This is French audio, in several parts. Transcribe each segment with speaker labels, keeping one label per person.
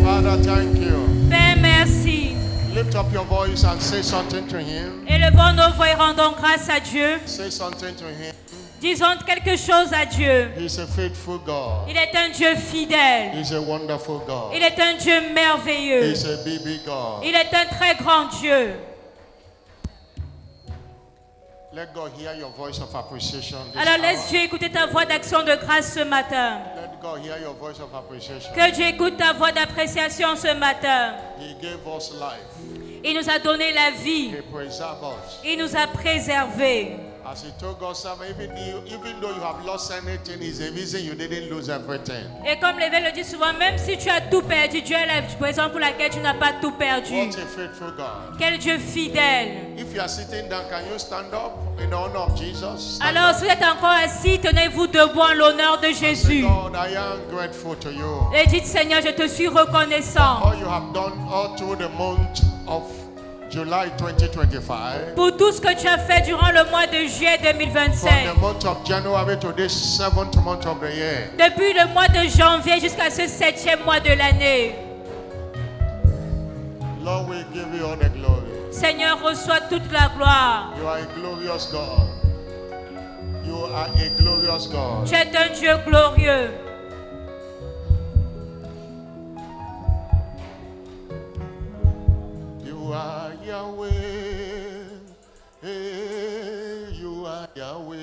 Speaker 1: Father, thank you.
Speaker 2: Père, merci.
Speaker 1: Lift up your voice and say something to him.
Speaker 2: Élevons nos voix et rendons grâce à Dieu.
Speaker 1: Say something to him.
Speaker 2: Disons quelque chose à Dieu.
Speaker 1: He's a faithful God.
Speaker 2: Il est un Dieu fidèle.
Speaker 1: He's a wonderful God.
Speaker 2: Il est un Dieu merveilleux.
Speaker 1: He's a big God.
Speaker 2: Il est un très grand Dieu.
Speaker 1: Let God hear your voice of appreciation this
Speaker 2: Alors
Speaker 1: hour.
Speaker 2: laisse Dieu écouter ta voix d'action de grâce ce matin.
Speaker 1: Let God hear your voice of appreciation.
Speaker 2: Que Dieu écoute ta voix d'appréciation ce matin.
Speaker 1: He gave us life.
Speaker 2: Il nous a donné la vie.
Speaker 1: He preserved us.
Speaker 2: Il nous a préservés.
Speaker 1: As he told God, even though you have lost anything, is a reason you didn't lose everything.
Speaker 2: Et comme l'évêque le dit souvent, même si tu as tout perdu, Dieu est la raison pour laquelle tu n'as pas tout perdu.
Speaker 1: What a faithful God.
Speaker 2: Quel Dieu fidèle.
Speaker 1: If you are sitting down, can you stand up in honor of Jesus? Stand
Speaker 2: Alors
Speaker 1: up.
Speaker 2: si vous êtes encore assis, tenez-vous debout en l'honneur de Jésus.
Speaker 1: God, I am grateful to you.
Speaker 2: Et dites, Seigneur, je te suis reconnaissant
Speaker 1: All you have done all through the month of July 2025.
Speaker 2: pour tout ce que tu as fait durant le mois de juillet
Speaker 1: From
Speaker 2: 2025.
Speaker 1: the month of January to this 7th month of the year.
Speaker 2: Depuis le mois de janvier jusqu'à ce 7e mois de l'année.
Speaker 1: Lord, we give you all the glory.
Speaker 2: Seigneur, reçois toute la gloire.
Speaker 1: You are a glorious God. You are a glorious God.
Speaker 2: Tu es un Dieu glorieux.
Speaker 1: You are Yahweh. Hey, you are Yahweh.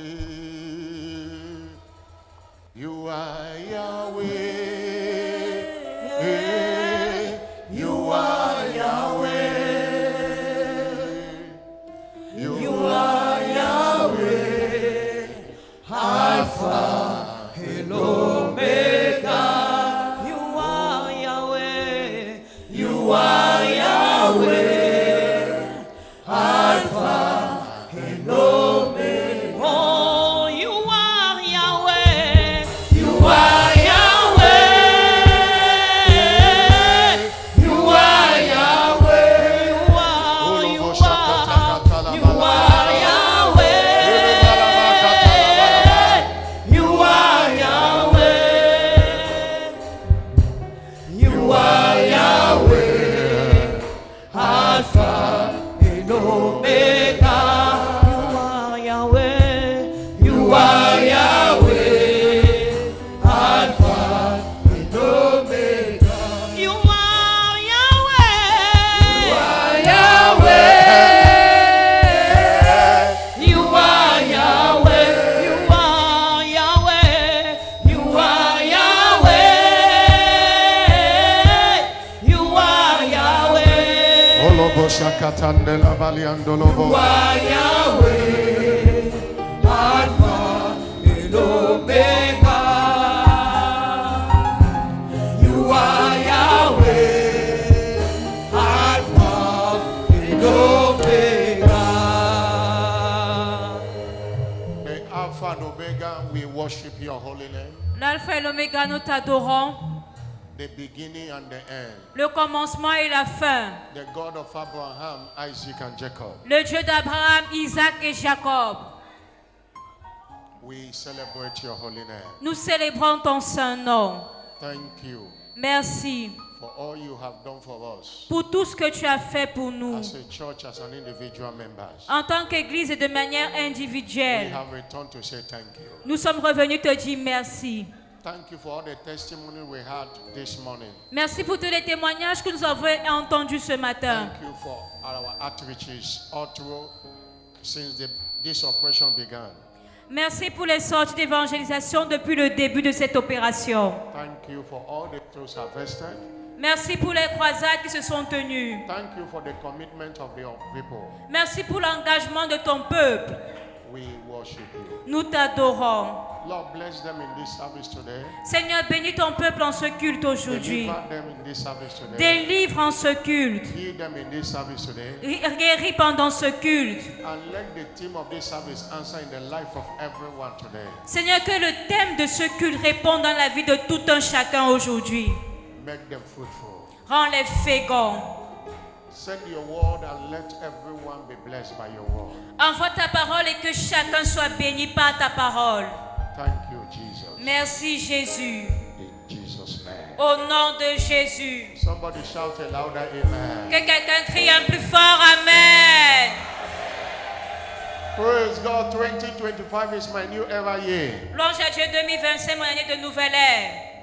Speaker 1: You are Yahweh. Hey, you are Yahweh. You are Yahweh. Alpha and Omega.
Speaker 2: You are Yahweh.
Speaker 1: You are Yahweh.
Speaker 2: Oh, you are Yahweh.
Speaker 1: You are Yahweh. You are Yahweh.
Speaker 2: You are Yahweh.
Speaker 1: You are Yahweh. You are Yahweh. Alpha and Omega.
Speaker 2: You are Yahweh.
Speaker 1: You are Yahweh. Alpha and Omega.
Speaker 2: You are Yahweh.
Speaker 1: You are Yahweh.
Speaker 2: You are Yahweh.
Speaker 1: You are Yahweh.
Speaker 2: You are Yahweh.
Speaker 1: Olobo shakatandela baliandolobo.
Speaker 3: You are Yahweh, Alpha and Omega. You are Yahweh, Alpha and Omega.
Speaker 1: The Alpha and Omega, we worship your holy name.
Speaker 2: L'alpha et l'oméga, nous t'adorons.
Speaker 1: The beginning and the end.
Speaker 2: Le commencement et la fin.
Speaker 1: The God of Abraham, Isaac, and Jacob.
Speaker 2: Le Dieu d'Abraham, Isaac et Jacob.
Speaker 1: We celebrate your holy name.
Speaker 2: Nous célébrons ton saint nom.
Speaker 1: Thank you
Speaker 2: Merci
Speaker 1: for all you have done for us
Speaker 2: pour tout ce que tu as fait pour nous.
Speaker 1: as a church, as an individual members.
Speaker 2: En tant qu'Église et de manière
Speaker 1: We
Speaker 2: individuelle,
Speaker 1: have returned to say thank you.
Speaker 2: nous sommes revenus te dire merci.
Speaker 1: Thank you for all the testimony we had this morning.
Speaker 2: Merci pour tous les témoignages que nous avons entendus ce matin.
Speaker 1: Thank you for our outreaches all through since this operation began.
Speaker 2: Merci pour les sorties d'évangélisation depuis le début de cette opération.
Speaker 1: Thank you for all the souls harvested.
Speaker 2: Merci pour les croisades qui se sont tenues.
Speaker 1: Thank you for the commitment of the people.
Speaker 2: Merci pour l'engagement de ton peuple.
Speaker 1: We worship you.
Speaker 2: Nous t'adorons.
Speaker 1: Lord, bless them in this service today.
Speaker 2: Seigneur, bénis ton peuple en ce culte aujourd'hui.
Speaker 1: Deliver them in this service today.
Speaker 2: Délivre en ce culte.
Speaker 1: Heal them in this service today.
Speaker 2: Guéris pendant ce culte.
Speaker 1: And let the theme of this service answer in the life of everyone today.
Speaker 2: Seigneur, que le thème de ce culte réponde dans la vie de tout un chacun aujourd'hui.
Speaker 1: Make them fruitful.
Speaker 2: Rends-les féconds.
Speaker 1: Send your word and let everyone be blessed by your word.
Speaker 2: Envoie ta parole et que chacun soit béni par ta parole.
Speaker 1: Thank you, Jesus.
Speaker 2: Merci Jésus.
Speaker 1: In Jesus' name.
Speaker 2: Au nom de Jésus.
Speaker 1: Somebody shout a louder amen.
Speaker 2: Que quelqu'un crie un plus fort Amen.
Speaker 1: Praise God, 2025 is my new era year.
Speaker 2: Louange à Dieu, 2025, mon année de nouvelle ère.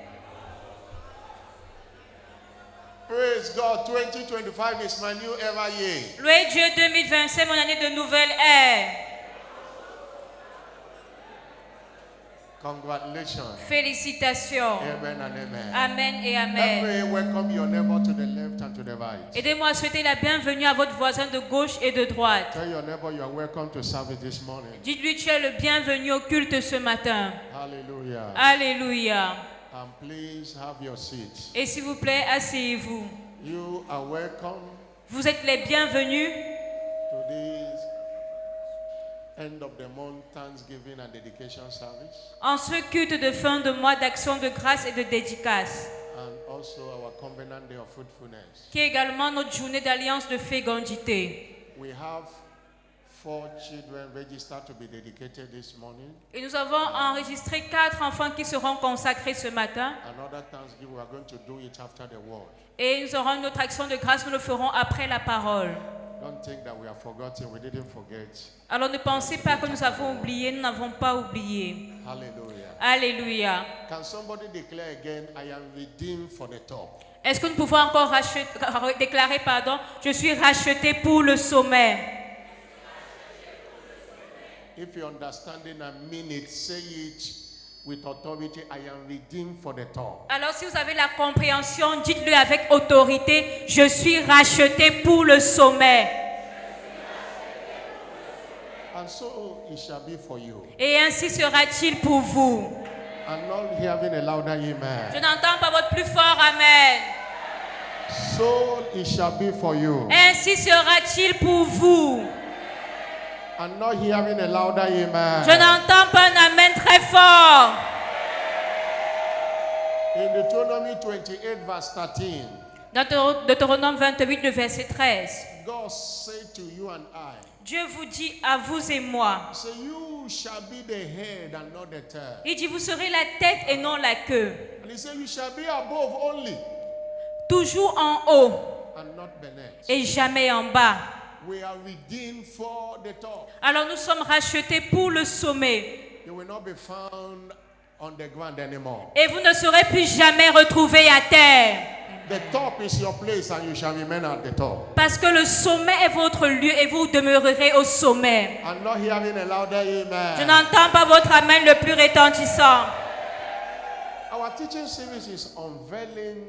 Speaker 1: Praise God, 2025 is my new era year.
Speaker 2: Louez Dieu, 2025, mon année de nouvelle ère.
Speaker 1: Congratulations.
Speaker 2: Félicitations.
Speaker 1: Amen and amen.
Speaker 2: Amen et
Speaker 1: Let
Speaker 2: Amen.
Speaker 1: me welcome your neighbor to the left and to the right.
Speaker 2: Aidez-moi à souhaiter la bienvenue à votre voisin de gauche et de droite.
Speaker 1: Tell your neighbor you are welcome to service this morning.
Speaker 2: Dites-lui tu es le bienvenu au culte ce matin.
Speaker 1: Hallelujah.
Speaker 2: Alléluia.
Speaker 1: And please have your seat.
Speaker 2: Et s'il vous plaît, asseyez-vous.
Speaker 1: You are welcome
Speaker 2: Vous êtes les bienvenus
Speaker 1: to this end of the month Thanksgiving and dedication service,
Speaker 2: en ce culte de fin de mois d'action de grâce et de dédicace,
Speaker 1: and also our covenant day of fruitfulness.
Speaker 2: qui est également notre journée d'alliance de fécondité.
Speaker 1: We have 4 children registered to be dedicated this morning.
Speaker 2: Et nous avons enregistré 4 enfants qui seront consacrés ce matin.
Speaker 1: Another Thanksgiving, we are going to do it after the word.
Speaker 2: Et nous aurons une autre action de grâce, nous le ferons après la parole.
Speaker 1: Don't think that we have forgotten. We didn't forget.
Speaker 2: Alors ne pensez pas que nous avons oublié, nous n'avons pas oublié.
Speaker 1: Hallelujah.
Speaker 2: Alléluia.
Speaker 1: Can somebody declare again, I am redeemed for the top?
Speaker 2: Est-ce que nous pouvons encore déclarer, je suis racheté pour le sommet?
Speaker 1: If you understand in a minute, say it with authority. I am redeemed for the top.
Speaker 2: Alors si vous avez la compréhension, dites-le avec autorité, je suis racheté pour le sommet.
Speaker 1: And so it shall be for you.
Speaker 2: Et ainsi sera-t-il pour vous.
Speaker 1: I'm not hearing a louder
Speaker 2: Je
Speaker 1: amen.
Speaker 2: n'entends pas votre plus fort Amen.
Speaker 1: So it shall be for you.
Speaker 2: Ainsi sera-t-il pour vous.
Speaker 1: I'm not hearing a louder amen.
Speaker 2: Je n'entends pas un Amen très fort.
Speaker 1: In Deuteronomy 28 verse 13,
Speaker 2: Dans Deutéronome 28, le verset 13.
Speaker 1: God said to you and I,
Speaker 2: Dieu vous dit à vous et moi.
Speaker 1: say you shall be the head and not the tail.
Speaker 2: Il dit, vous serez la tête et non la queue.
Speaker 1: And he said you shall be above only
Speaker 2: Toujours en haut
Speaker 1: and not beneath.
Speaker 2: et jamais en bas.
Speaker 1: We are redeemed for the top.
Speaker 2: Alors nous sommes rachetés pour le sommet.
Speaker 1: You will not be found on the ground anymore.
Speaker 2: Et vous ne serez plus jamais retrouvés à terre.
Speaker 1: The top is your place and you shall remain at the top.
Speaker 2: Parce que le sommet est votre lieu et vous demeurerez au sommet.
Speaker 1: I'm not hearing a louder
Speaker 2: Je
Speaker 1: amen.
Speaker 2: n'entends pas votre Amen le plus retentissant.
Speaker 1: Our teaching series is unveiling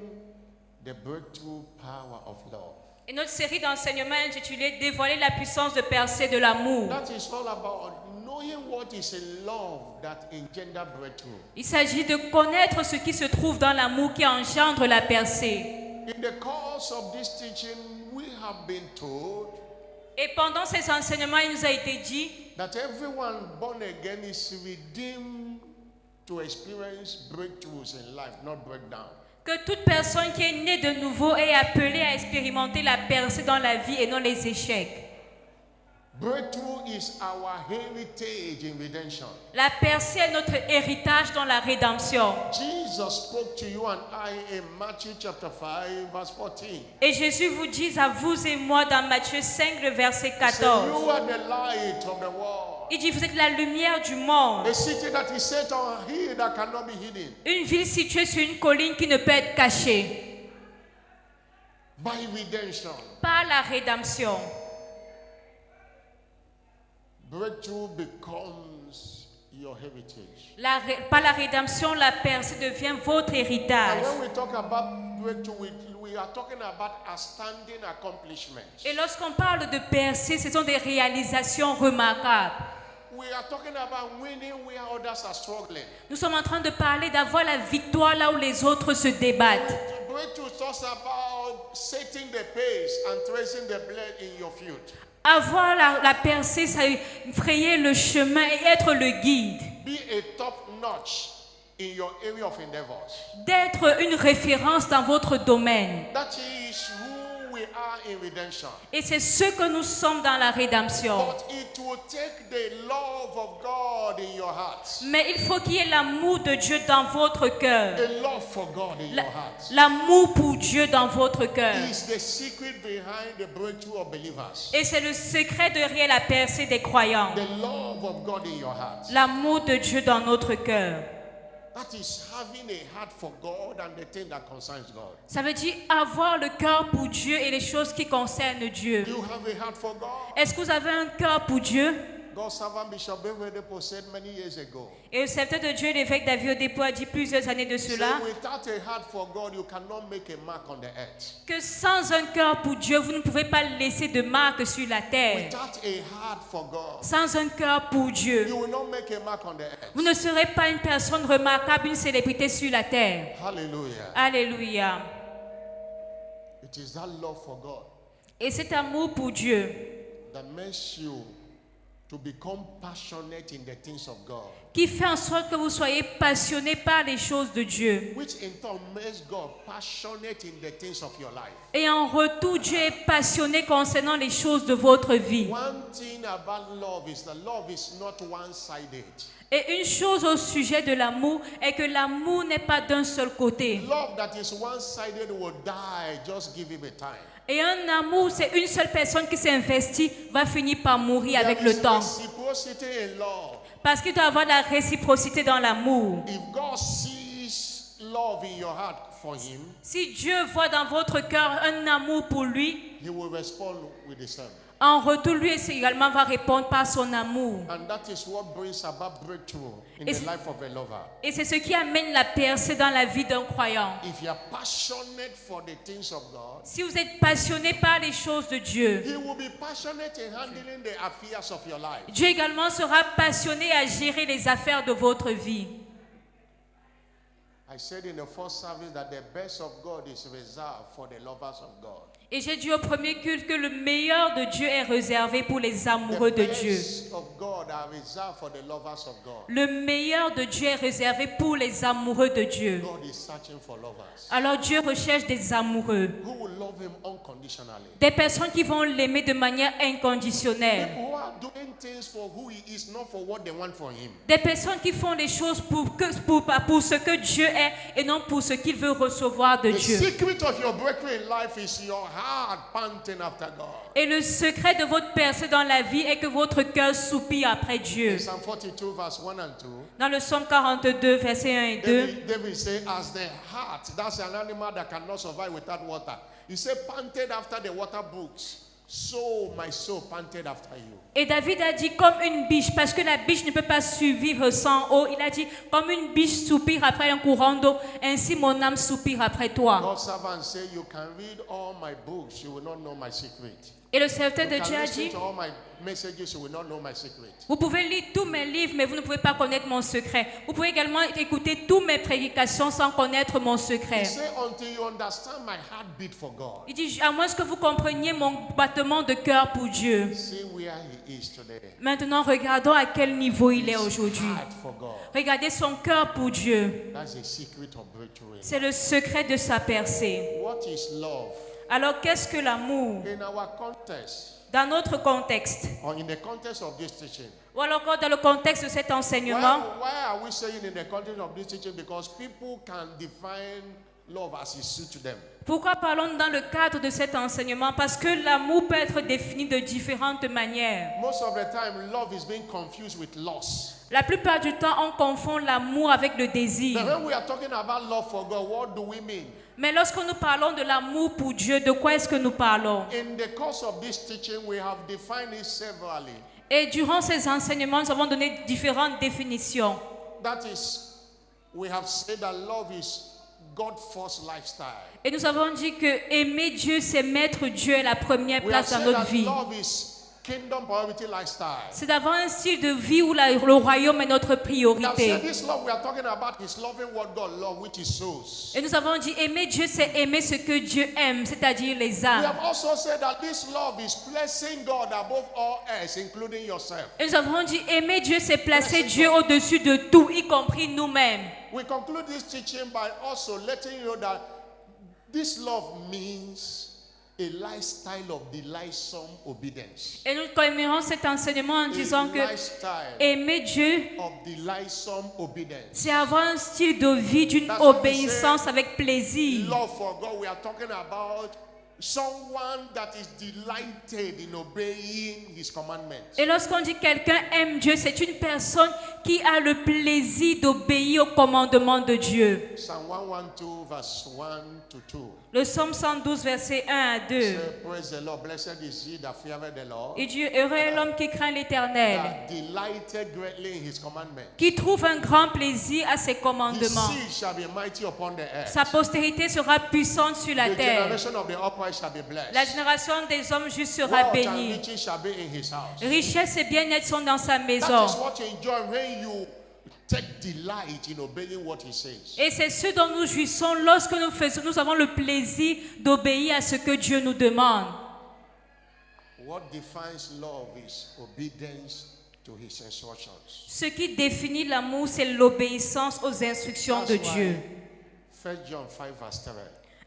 Speaker 1: the breakthrough power of love.
Speaker 2: Et notre série d'enseignements est intitulée Dévoiler la puissance de percée de l'amour.
Speaker 1: That is all about knowing what is a love that engender breakthrough.
Speaker 2: Il s'agit de connaître ce qui se trouve dans l'amour qui engendre la percée.
Speaker 1: In the course of this teaching, we have been told
Speaker 2: Et pendant ces enseignements, il nous a été dit
Speaker 1: that everyone born again is redeemed to experience breakthroughs in life, not breakdown.
Speaker 2: que toute personne qui est née de nouveau est appelée à expérimenter la percée dans la vie et non les échecs.
Speaker 1: Breakthrough is our heritage in redemption.
Speaker 2: La percée est notre héritage dans la rédemption.
Speaker 1: Jesus spoke to you and I in Matthew chapter 5 verse 14.
Speaker 2: Et Jésus vous dit à vous et moi dans Matthieu 5, le verset
Speaker 1: Say,
Speaker 2: 14.
Speaker 1: you are the light of the world.
Speaker 2: Il dit, vous êtes la lumière du monde.
Speaker 1: A city that is set on a hill that cannot be hidden.
Speaker 2: Une ville située sur une colline qui ne peut être cachée.
Speaker 1: By redemption.
Speaker 2: Par la rédemption.
Speaker 1: Breakthrough becomes your heritage.
Speaker 2: Par la rédemption, la percée devient votre héritage.
Speaker 1: And when we talk about breakthrough, we are talking about outstanding accomplishments.
Speaker 2: Et lorsqu'on parle de percée, ce sont des réalisations remarquables.
Speaker 1: We are talking about winning where others are struggling.
Speaker 2: Nous sommes en train de parler d'avoir la victoire là où les autres se débattent.
Speaker 1: Breakthrough talks about setting the pace and tracing the blade in your field.
Speaker 2: Avoir la percée, ça frayer le chemin et être le guide.
Speaker 1: Be a top notch in your area of endeavors.
Speaker 2: D'être une référence dans votre domaine.
Speaker 1: That is who we are in redemption.
Speaker 2: Et c'est ce que nous sommes dans la rédemption.
Speaker 1: But it will take the love of God in your heart.
Speaker 2: Mais il faut qu'il y ait l'amour de Dieu dans votre cœur.
Speaker 1: A love for God in your heart.
Speaker 2: L'amour pour Dieu dans votre cœur.
Speaker 1: Is the secret behind the breakthrough of believers.
Speaker 2: Et c'est le secret derrière la percée des croyants.
Speaker 1: The love of God in your heart.
Speaker 2: L'amour de Dieu dans notre cœur.
Speaker 1: That is having a heart for God and the thing that concerns God.
Speaker 2: Ça veut dire avoir le cœur pour Dieu et les choses qui concernent Dieu.
Speaker 1: Do you have a heart for God?
Speaker 2: Est-ce que vous avez un cœur pour Dieu?
Speaker 1: God's servant Bishop Bevedepo said many years ago.
Speaker 2: Et le serviteur de Dieu, l'évêque David Odepo, a dit plusieurs années de
Speaker 1: He said,
Speaker 2: cela
Speaker 1: without a heart for God, you cannot make a mark on the earth.
Speaker 2: que sans un cœur pour Dieu, vous ne pouvez pas laisser de marque sur la terre.
Speaker 1: Without a heart for God,
Speaker 2: Sans un cœur pour Dieu,
Speaker 1: you will not make a mark on the earth.
Speaker 2: vous ne serez pas une personne remarquable, une célébrité sur la terre.
Speaker 1: Hallelujah.
Speaker 2: Alléluia.
Speaker 1: It is that love for God
Speaker 2: Et cet amour pour Dieu
Speaker 1: that makes you to become passionate in the things of God,
Speaker 2: qui fait en sorte que vous soyez passionné par les choses de Dieu.
Speaker 1: which in turn makes God passionate in the things of your life.
Speaker 2: Et en retour, Dieu est passionné concernant les choses de votre vie.
Speaker 1: One thing about love is that love is not one-sided.
Speaker 2: Et une chose au sujet de l'amour est que l'amour n'est pas d'un seul côté.
Speaker 1: Love that is one-sided will die. Just give him a time.
Speaker 2: Et un amour, c'est une seule personne qui s'est investie, va finir par mourir avec
Speaker 1: There
Speaker 2: le
Speaker 1: is
Speaker 2: temps.
Speaker 1: reciprocity in love.
Speaker 2: Parce qu'il doit y avoir de la réciprocité dans l'amour.
Speaker 1: If God sees love in your heart for him,
Speaker 2: Si Dieu voit dans votre cœur un amour pour lui,
Speaker 1: he will respond with the same.
Speaker 2: en retour, lui également va répondre par son amour.
Speaker 1: And that is what brings about breakthrough in
Speaker 2: It's-
Speaker 1: the life of a lover.
Speaker 2: Et c'est ce qui amène la percée dans la vie d'un croyant.
Speaker 1: If you are passionate for the things of God,
Speaker 2: Si vous êtes passionné par les choses de Dieu,
Speaker 1: he will be passionate in handling the affairs of your life.
Speaker 2: Dieu également sera passionné à gérer les affaires de votre vie.
Speaker 1: I said in the first service that the best of God is reserved for the lovers of God.
Speaker 2: Et j'ai dit au premier culte que le meilleur de Dieu est réservé pour les amoureux
Speaker 1: The
Speaker 2: de Dieu.
Speaker 1: best of God are reserved for the lovers of God.
Speaker 2: Le meilleur de Dieu est réservé pour les amoureux de Dieu.
Speaker 1: God is searching for lovers
Speaker 2: Alors Dieu recherche des amoureux,
Speaker 1: who will love him unconditionally.
Speaker 2: des personnes qui vont l'aimer de manière inconditionnelle,
Speaker 1: People who are doing things for who he is, not for what they want for him.
Speaker 2: des personnes qui font les choses pour ce que Dieu est et non pour ce qu'il veut recevoir de
Speaker 1: The
Speaker 2: Dieu.
Speaker 1: secret of your breakthrough in life is your heart panting after God.
Speaker 2: Et le secret de votre percée dans la vie est que votre cœur soupire après Dieu.
Speaker 1: In Psalm 42 verse 1 and 2,
Speaker 2: Dans le psaume 42, versets 1 et 2,
Speaker 1: David said, as the heart, that's an animal that cannot survive without water. He said, panted after the water brooks, so my soul panted after you.
Speaker 2: et David a dit comme une biche, parce que la biche ne peut pas survivre sans eau. Il a dit comme une biche soupire après un courant d'eau, ainsi mon âme soupire après toi.
Speaker 1: God's servant said, you can read all my books, you will not know my secret.
Speaker 2: Et le serviteur de
Speaker 1: You
Speaker 2: Dieu
Speaker 1: can
Speaker 2: a
Speaker 1: listen
Speaker 2: dit,
Speaker 1: to all my messages, you will not know my secret.
Speaker 2: vous pouvez lire tous mes livres, mais vous ne pouvez pas connaître mon secret. Vous pouvez également écouter toutes mes prédications sans connaître mon
Speaker 1: He
Speaker 2: secret.
Speaker 1: said, until you understand my heartbeat for God,
Speaker 2: Il dit, à moins que vous compreniez mon battement de cœur pour Dieu.
Speaker 1: see where he is today.
Speaker 2: Maintenant, regardons à quel niveau il est aujourd'hui.
Speaker 1: Heart for God.
Speaker 2: Regardez son cœur pour Dieu.
Speaker 1: That's the secret of breakthrough.
Speaker 2: C'est le secret de sa percée.
Speaker 1: What is love?
Speaker 2: Alors, qu'est-ce que l'amour?
Speaker 1: In our context,
Speaker 2: Dans notre contexte,
Speaker 1: or in the context of this teaching,
Speaker 2: ou alors encore dans le contexte de cet enseignement,
Speaker 1: why are we saying in the context of this teaching? Because people can define love as it suits them.
Speaker 2: pourquoi parlons-nous dans le cadre de cet enseignement? Parce que l'amour peut être défini de différentes manières.
Speaker 1: Most of the time, love is being confused with loss.
Speaker 2: La plupart du temps, on confond l'amour avec le
Speaker 1: But
Speaker 2: désir.
Speaker 1: when we are talking about love for God, what do we mean?
Speaker 2: Mais lorsque nous parlons de l'amour pour Dieu, de quoi est-ce que nous parlons?
Speaker 1: In the course of this teaching, we have defined it severally.
Speaker 2: Et durant ces enseignements, nous avons donné différentes définitions.
Speaker 1: That is, we have said that love is God-first lifestyle.
Speaker 2: Et nous avons dit que aimer Dieu, c'est mettre Dieu à la première
Speaker 1: We have
Speaker 2: place dans
Speaker 1: said
Speaker 2: notre
Speaker 1: that
Speaker 2: vie.
Speaker 1: love is kingdom priority lifestyle.
Speaker 2: C'est d'avoir un style de vie où le royaume est notre
Speaker 1: We have
Speaker 2: priorité.
Speaker 1: said this love we are talking about is loving what God loves, which is souls.
Speaker 2: Et nous avons dit aimer Dieu, c'est aimer ce que Dieu aime, c'est-à-dire les
Speaker 1: We
Speaker 2: âmes.
Speaker 1: have also said that this love is placing God above all else, including yourself.
Speaker 2: Et nous avons dit aimer Dieu, c'est placer Dieu au-dessus de tout, y compris nous-mêmes.
Speaker 1: We conclude this teaching by also letting you know that this love means a lifestyle of delightsome obedience.
Speaker 2: Et nous terminerons cet enseignement en disant que
Speaker 1: A lifestyle
Speaker 2: aimer Dieu,
Speaker 1: of delightsome obedience.
Speaker 2: c'est avoir un style de vie d'une
Speaker 1: That's what we
Speaker 2: obéissance
Speaker 1: say.
Speaker 2: avec plaisir.
Speaker 1: Love for God, we are talking about someone that is delighted in obeying his commandments.
Speaker 2: Et lorsqu'on dit quelqu'un aime Dieu, c'est une personne qui a le plaisir d'obéir aux commandements de Dieu.
Speaker 1: Psalm 112, verse 1 to 2.
Speaker 2: Le psaume 112, versets 1 à 2.
Speaker 1: Say, praise the Lord, blessed is he that feareth the Lord,
Speaker 2: Et Dieu, heureux est l'homme qui craint l'Éternel,
Speaker 1: that delighted greatly in his commandments.
Speaker 2: qui trouve un grand plaisir à ses
Speaker 1: His
Speaker 2: commandements.
Speaker 1: seed shall be mighty upon the earth.
Speaker 2: Sa postérité sera puissante sur la
Speaker 1: The
Speaker 2: terre.
Speaker 1: generation of the upright shall be blessed.
Speaker 2: La génération des hommes justes sera
Speaker 1: Wealth and
Speaker 2: bénie.
Speaker 1: riches shall be in his house.
Speaker 2: Richesse et bien-être sont dans sa
Speaker 1: That
Speaker 2: maison.
Speaker 1: is what you enjoy when you take delight in obeying what he says.
Speaker 2: Et c'est ce dont nous jouissons lorsque nous avons le plaisir d'obéir à ce que Dieu nous demande.
Speaker 1: What defines love is obedience to his instructions.
Speaker 2: Ce qui définit l'amour, c'est l'obéissance aux instructions de
Speaker 1: That's
Speaker 2: Dieu.
Speaker 1: why 1 John 5 verse 3.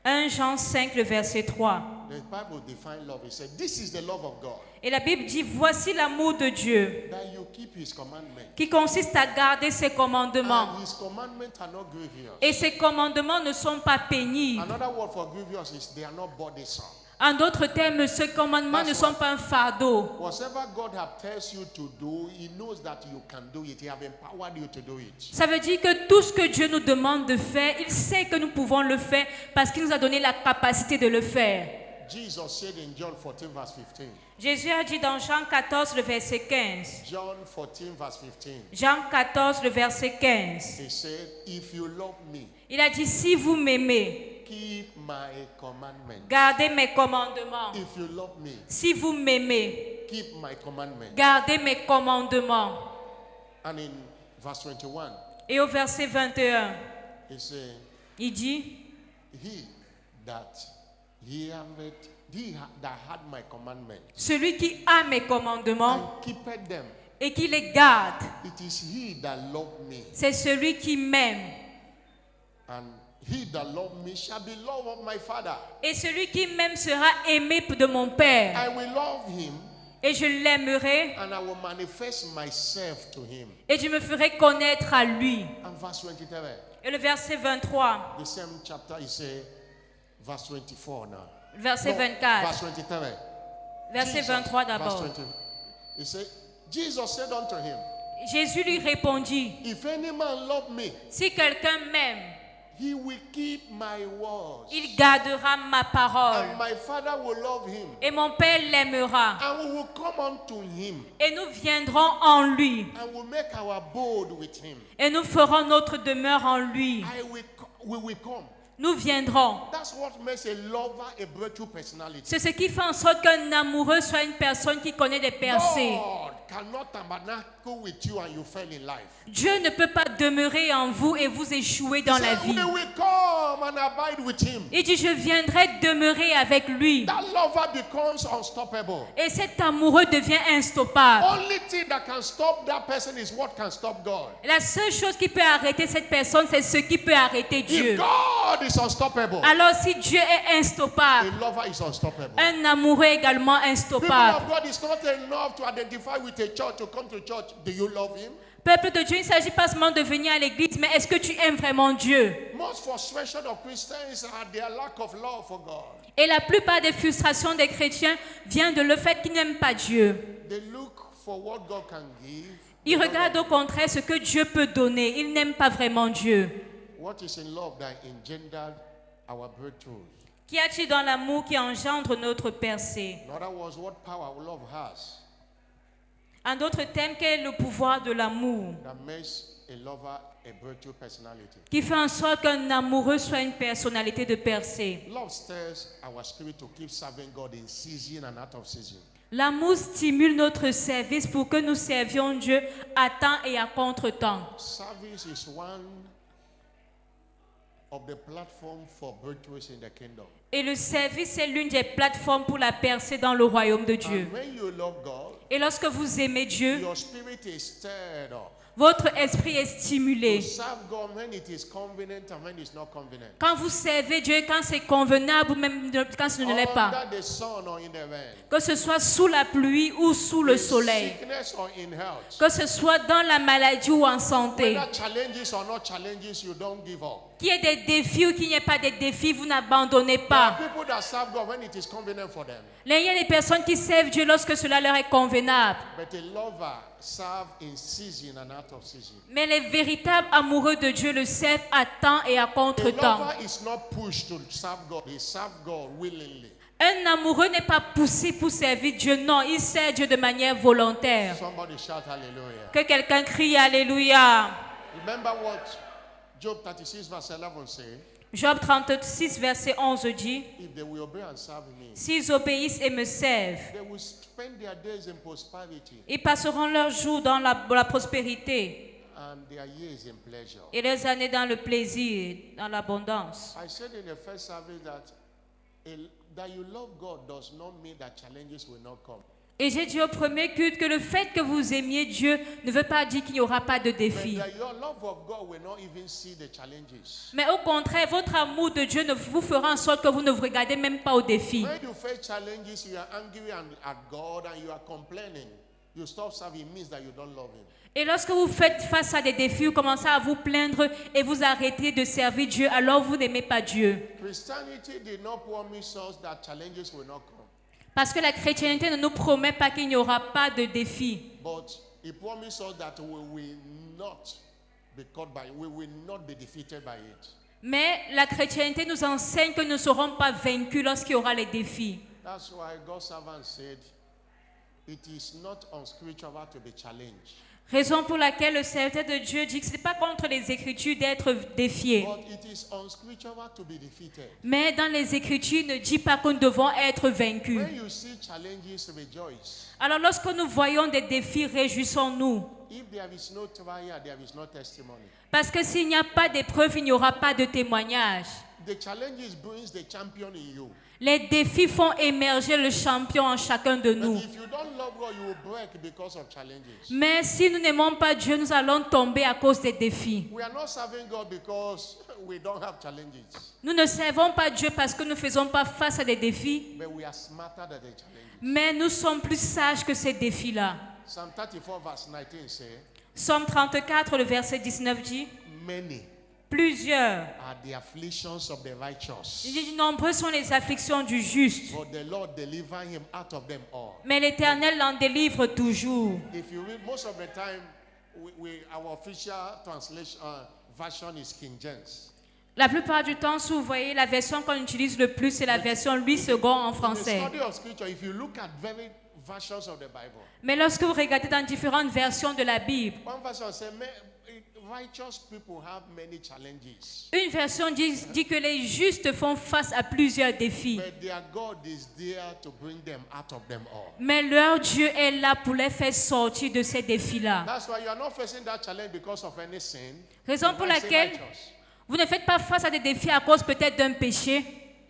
Speaker 2: 1 Jean 5, le verset 3.
Speaker 1: The Bible defines love. It said, this is the love of God,
Speaker 2: Et la Bible dit, voici l'amour de Dieu,
Speaker 1: that you keep his commandments.
Speaker 2: qui consiste à garder ses commandements.
Speaker 1: And his commandments are not grievous.
Speaker 2: Et ces commandements ne sont pas pénibles.
Speaker 1: Another word for grievous is they are not burdensome.
Speaker 2: En d'autres termes, ces commandements ne sont pas un fardeau.
Speaker 1: Whatever God has tells you to do, he knows that you can do it. He has empowered you to do it.
Speaker 2: Ça veut dire que tout ce que Dieu nous demande de faire, il sait que nous pouvons le faire parce qu'il nous a donné la capacité de le faire.
Speaker 1: Jesus said in John 14 verse 15.
Speaker 2: Jésus a dit dans Jean 14, le verset 15.
Speaker 1: John 14 verse 15.
Speaker 2: Jean 14, le verset 15.
Speaker 1: He said, if you love me,
Speaker 2: Il a dit, si vous m'aimez,
Speaker 1: keep my commandments.
Speaker 2: gardez mes commandements.
Speaker 1: If you love me,
Speaker 2: Si vous m'aimez,
Speaker 1: keep my commandments.
Speaker 2: gardez mes commandements.
Speaker 1: And in verse 21,
Speaker 2: Et au verset 21,
Speaker 1: he said,
Speaker 2: il dit,
Speaker 1: he that heareth, that had my commandments
Speaker 2: celui qui a mes commandements
Speaker 1: and keepeth them,
Speaker 2: et qui les garde,
Speaker 1: it is he that loved me.
Speaker 2: c'est celui qui m'aime.
Speaker 1: And he that loved me shall be loved of my Father.
Speaker 2: Et celui qui m'aime sera aimé de mon Père.
Speaker 1: I will love him,
Speaker 2: Et je l'aimerai
Speaker 1: and I will manifest myself to him.
Speaker 2: et je me ferai connaître à lui.
Speaker 1: And verse 23,
Speaker 2: Et le verset 23,
Speaker 1: the same chapter, he said, verse 24 now.
Speaker 2: verset
Speaker 1: No,
Speaker 2: 24,
Speaker 1: verse 23.
Speaker 2: verset
Speaker 1: Jesus,
Speaker 2: 23
Speaker 1: verse
Speaker 2: d'abord.
Speaker 1: 20. He said, Jesus said unto him,
Speaker 2: Jésus lui répondit,
Speaker 1: if any man love me,
Speaker 2: si quelqu'un m'aime,
Speaker 1: he will keep my words.
Speaker 2: il gardera ma
Speaker 1: And
Speaker 2: parole.
Speaker 1: my Father will love him.
Speaker 2: Et mon Père l'aimera.
Speaker 1: And we will come unto him.
Speaker 2: Et nous viendrons en lui.
Speaker 1: And will make our abode with him.
Speaker 2: Et nous ferons notre demeure en lui.
Speaker 1: We will come.
Speaker 2: Nous viendrons.
Speaker 1: That's what makes a lover a breakthrough personality.
Speaker 2: C'est ce qui fait en sorte qu'un amoureux soit une personne qui connaît des percées.
Speaker 1: God cannot tabernacle with you and you fail in life.
Speaker 2: Dieu ne peut pas demeurer en vous et vous échouer dans
Speaker 1: He
Speaker 2: la
Speaker 1: said,
Speaker 2: vie.
Speaker 1: we will come and abide with him.
Speaker 2: Il dit, je viendrai demeurer avec lui.
Speaker 1: That lover becomes unstoppable.
Speaker 2: Et cet amoureux devient instoppable.
Speaker 1: Only thing that can stop that person is what can stop God.
Speaker 2: La seule chose qui peut arrêter cette personne, c'est ce qui peut arrêter
Speaker 1: If
Speaker 2: Dieu.
Speaker 1: God is unstoppable,
Speaker 2: Alors si Dieu est instoppable,
Speaker 1: a lover is unstoppable.
Speaker 2: un amoureux est également
Speaker 1: People
Speaker 2: instoppable.
Speaker 1: of God, it's not enough to identify with a church, to come to church. Do you love him?
Speaker 2: Peuple de Dieu, il ne s'agit pas seulement de venir à l'église, mais est-ce que tu aimes vraiment Dieu?
Speaker 1: Most frustration of Christians are their lack of love for God.
Speaker 2: Et la plupart des frustrations des chrétiens viennent de le fait qu'ils n'aiment pas Dieu.
Speaker 1: They look for what God can give.
Speaker 2: Ils regardent au contraire ce que Dieu peut donner. Ils n'aiment pas vraiment Dieu.
Speaker 1: What is in love that engendered our breakthroughs?
Speaker 2: Qu'y a-t-il dans l'amour qui engendre notre percée?
Speaker 1: In other words, what power love has
Speaker 2: En d'autres termes, quel est le pouvoir de l'amour
Speaker 1: that makes a lover a breakthrough personality?
Speaker 2: qui fait en sorte qu'un amoureux soit une personnalité de percée?
Speaker 1: Love stirs our spirit to keep serving God in season and out of season.
Speaker 2: L'amour stimule notre service pour que nous servions Dieu à temps et à contre-temps.
Speaker 1: Service is one of the platform for breakthroughs in the kingdom.
Speaker 2: Et le service est l'une des plateformes pour la percée dans le royaume de Dieu.
Speaker 1: And when you love God,
Speaker 2: Et lorsque vous aimez Dieu,
Speaker 1: your spirit is stirred up.
Speaker 2: Votre esprit est
Speaker 1: To
Speaker 2: stimulé.
Speaker 1: serve God when it is convenient and when it's not convenient.
Speaker 2: Quand vous servez Dieu, quand c'est convenable ou même quand ce ne l'est pas.
Speaker 1: Under the sun or in the rain.
Speaker 2: Que ce soit sous la pluie ou sous le
Speaker 1: In
Speaker 2: soleil.
Speaker 1: sickness or in health.
Speaker 2: Que ce soit dans la maladie ou en santé.
Speaker 1: Whether challenges or not challenges, you don't give up.
Speaker 2: Qu'il y ait des défis ou qu'il n'y ait pas de défis, vous n'abandonnez
Speaker 1: There are
Speaker 2: pas.
Speaker 1: people that serve God when it is convenient for them.
Speaker 2: Il y a des personnes qui servent Dieu lorsque cela leur est convenable.
Speaker 1: But a lover serve in season and out of season.
Speaker 2: Mais les véritables amoureux de Dieu le servent à temps et à
Speaker 1: A
Speaker 2: contre-temps.
Speaker 1: lover is not pushed to serve God. He serve God willingly.
Speaker 2: Un amoureux n'est pas poussé pour servir Dieu. Non, il sert Dieu de manière volontaire.
Speaker 1: Somebody shout hallelujah.
Speaker 2: Que quelqu'un crie Alléluia.
Speaker 1: Remember what Job 36 verse 11 say?
Speaker 2: Job 36, verset 11 dit,
Speaker 1: If they will obey and serve me,
Speaker 2: s'ils obéissent et me servent,
Speaker 1: they will spend their days in prosperity
Speaker 2: ils passeront leurs jours dans la prospérité
Speaker 1: and their years in pleasure.
Speaker 2: et leurs années dans le plaisir, dans l'abondance.
Speaker 1: I said in the first service that you love God does not mean that challenges will not come.
Speaker 2: Et j'ai dit au premier culte que le fait que vous aimiez Dieu ne veut pas dire qu'il n'y aura pas de
Speaker 1: But
Speaker 2: défis.
Speaker 1: that your love of God will not even see the challenges.
Speaker 2: Mais au contraire, votre amour de Dieu ne vous fera en sorte que vous ne vous regardez même pas aux défis.
Speaker 1: When you face challenges, you are angry at God and you are complaining. You stop serving, it means that you don't love Him.
Speaker 2: Et lorsque vous faites face à des défis, vous commencez à vous plaindre et vous arrêtez de servir Dieu, alors vous n'aimez pas Dieu.
Speaker 1: Christianity did not promise us that challenges will not come.
Speaker 2: Parce que la chrétienté ne nous promet pas qu'il n'y aura pas de défis.
Speaker 1: But He promised us that we will not be caught by it. We will not be defeated by it.
Speaker 2: Mais la chrétienté nous enseigne que nous ne serons pas vaincus lorsqu'il y aura les défis.
Speaker 1: That's why God's servant said, it is not unspiritual to be challenged.
Speaker 2: Raison pour laquelle le serviteur de Dieu dit que ce n'est pas contre les Écritures d'être défié.
Speaker 1: But it is unspiritual to be defeated.
Speaker 2: Mais dans les Écritures, il ne dit pas que nous devons être vaincus.
Speaker 1: When you see challenges, rejoice.
Speaker 2: Alors lorsque nous voyons des défis, réjouissons-nous.
Speaker 1: If there is no trial, there is no testimony.
Speaker 2: Parce que s'il n'y a pas d'épreuve, il n'y aura pas de témoignage.
Speaker 1: The challenges brings the champion in you.
Speaker 2: Les défis font émerger le champion en chacun de
Speaker 1: But
Speaker 2: nous.
Speaker 1: if you don't love God, you will break because of challenges.
Speaker 2: Mais si nous n'aimons pas Dieu, nous allons tomber à cause des défis.
Speaker 1: We are not serving God because we don't have challenges,
Speaker 2: Nous ne servons pas Dieu parce que nous ne faisons pas face à des défis,
Speaker 1: but we are smarter than the challenges.
Speaker 2: mais nous sommes plus sages que ces défis-là.
Speaker 1: Psalm 34 verse 19 says,
Speaker 2: Psaume 34, le verset 19 dit,
Speaker 1: many
Speaker 2: plusieurs,
Speaker 1: are the afflictions of the righteous,
Speaker 2: il dit, nombreuses sont les afflictions du juste,
Speaker 1: but the Lord deliver him out of them all.
Speaker 2: mais l'Éternel l'en délivre toujours.
Speaker 1: If you read, most of the time, our official translation version is King James.
Speaker 2: La plupart du temps, si vous voyez, la version qu'on utilise le plus, c'est la version Louis II en
Speaker 1: In the
Speaker 2: français.
Speaker 1: study of scripture, if you look at very versions of the Bible,
Speaker 2: Mais lorsque vous regardez dans différentes versions de la Bible,
Speaker 1: one version says, righteous people have many challenges,
Speaker 2: une version dit que les justes font face à plusieurs défis.
Speaker 1: but their God is there to bring them out of them all.
Speaker 2: Mais leur Dieu est là pour les faire sortir de ces défis-là.
Speaker 1: That's why you are not facing that challenge because of any sin.
Speaker 2: Raison pour
Speaker 1: Why say
Speaker 2: laquelle
Speaker 1: righteous?
Speaker 2: vous ne faites pas face à des défis à cause peut-être d'un péché,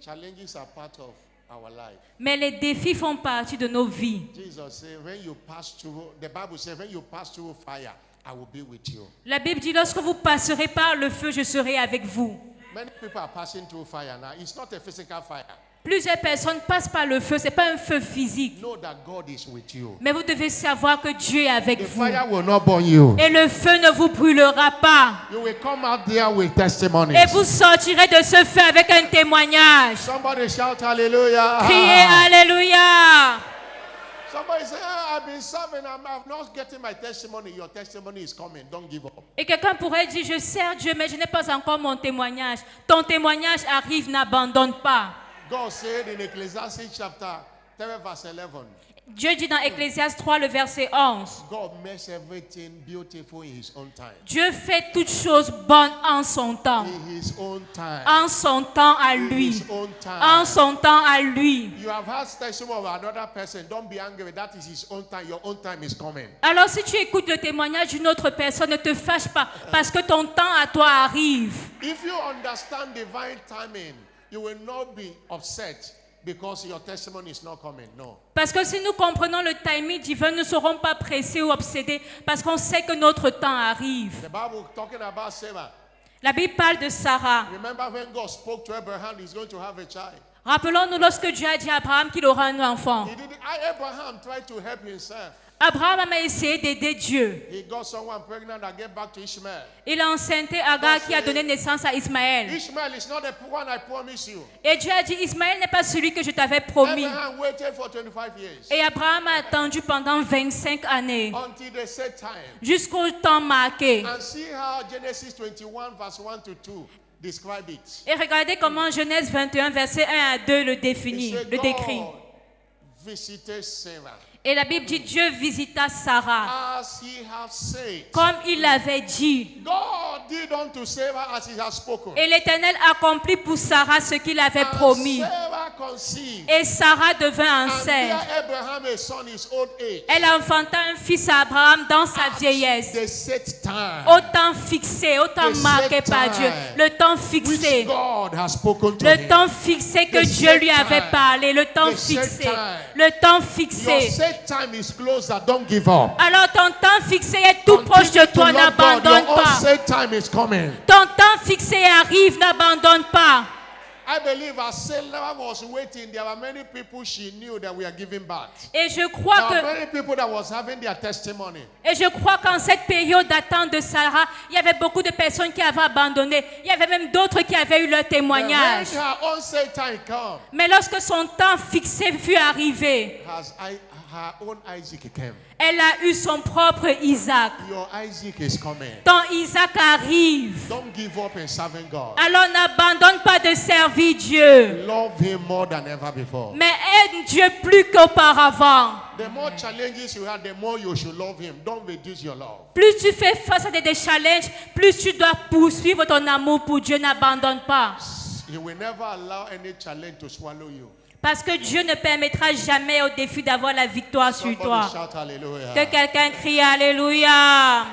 Speaker 1: Challenges are part of our life.
Speaker 2: mais les défis font partie de nos vies.
Speaker 1: Jesus said, when you pass through, the Bible says, when you pass through fire, I will be with you.
Speaker 2: La Bible dit, lorsque vous passerez par le feu, je serai avec vous.
Speaker 1: Many people are passing through fire now. It's not a physical fire.
Speaker 2: Plusieurs personnes passent par le feu, ce n'est pas un feu physique.
Speaker 1: Know that God is with you.
Speaker 2: Mais vous devez savoir que Dieu est avec
Speaker 1: The
Speaker 2: vous.
Speaker 1: fire will not burn you.
Speaker 2: Et le feu ne vous brûlera pas.
Speaker 1: You will come out there with testimonies.
Speaker 2: Et vous sortirez de ce feu avec un témoignage.
Speaker 1: Somebody shout hallelujah.
Speaker 2: Criez Alléluia.
Speaker 1: Somebody say, I've been serving, I'm not getting my testimony. Your testimony is coming. Don't give up.
Speaker 2: Et quelqu'un pourrait dire, je sers Dieu, mais je n'ai pas encore mon témoignage. Ton témoignage arrive, n'abandonne pas.
Speaker 1: God said in Ecclesiastes chapter 3 verse 11,
Speaker 2: Dieu dit dans Ecclésiaste 3, le verset 11,
Speaker 1: God makes everything beautiful in His own time.
Speaker 2: Dieu fait toutes choses bonnes en son temps.
Speaker 1: In His own time.
Speaker 2: En son temps à
Speaker 1: In
Speaker 2: lui.
Speaker 1: His own time.
Speaker 2: En son temps à lui.
Speaker 1: You have had testimony of another person. Don't be angry. That is his own time. Your own time is coming.
Speaker 2: Alors si tu écoutes le témoignage d'une autre personne, ne te fâche pas, parce que ton temps à toi arrive.
Speaker 1: If you understand divine timing, you will not be upset because your testimony is not coming. No.
Speaker 2: Parce que si nous comprenons le timing divin, nous ne serons pas pressés ou obsédés parce qu'on sait que notre temps arrive.
Speaker 1: The Bible talking about Sarah.
Speaker 2: La Bible parle de Sarah.
Speaker 1: Remember when God spoke to Abraham, he's going to have a child.
Speaker 2: Rappelons-nous lorsque Dieu a dit à Abraham qu'il aura un enfant.
Speaker 1: Abraham tried to help himself.
Speaker 2: Abraham a essayé d'aider Dieu.
Speaker 1: He got someone pregnant that gave back to Ishmael.
Speaker 2: Il a enceinté Agar qui a donné naissance à Ismaël.
Speaker 1: Ishmael is not the one I promised you.
Speaker 2: Et Dieu a dit, Ismaël n'est pas celui que je t'avais promis.
Speaker 1: Abraham waited for 25 years.
Speaker 2: Et Abraham a attendu pendant 25 années.
Speaker 1: Until the set time.
Speaker 2: Jusqu'au temps marqué.
Speaker 1: And see how Genesis 21 verse 1 to 2 describe it.
Speaker 2: Et regardez comment Genèse 21 verset 1 à 2 le définit, le décrit.
Speaker 1: God visited Sarah.
Speaker 2: Et la Bible dit Dieu visita Sarah.
Speaker 1: As he have said.
Speaker 2: Comme il l'avait dit.
Speaker 1: God did unto Sarah as he has spoken.
Speaker 2: Et l'Éternel accomplit pour Sarah ce qu'il avait promis.
Speaker 1: Sarah conceived.
Speaker 2: Et Sarah devint
Speaker 1: And
Speaker 2: enceinte.
Speaker 1: bare Abraham a son in his old age.
Speaker 2: Elle enfanta un fils à Abraham dans sa vieillesse.
Speaker 1: The set time.
Speaker 2: Au temps fixé, au temps
Speaker 1: The
Speaker 2: marqué
Speaker 1: set
Speaker 2: par
Speaker 1: time.
Speaker 2: Dieu. Le temps
Speaker 1: Which
Speaker 2: fixé.
Speaker 1: God has spoken to
Speaker 2: Le
Speaker 1: him.
Speaker 2: temps fixé que
Speaker 1: The
Speaker 2: Dieu
Speaker 1: set
Speaker 2: lui avait
Speaker 1: time.
Speaker 2: parlé. Le temps
Speaker 1: The set
Speaker 2: fixé.
Speaker 1: time.
Speaker 2: Le temps
Speaker 1: Your
Speaker 2: fixé.
Speaker 1: set time is closer. Don't give up.
Speaker 2: Alors ton temps fixé est tout proche de
Speaker 1: Continue to
Speaker 2: toi.
Speaker 1: love God.
Speaker 2: N'abandonne
Speaker 1: Your own
Speaker 2: pas.
Speaker 1: set time is coming.
Speaker 2: Ton temps fixé arrive. N'abandonne pas.
Speaker 1: I believe as Sarah was waiting, there were many people she knew that were giving birth.
Speaker 2: Et je crois
Speaker 1: There were
Speaker 2: que
Speaker 1: many people that was having their testimony.
Speaker 2: Et je crois qu'en cette période d'attente de Sarah, il y avait beaucoup de personnes qui avaient abandonné. Il y avait même d'autres qui avaient eu leur
Speaker 1: And
Speaker 2: témoignage.
Speaker 1: when her own set time come,
Speaker 2: Mais lorsque son temps fixé fut arrivé,
Speaker 1: her own Isaac came.
Speaker 2: elle a eu son propre Isaac.
Speaker 1: Your Isaac is coming.
Speaker 2: Ton Isaac arrive.
Speaker 1: Don't give up in serving God.
Speaker 2: Alors n'abandonne pas de servir Dieu.
Speaker 1: Love Him more than ever before.
Speaker 2: Mais aide Dieu plus qu'auparavant.
Speaker 1: The more challenges you have, the more you should love Him. Don't reduce your love.
Speaker 2: Plus tu fais face à des challenges, plus tu dois poursuivre ton amour pour Dieu. N'abandonne pas.
Speaker 1: He will never allow any challenge to swallow you.
Speaker 2: Parce que Dieu ne permettra jamais au défi d'avoir la victoire sur
Speaker 1: Somebody
Speaker 2: toi.
Speaker 1: shout hallelujah.
Speaker 2: Que quelqu'un crie Alléluia.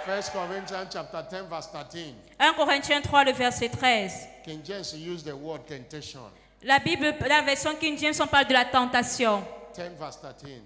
Speaker 1: 1 Corinthians chapter 10 verse 13.
Speaker 2: 1 Corinthiens 3, le verset 13.
Speaker 1: King James use the word temptation.
Speaker 2: La Bible, la version King James, on parle de la tentation.
Speaker 1: 10 verse 13.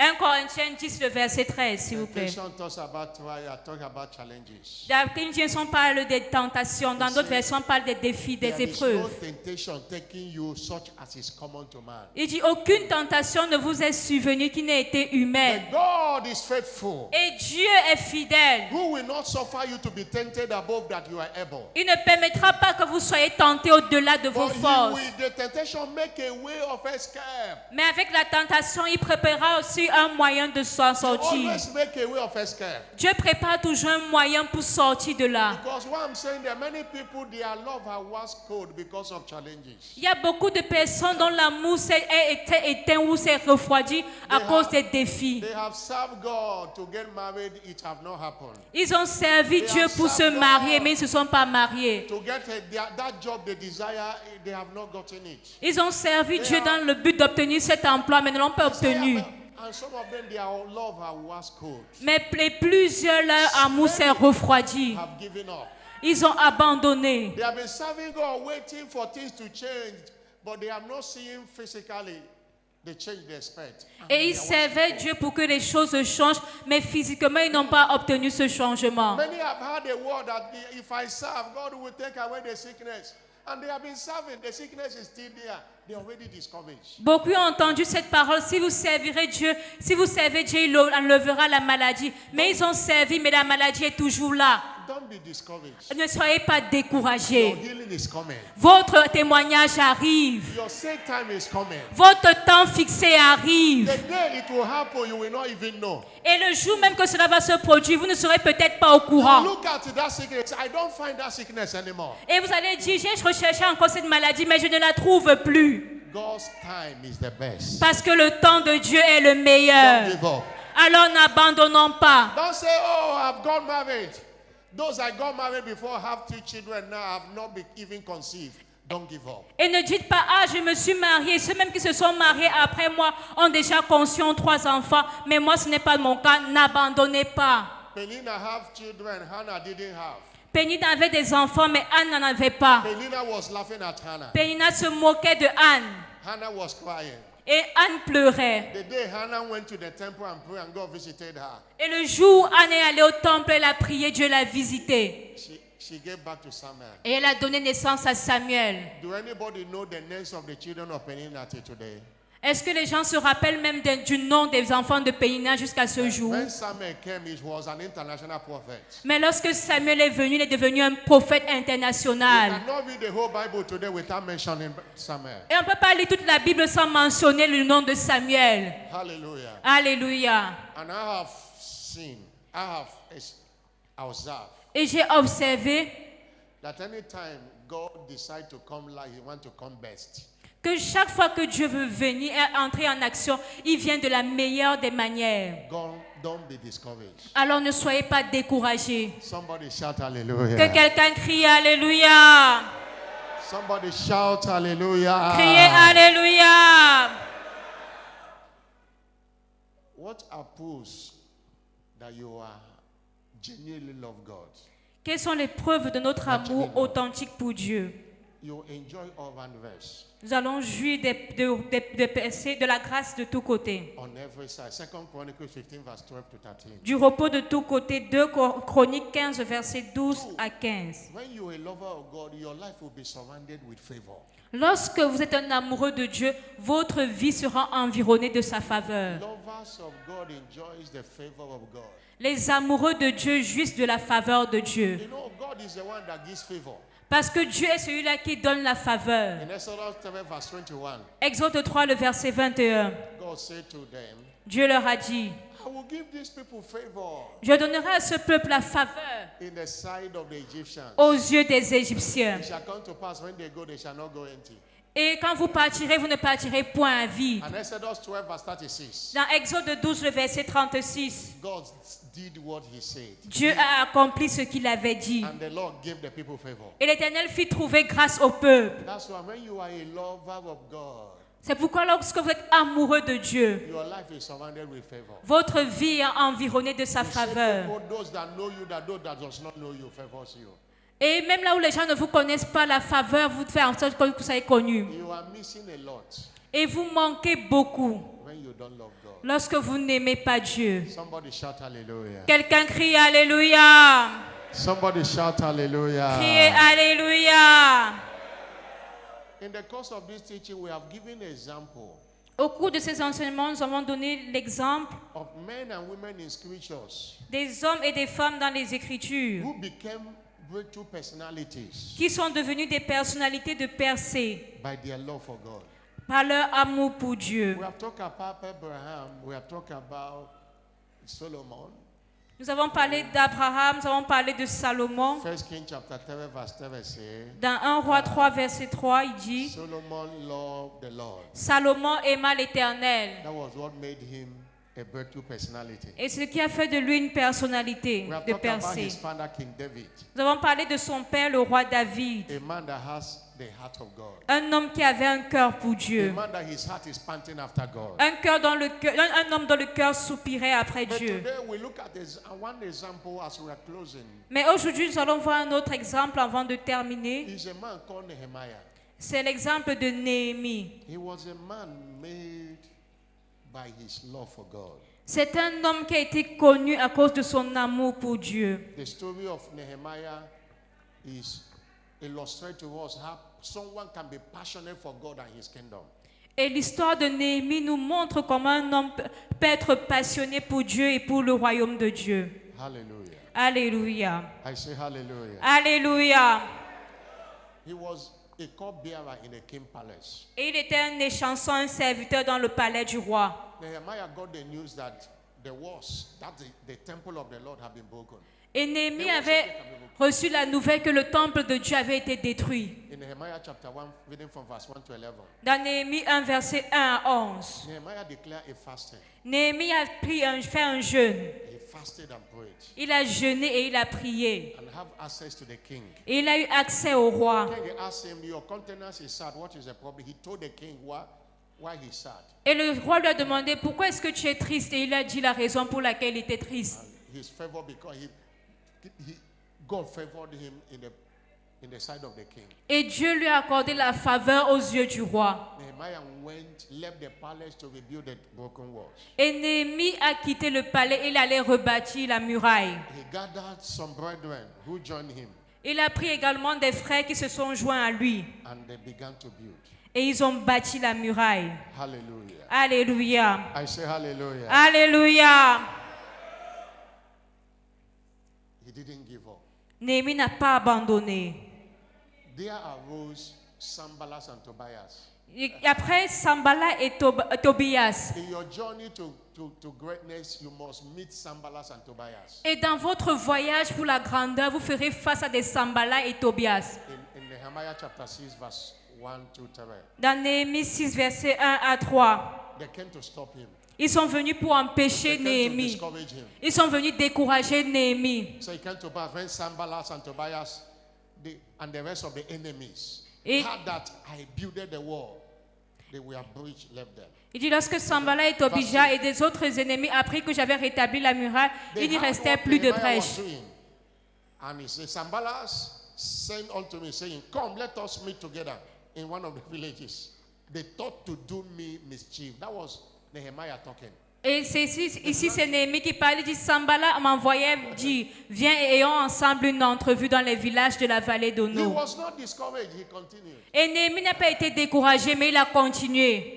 Speaker 2: 1 Corinthiens 10, le verset 13, s'il vous plaît.
Speaker 1: Temptation talks about trial, talk about challenges.
Speaker 2: Dans King James, on parle des tentations. Dans d'autres versions, on parle des défis, des
Speaker 1: There is no
Speaker 2: épreuves.
Speaker 1: temptation taking you such as is common to man.
Speaker 2: Il dit, aucune tentation ne vous est survenue qui n'ait été humaine.
Speaker 1: But God is faithful.
Speaker 2: Et Dieu est fidèle.
Speaker 1: Who will not suffer you to be tempted above that you are able.
Speaker 2: Il ne permettra pas que vous soyez tentés au-delà de vos
Speaker 1: But He
Speaker 2: forces.
Speaker 1: will, the temptation, make a way of escape.
Speaker 2: Mais avec la tentation, il préparera aussi un moyen de s'en sortir.
Speaker 1: Always make a way of escape.
Speaker 2: Dieu prépare toujours un moyen pour sortir de là.
Speaker 1: Because what I'm saying, there are many people, their love has was cold because of challenges.
Speaker 2: Il y a beaucoup de personnes dont l'amour s'est éteint ou s'est refroidi à cause des défis.
Speaker 1: They have served God to get married, it have not happened.
Speaker 2: Ils ont servi Dieu pour se marier, mais ils ne se sont pas mariés.
Speaker 1: To get that job they desire, they have not gotten it.
Speaker 2: Ils ont servi Dieu dans le but d'obtenir cet emploi, mais ne l'ont pas obtenu.
Speaker 1: And some of them, their love has was cold.
Speaker 2: Mais plusieurs, leur amour s'est refroidi.
Speaker 1: Have given up.
Speaker 2: Ils ont abandonné.
Speaker 1: They have been serving God, waiting for things to change, but they have not seen physically the change they expect.
Speaker 2: Et ils servaient Dieu pour que les choses changent, mais physiquement, ils n'ont pas obtenu ce changement.
Speaker 1: Many have heard the word that if I serve, God will take away the sickness. And they have been serving, the sickness is still there. They are already discouraged.
Speaker 2: Beaucoup ont entendu cette parole. Si vous servirez Dieu, si vous servez Dieu, il enlèvera la maladie. Mais ils ont servi, mais la maladie est toujours là.
Speaker 1: Don't be discouraged.
Speaker 2: Ne soyez pas
Speaker 1: Your
Speaker 2: découragés.
Speaker 1: healing is coming.
Speaker 2: Votre témoignage arrive.
Speaker 1: Your set time is coming.
Speaker 2: Votre temps fixé arrive.
Speaker 1: The day it will happen, you will not even know.
Speaker 2: Et le jour même que cela va se produire, vous ne serez peut-être pas au courant.
Speaker 1: Look at that sickness. I don't find that sickness anymore.
Speaker 2: Et vous allez dire, j'ai recherché encore cette maladie, mais je ne la trouve plus.
Speaker 1: God's time is the best.
Speaker 2: Parce que le temps de Dieu est le meilleur.
Speaker 1: Don't give up.
Speaker 2: Alors n'abandonnons pas.
Speaker 1: Don't say, oh, I've got married. Those I got married before have 2 children, now have not been even conceived. Don't give up.
Speaker 2: Et ne dites pas, ah, je me suis mariée. Ceux même qui se sont mariés après moi ont déjà conçu 3 enfants. Mais moi, ce n'est pas mon cas. N'abandonnez pas.
Speaker 1: Penina have children, Hannah didn't have.
Speaker 2: Pénina avait des enfants, mais Anne n'en avait pas.
Speaker 1: Penina was laughing at Hannah.
Speaker 2: Pénina se moquait de Anne.
Speaker 1: Hannah was crying.
Speaker 2: Et Anne pleurait.
Speaker 1: The day Hannah went to the temple and prayed and God visited her,
Speaker 2: Et le jour où Anne est allée au temple, elle a prié, Dieu l'a visitée.
Speaker 1: she gave back to Samuel.
Speaker 2: Et elle a donné naissance à Samuel.
Speaker 1: Do anybody know the names of the children of Peninnah today?
Speaker 2: Est-ce que les gens se rappellent même du nom des enfants de Pénina jusqu'à ce jour?
Speaker 1: When Samuel came, he was an international prophet.
Speaker 2: Mais lorsque Samuel est venu, il est devenu un prophète
Speaker 1: You
Speaker 2: international.
Speaker 1: cannot read the whole Bible today without mentioning Samuel.
Speaker 2: Et on ne peut pas lire toute la Bible sans mentionner le nom de Samuel.
Speaker 1: Hallelujah.
Speaker 2: Alléluia.
Speaker 1: And I have seen, I have observed
Speaker 2: Et j'ai observé
Speaker 1: that anytime God decides to come live, he wants to come best.
Speaker 2: que chaque fois que Dieu veut venir et entrer en action, il vient de la meilleure des manières.
Speaker 1: Don't be discouraged.
Speaker 2: Alors ne soyez pas découragés.
Speaker 1: Somebody shout
Speaker 2: Que
Speaker 1: hallelujah.
Speaker 2: quelqu'un crie Alléluia.
Speaker 1: Somebody shout hallelujah.
Speaker 2: Criez Alléluia.
Speaker 1: What approves that you are genuinely love God?
Speaker 2: Quelles sont les preuves de notre amour authentique pour Dieu?
Speaker 1: You enjoy all one verse
Speaker 2: Nous allons jouir de la grâce de tous côtés.
Speaker 1: on every side. 2 Chronicles 15 verse 12 to 13.
Speaker 2: Du repos de tous côtés, 2 Chroniques 15, versets 12 à 15.
Speaker 1: When you are a lover of God, your life will be surrounded with favor.
Speaker 2: Lorsque vous êtes un amoureux de Dieu, votre vie sera environnée de sa faveur.
Speaker 1: Lovers of God enjoys the favor of God.
Speaker 2: Les amoureux de Dieu jouissent de la faveur de Dieu.
Speaker 1: You know, God is the one that gives favor.
Speaker 2: Parce que Dieu est celui-là qui donne la faveur.
Speaker 1: In Exodus 7 verse 21,
Speaker 2: Exode 3, le verset 21.
Speaker 1: God said to them,
Speaker 2: Dieu leur a dit,
Speaker 1: I will give these people favor
Speaker 2: je donnerai à ce peuple la faveur
Speaker 1: in the sight of the Egyptians.
Speaker 2: aux yeux des Égyptiens.
Speaker 1: It shall come to pass when they go, they shall not go empty.
Speaker 2: Et quand vous partirez, vous ne partirez point à vide.
Speaker 1: And Exodus 12 verse 36,
Speaker 2: Dans Exode 12, le verset 36,
Speaker 1: God did what he said.
Speaker 2: Dieu a accompli ce qu'il avait dit.
Speaker 1: And the Lord gave the people favor.
Speaker 2: Et l'Éternel fit trouver grâce au peuple.
Speaker 1: That's why when you are a lover of God,
Speaker 2: C'est pourquoi lorsque vous êtes amoureux de Dieu,
Speaker 1: your life is surrounded with favor.
Speaker 2: votre vie est environnée de sa
Speaker 1: You say
Speaker 2: faveur.
Speaker 1: favor those that know you, that those that does not know you favors you.
Speaker 2: Et même là où les gens ne vous connaissent pas, la faveur vous fait en sorte que vous soyez connu.
Speaker 1: You are missing a lot
Speaker 2: Et vous manquez beaucoup
Speaker 1: when you don't love God.
Speaker 2: lorsque vous n'aimez pas Dieu.
Speaker 1: Somebody shout hallelujah.
Speaker 2: Quelqu'un crie Alléluia.
Speaker 1: Somebody shout hallelujah.
Speaker 2: Criez Alléluia.
Speaker 1: In the course of this teaching, we have given an example
Speaker 2: Au cours de ces enseignements, nous avons donné l'exemple
Speaker 1: of men and women in scriptures
Speaker 2: des hommes et des femmes dans les Écritures
Speaker 1: who became breakthrough personalities
Speaker 2: qui sont devenus des personnalités de percée
Speaker 1: by their love for God.
Speaker 2: par leur amour pour Dieu.
Speaker 1: We have talked about Abraham, we have talked about Solomon.
Speaker 2: Nous avons parlé d'Abraham, nous avons parlé de Salomon.
Speaker 1: 1 Kings chapter 3 verse 7 says,
Speaker 2: Dans 1 Roi 3, verset 3, il dit,
Speaker 1: Solomon loved the Lord.
Speaker 2: Salomon aima l'Éternel.
Speaker 1: That was what made him a breakthrough personality.
Speaker 2: Et ce qui a fait de lui une personnalité
Speaker 1: We have
Speaker 2: de
Speaker 1: talked about
Speaker 2: percée.
Speaker 1: his father, King David,
Speaker 2: Nous avons parlé de son père, le roi David.
Speaker 1: a man that has the heart of God.
Speaker 2: Un homme qui avait un cœur pour
Speaker 1: A
Speaker 2: Dieu.
Speaker 1: man that his heart is panting after God.
Speaker 2: Un homme dont le cœur soupirait après
Speaker 1: But
Speaker 2: Dieu.
Speaker 1: today we look at this one example as we are closing.
Speaker 2: Mais aujourd'hui, nous allons voir un autre exemple avant de terminer.
Speaker 1: He's a man called Nehemiah.
Speaker 2: C'est l'exemple de Néhémie.
Speaker 1: He was a man made by his love for God.
Speaker 2: C'est un homme qui a été connu à cause de son amour pour Dieu.
Speaker 1: The story of Nehemiah is illustrated to us how someone can be passionate for God and his kingdom.
Speaker 2: Et l'histoire de Néhémie nous montre comment un homme peut être passionné pour Dieu et pour le royaume de Dieu.
Speaker 1: Hallelujah.
Speaker 2: Alléluia.
Speaker 1: I say hallelujah.
Speaker 2: Alléluia.
Speaker 1: He was a cupbearer in a king palace.
Speaker 2: Et il était un échanson, un serviteur dans le palais du roi.
Speaker 1: Nehemiah got the news that the temple of the Lord had been broken.
Speaker 2: Et Néhémie avait reçu la nouvelle que le temple de Dieu avait été détruit.
Speaker 1: In Nehemiah chapter 1, reading from verse 1 to 11,
Speaker 2: Dans Néhémie 1, verset 1 à 11.
Speaker 1: Nehemiah declared a fasting.
Speaker 2: Néhémie a fait un jeûne.
Speaker 1: He fasted and prayed
Speaker 2: Il a jeûné et il a prié.
Speaker 1: and have access to the king.
Speaker 2: Et il a eu accès au roi.
Speaker 1: The king asked him, your countenance is sad. What is the problem? He told the king why he's sad.
Speaker 2: Et le roi lui a demandé pourquoi est-ce que tu es triste, et il a dit la raison pour laquelle il était triste.
Speaker 1: His favor because God favored him in the in the sight of the king.
Speaker 2: Et Dieu lui a accordé la faveur aux yeux du roi.
Speaker 1: Nehemiah left the palace to rebuild the broken walls.
Speaker 2: Et Néhémie a quitté le palais et il allait rebâtir la muraille.
Speaker 1: He gathered some brethren who joined him,
Speaker 2: Il a pris également des frères qui se sont joints à lui.
Speaker 1: and they began to build.
Speaker 2: Et ils ont bâti la muraille.
Speaker 1: Hallelujah.
Speaker 2: Alléluia.
Speaker 1: I say hallelujah.
Speaker 2: Alléluia.
Speaker 1: He didn't give up.
Speaker 2: Néhémie n'a pas abandonné.
Speaker 1: There arose Sanballat and Tobias.
Speaker 2: Et après Sanballat et Tobias.
Speaker 1: In your journey to greatness, you must meet Sanballat and Tobias.
Speaker 2: Et dans votre voyage pour la grandeur, vous ferez face à des Sanballat et Tobias.
Speaker 1: In Nehemiah chapter 6, verse 1 to 3.
Speaker 2: Dans Néhémie 6, versets 1 à 3.
Speaker 1: They came to stop him.
Speaker 2: Ils sont venus pour empêcher
Speaker 1: They came to
Speaker 2: Néhémie.
Speaker 1: discourage him.
Speaker 2: Ils sont venus décourager Néhémie.
Speaker 1: So he came to pass when Sanballat and Tobias and the rest of the enemies
Speaker 2: Et-
Speaker 1: heard that I builded the wall, they were breached, left them.
Speaker 2: Il dit, lorsque Sanballat et Tobija et des autres ennemis apprirent que j'avais rétabli la muraille,
Speaker 1: They
Speaker 2: il n'y
Speaker 1: heard
Speaker 2: restait
Speaker 1: what
Speaker 2: plus de
Speaker 1: Nehemiah was
Speaker 2: brèche.
Speaker 1: doing. And he said, Sanballat sent unto me, saying, come, let us meet together in one of the villages. They thought to do me mischief. That was Nehemiah talking.
Speaker 2: Et c'est ici c'est Néhémie qui parle. Il dit, Sanballat m'envoyait dire, viens et ayons ensemble une entrevue dans les villages de la vallée
Speaker 1: He
Speaker 2: d'Ono.
Speaker 1: was not discouraged, he continued.
Speaker 2: Et Néhémie n'a pas été découragé, mais il a continué.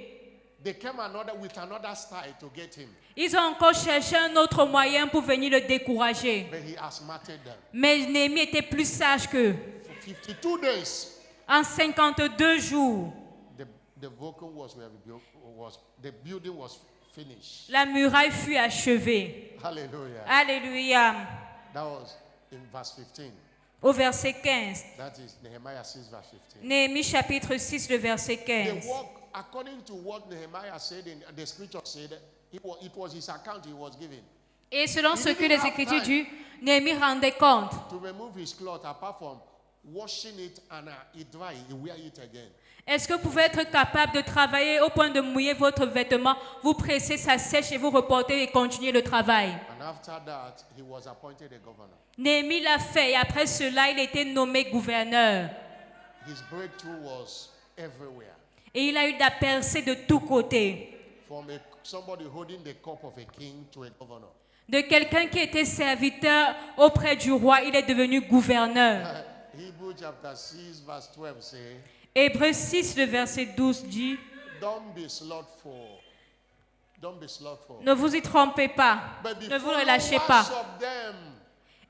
Speaker 1: They came with another style to get him,
Speaker 2: Ils ont encore cherché un autre moyen pour venir le décourager.
Speaker 1: but he outsmarted them.
Speaker 2: Mais Néhémie était plus sage qu'eux.
Speaker 1: For 52 days,
Speaker 2: En 52 jours,
Speaker 1: the broken walls the building was finished.
Speaker 2: la muraille fut achevée.
Speaker 1: Hallelujah.
Speaker 2: Alléluia.
Speaker 1: That was in verse 15.
Speaker 2: Au verset 15.
Speaker 1: That is Nehemiah 6, verse 15.
Speaker 2: Néhémie chapitre 6, le verset
Speaker 1: They
Speaker 2: 15.
Speaker 1: walk according to what Nehemiah said in the scripture said. It was his account he was giving.
Speaker 2: Et selon ce que
Speaker 1: didn't
Speaker 2: les
Speaker 1: have
Speaker 2: Écritures
Speaker 1: time.
Speaker 2: disent, Néhémie rendait compte.
Speaker 1: To remove his cloth, apart from washing it and it dry, he wear it again.
Speaker 2: Est-ce que vous pouvez être capable de travailler au point de mouiller votre vêtement, vous pressez, ça sèche et vous reportez et continuez le travail?
Speaker 1: And after that, he was appointed a governor.
Speaker 2: Néhémie l'a fait et après cela, il était nommé gouverneur.
Speaker 1: His breakthrough was everywhere.
Speaker 2: Et il a eu de la percée de tous côtés.
Speaker 1: From somebody holding the cup of a king to a governor.
Speaker 2: De quelqu'un qui était serviteur auprès du roi, il est devenu gouverneur.
Speaker 1: Hebrews chapter 6, verse 12 say,
Speaker 2: Hébreux 6, le verset 12 dit,
Speaker 1: don't be slothful. Don't be slothful.
Speaker 2: ne vous y trompez pas,
Speaker 1: But be
Speaker 2: ne vous
Speaker 1: followers
Speaker 2: relâchez pas.
Speaker 1: of them.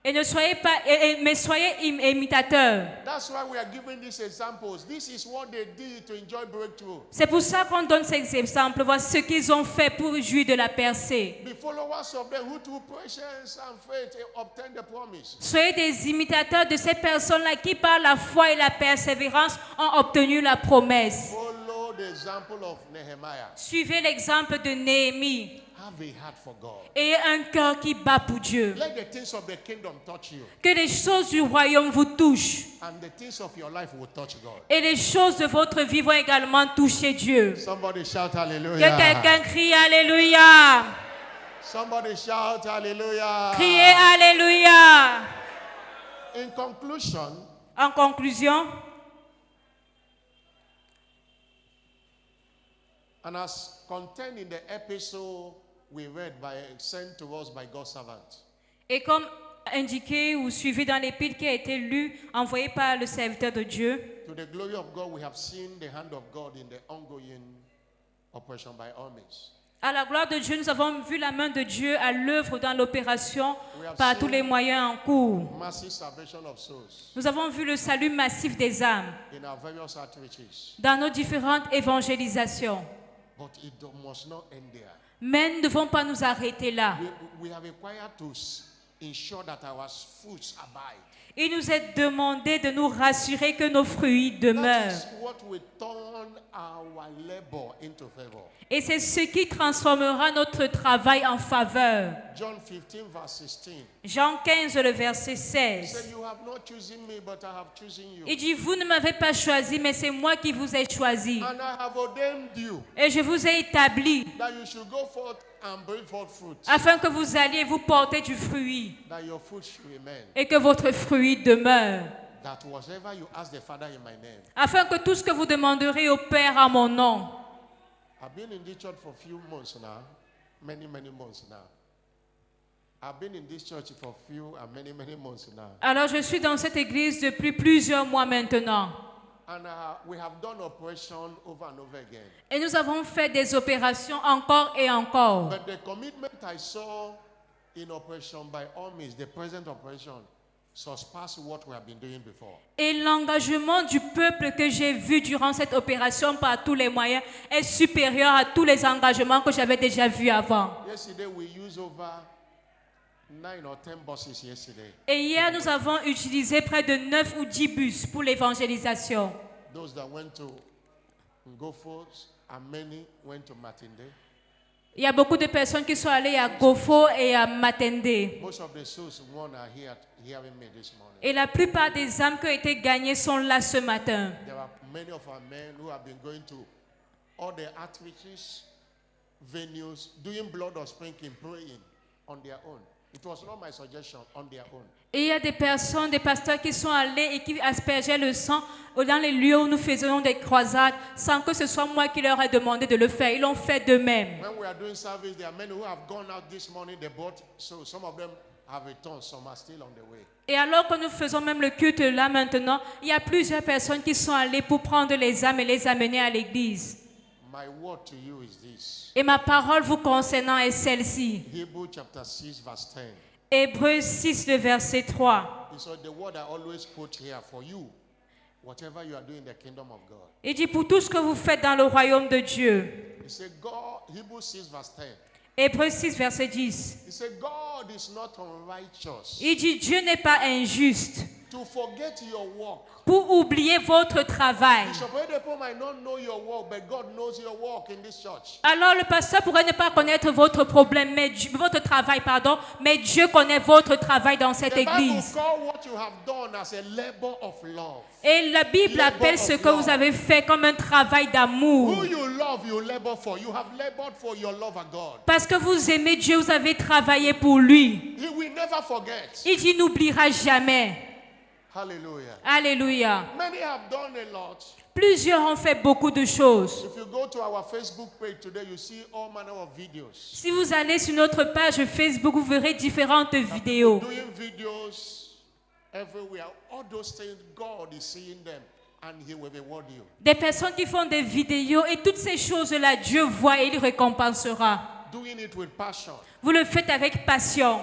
Speaker 2: Et ne soyez pas, mais soyez imitateurs.
Speaker 1: That's why we are giving these examples. This is what they did to enjoy breakthrough.
Speaker 2: C'est pour ça qu'on donne ces exemples. Voici ce qu'ils ont fait pour jouir de la percée.
Speaker 1: Be followers of them who through patience and faith obtain the promise.
Speaker 2: Soyez des imitateurs de ces personnes-là qui, par la foi et la persévérance, ont obtenu la promesse.
Speaker 1: Follow the example of Nehemiah.
Speaker 2: Suivez l'exemple de Néhémie.
Speaker 1: Have a heart for God.
Speaker 2: Ayez un cœur qui bat pour Dieu.
Speaker 1: Let the things of the kingdom touch you,
Speaker 2: Que les choses du royaume vous touchent.
Speaker 1: and the things of your life will touch God.
Speaker 2: Et les choses de votre vie vont également toucher Dieu.
Speaker 1: Somebody shout
Speaker 2: Que
Speaker 1: hallelujah.
Speaker 2: quelqu'un crie Alléluia.
Speaker 1: Somebody shout hallelujah.
Speaker 2: Criez Alléluia.
Speaker 1: In conclusion,
Speaker 2: En conclusion,
Speaker 1: and as contained in the epistle we read sent to us by God's servant,
Speaker 2: et comme indiqué ou suivi dans l'épître qui a été lu, envoyé par le serviteur de Dieu,
Speaker 1: to the glory of God, we have seen the hand of God in the ongoing operation by all means.
Speaker 2: à la gloire de Dieu, nous avons vu la main de Dieu à l'œuvre dans l'opération par tous les moyens en cours.
Speaker 1: Massive salvation of souls
Speaker 2: Nous avons vu le salut massif des âmes
Speaker 1: in our various outreaches,
Speaker 2: dans nos différentes évangélisations.
Speaker 1: but it must not end there.
Speaker 2: Mais nous ne devons pas nous arrêter là.
Speaker 1: We are required to ensure that our fruits abide.
Speaker 2: Il nous est demandé de nous rassurer que nos fruits
Speaker 1: That
Speaker 2: demeurent.
Speaker 1: is what will turn our labor into favor.
Speaker 2: Et c'est ce qui transformera notre travail en faveur.
Speaker 1: John 15, verse 16.
Speaker 2: Jean 15, le verset
Speaker 1: He
Speaker 2: 16.
Speaker 1: said, you have not chosen me, but I have chosen you.
Speaker 2: Il dit, vous ne m'avez pas choisi, mais c'est moi qui vous ai choisi.
Speaker 1: And I have ordained you
Speaker 2: Et je vous ai établi
Speaker 1: that you should go forth and bring forth fruit,
Speaker 2: afin que vous alliez vous porter du fruit
Speaker 1: that your fruit should remain.
Speaker 2: et que votre fruit demeure.
Speaker 1: that whatever you ask the Father in my name.
Speaker 2: afin que tout ce que vous demanderez au Père en mon nom.
Speaker 1: I've been in this church for a few months now, many months now. I've been in this church for few and many months now.
Speaker 2: Alors je suis dans cette église depuis plusieurs mois maintenant.
Speaker 1: And we have done operation over and over again.
Speaker 2: Et nous avons fait des opérations encore et encore.
Speaker 1: But the commitment I saw in operation, by all means, the present operation, surpass what we have been doing before.
Speaker 2: Et l'engagement du peuple que j'ai vu durant cette opération par tous les moyens est supérieur à tous les engagements que j'avais déjà vus avant.
Speaker 1: Yesterday we used over 9 or 10 buses yesterday.
Speaker 2: Et hier, nous avons utilisé près de 9 ou 10 bus pour l'évangélisation.
Speaker 1: Those that went to Ngofo and many went to Matinde.
Speaker 2: Il y a beaucoup de personnes qui sont allées à Gofo et à Matende.
Speaker 1: Most of the souls won are here hearing me this morning.
Speaker 2: Et la plupart des âmes qui ont été gagnées sont là ce matin.
Speaker 1: There are many of our men who have been going to all the outreaches, venues, doing blood of sprinkling, praying on their own. It was not my suggestion, on their own.
Speaker 2: Et il y a des personnes, des pasteurs qui sont allés et qui aspergeaient le sang dans les lieux où nous faisions des croisades sans que ce soit moi qui leur ai demandé de le faire. Ils l'ont fait d'eux-mêmes.
Speaker 1: When we are doing service, there are many who have gone out this morning, they bought, so some of them have returned, some are still on the way.
Speaker 2: Et alors que nous faisons même le culte là maintenant, il y a plusieurs personnes qui sont allées pour prendre les âmes et les amener à l'église.
Speaker 1: My word to you is this.
Speaker 2: Et ma parole vous concernant est celle-ci.
Speaker 1: Hebrews chapter 6 verse 10.
Speaker 2: Hébreux 6, le verset 3.
Speaker 1: It's the word I always quote here for you, whatever you are doing in the kingdom of God.
Speaker 2: Il dit pour tout ce que vous faites dans le royaume de Dieu.
Speaker 1: He said, God, Hebrews 6 verse 10.
Speaker 2: Hébreux 6, verset 10.
Speaker 1: He said, God is not unrighteous
Speaker 2: Il dit Dieu n'est pas injuste
Speaker 1: to forget your work.
Speaker 2: pour oublier votre travail.
Speaker 1: Bishop Oyedepo might not know your work, but God knows your work in this church.
Speaker 2: Alors le pasteur pourrait ne pas connaître votre problème, votre travail, pardon, mais Dieu connaît votre travail dans cette
Speaker 1: The Bible
Speaker 2: église.
Speaker 1: call what you have done as a labor of love.
Speaker 2: Et la Bible appelle ce que vous avez fait comme un travail d'amour.
Speaker 1: Who you love, you labor for. You have labored for your love of God.
Speaker 2: Parce que vous aimez Dieu, vous avez travaillé pour lui.
Speaker 1: He will never forget.
Speaker 2: Il dit n'oubliera jamais.
Speaker 1: Hallelujah.
Speaker 2: Alléluia.
Speaker 1: Many have done a lot.
Speaker 2: Plusieurs ont fait beaucoup de choses.
Speaker 1: If you go to our Facebook page today, you see all manner of videos.
Speaker 2: Si vous allez sur notre page Facebook, vous verrez différentes vidéos.
Speaker 1: Doing videos everywhere. All those things, God is seeing them and He will reward you.
Speaker 2: Des personnes qui font des vidéos et toutes ces choses-là, Dieu voit et il récompensera.
Speaker 1: Doing it with passion.
Speaker 2: Vous le faites avec passion.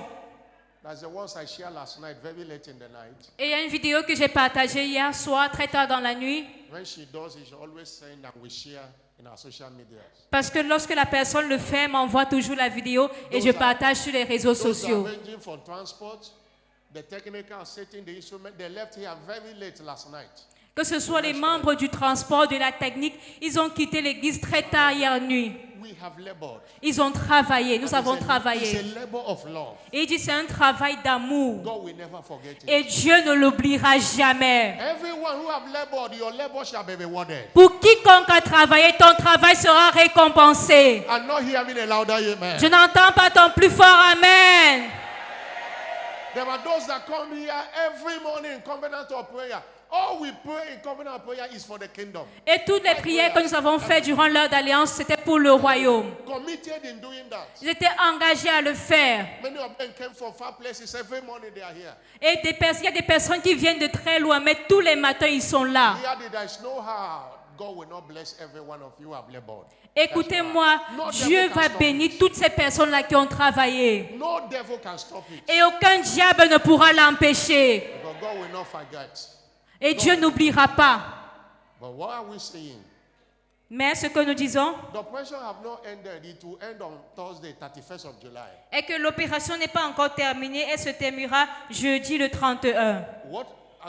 Speaker 1: That's the ones I shared last night, very late in the night.
Speaker 2: Et il y a une vidéo que j'ai partagée hier soir, très tard dans la nuit.
Speaker 1: When she does it, she always saying that we share in our social media.
Speaker 2: Parce que lorsque la personne le fait, elle m'envoie toujours la vidéo et je partage sur les réseaux
Speaker 1: Those
Speaker 2: sociaux.
Speaker 1: arranging for transport, the technical setting, the instrument, they left here very late last night.
Speaker 2: Que ce soit les membres du transport, de la technique, ils ont quitté l'église très tard hier nuit.
Speaker 1: We have labored.
Speaker 2: Ils ont travaillé, nous avons
Speaker 1: It's
Speaker 2: travaillé.
Speaker 1: a labor of love.
Speaker 2: Et il dit c'est un travail d'amour.
Speaker 1: God will never forget it.
Speaker 2: Et Dieu ne l'oubliera jamais.
Speaker 1: Everyone who have labored, your labor shall be rewarded.
Speaker 2: Pour quiconque a travaillé, ton travail sera récompensé.
Speaker 1: I'm not hearing a louder amen.
Speaker 2: Je n'entends pas ton plus fort amen.
Speaker 1: There are those that come here every morning in covenant of prayer. All we pray in covenant of prayer is for the kingdom.
Speaker 2: Et toutes les prières que nous avons faites durant l'heure d'alliance, c'était pour le royaume.
Speaker 1: Committed in doing that.
Speaker 2: Ils étaient engagés à le faire.
Speaker 1: Many of them came from far places. Every morning they are here.
Speaker 2: Et il y a des personnes qui viennent de très loin, mais tous les matins, ils sont là.
Speaker 1: Here there is no how God will not bless every one of you who have labored.
Speaker 2: Écoutez-moi,
Speaker 1: No
Speaker 2: Dieu
Speaker 1: devil can
Speaker 2: va
Speaker 1: stop
Speaker 2: bénir
Speaker 1: it.
Speaker 2: toutes ces personnes-là qui ont travaillé.
Speaker 1: No devil can stop it.
Speaker 2: Et aucun diable ne pourra l'empêcher.
Speaker 1: But God will not forget.
Speaker 2: Et Dieu n'oubliera pas.
Speaker 1: But what are we saying?
Speaker 2: Mais ce que nous disons
Speaker 1: The operation have not ended. It will end on Thursday, 31st of July.
Speaker 2: est que l'opération n'est pas encore terminée. Elle se terminera jeudi le 31.
Speaker 1: What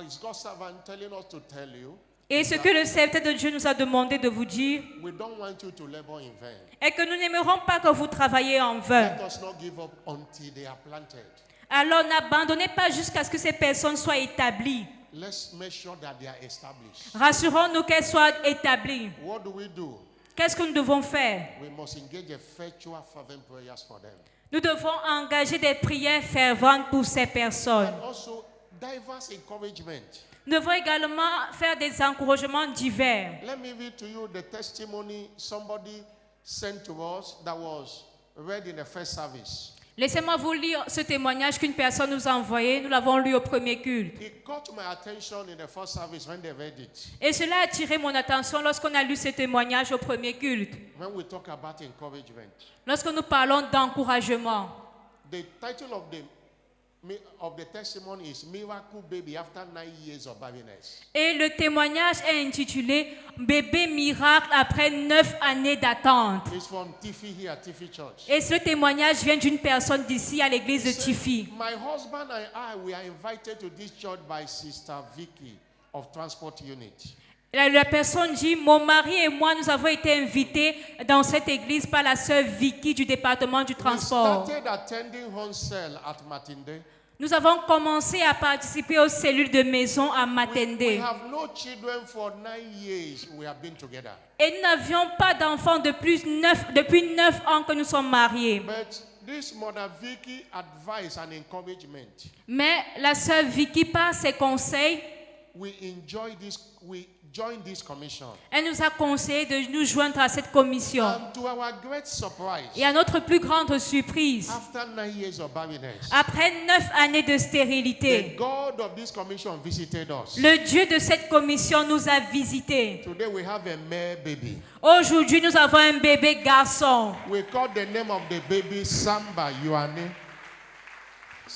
Speaker 1: is God's servant telling us to tell you?
Speaker 2: Et ce que le serviteur de Dieu nous a demandé de vous dire
Speaker 1: We don't want you to labor in vain.
Speaker 2: est que nous n'aimerons pas que vous travaillez en vain.
Speaker 1: Let us not give up until they are planted.
Speaker 2: Alors n'abandonnez pas jusqu'à ce que ces personnes soient établies.
Speaker 1: Let's make sure that they are established.
Speaker 2: Rassurons-nous qu'elles soient établies.
Speaker 1: What do we do?
Speaker 2: Qu'est-ce que nous devons faire?
Speaker 1: We must engage effectual fervent prayers for them.
Speaker 2: Nous devons engager des prières ferventes pour ces personnes.
Speaker 1: And also diverse encouragement.
Speaker 2: Nous devons également faire des encouragements divers.
Speaker 1: Let me read to you the testimony somebody sent to us that was read in the first service.
Speaker 2: Laissez-moi vous lire ce témoignage qu'une personne nous a envoyé. Nous l'avons lu au premier culte.
Speaker 1: It caught my attention in the first service when they read it.
Speaker 2: Et cela a attiré mon attention lorsqu'on a lu ce témoignage au premier culte.
Speaker 1: When we talk about encouragement,
Speaker 2: Lorsque nous parlons d'encouragement.
Speaker 1: the title of the testimony is Miracle Baby After 9 Years of Barrenness.
Speaker 2: Et le témoignage est intitulé Bébé miracle après 9 années d'attente.
Speaker 1: It's from Tiffy here, Tiffy Church.
Speaker 2: Et ce témoignage vient d'une personne d'ici à l'église de
Speaker 1: He said,
Speaker 2: Tiffy.
Speaker 1: my husband and I, we are invited to this church by Sister Vicky of Transport Unit.
Speaker 2: La personne dit, mon mari et moi, nous avons été invités dans cette église par la sœur Vicky du département du
Speaker 1: We
Speaker 2: transport.
Speaker 1: started attending Honsel at Matinde.
Speaker 2: Nous avons commencé à participer aux cellules de maison à
Speaker 1: We
Speaker 2: Matende.
Speaker 1: have no children for 9 years. We have been together.
Speaker 2: Et nous n'avions pas d'enfants depuis 9 ans que nous sommes mariés.
Speaker 1: But this mother Vicky advice and encouragement.
Speaker 2: Mais la sœur Vicky, par ses conseils,
Speaker 1: We joined this commission.
Speaker 2: elle nous a conseillé de nous joindre à cette commission.
Speaker 1: And to our great surprise,
Speaker 2: Et à notre plus grande surprise,
Speaker 1: after 9 years of barrenness,
Speaker 2: après 9 années de
Speaker 1: the
Speaker 2: stérilité,
Speaker 1: God of this commission visited us.
Speaker 2: le Dieu de cette commission nous a visités.
Speaker 1: Today we have a male baby.
Speaker 2: Aujourd'hui, nous avons un bébé garçon.
Speaker 1: We call the name of the baby Samba Yohane.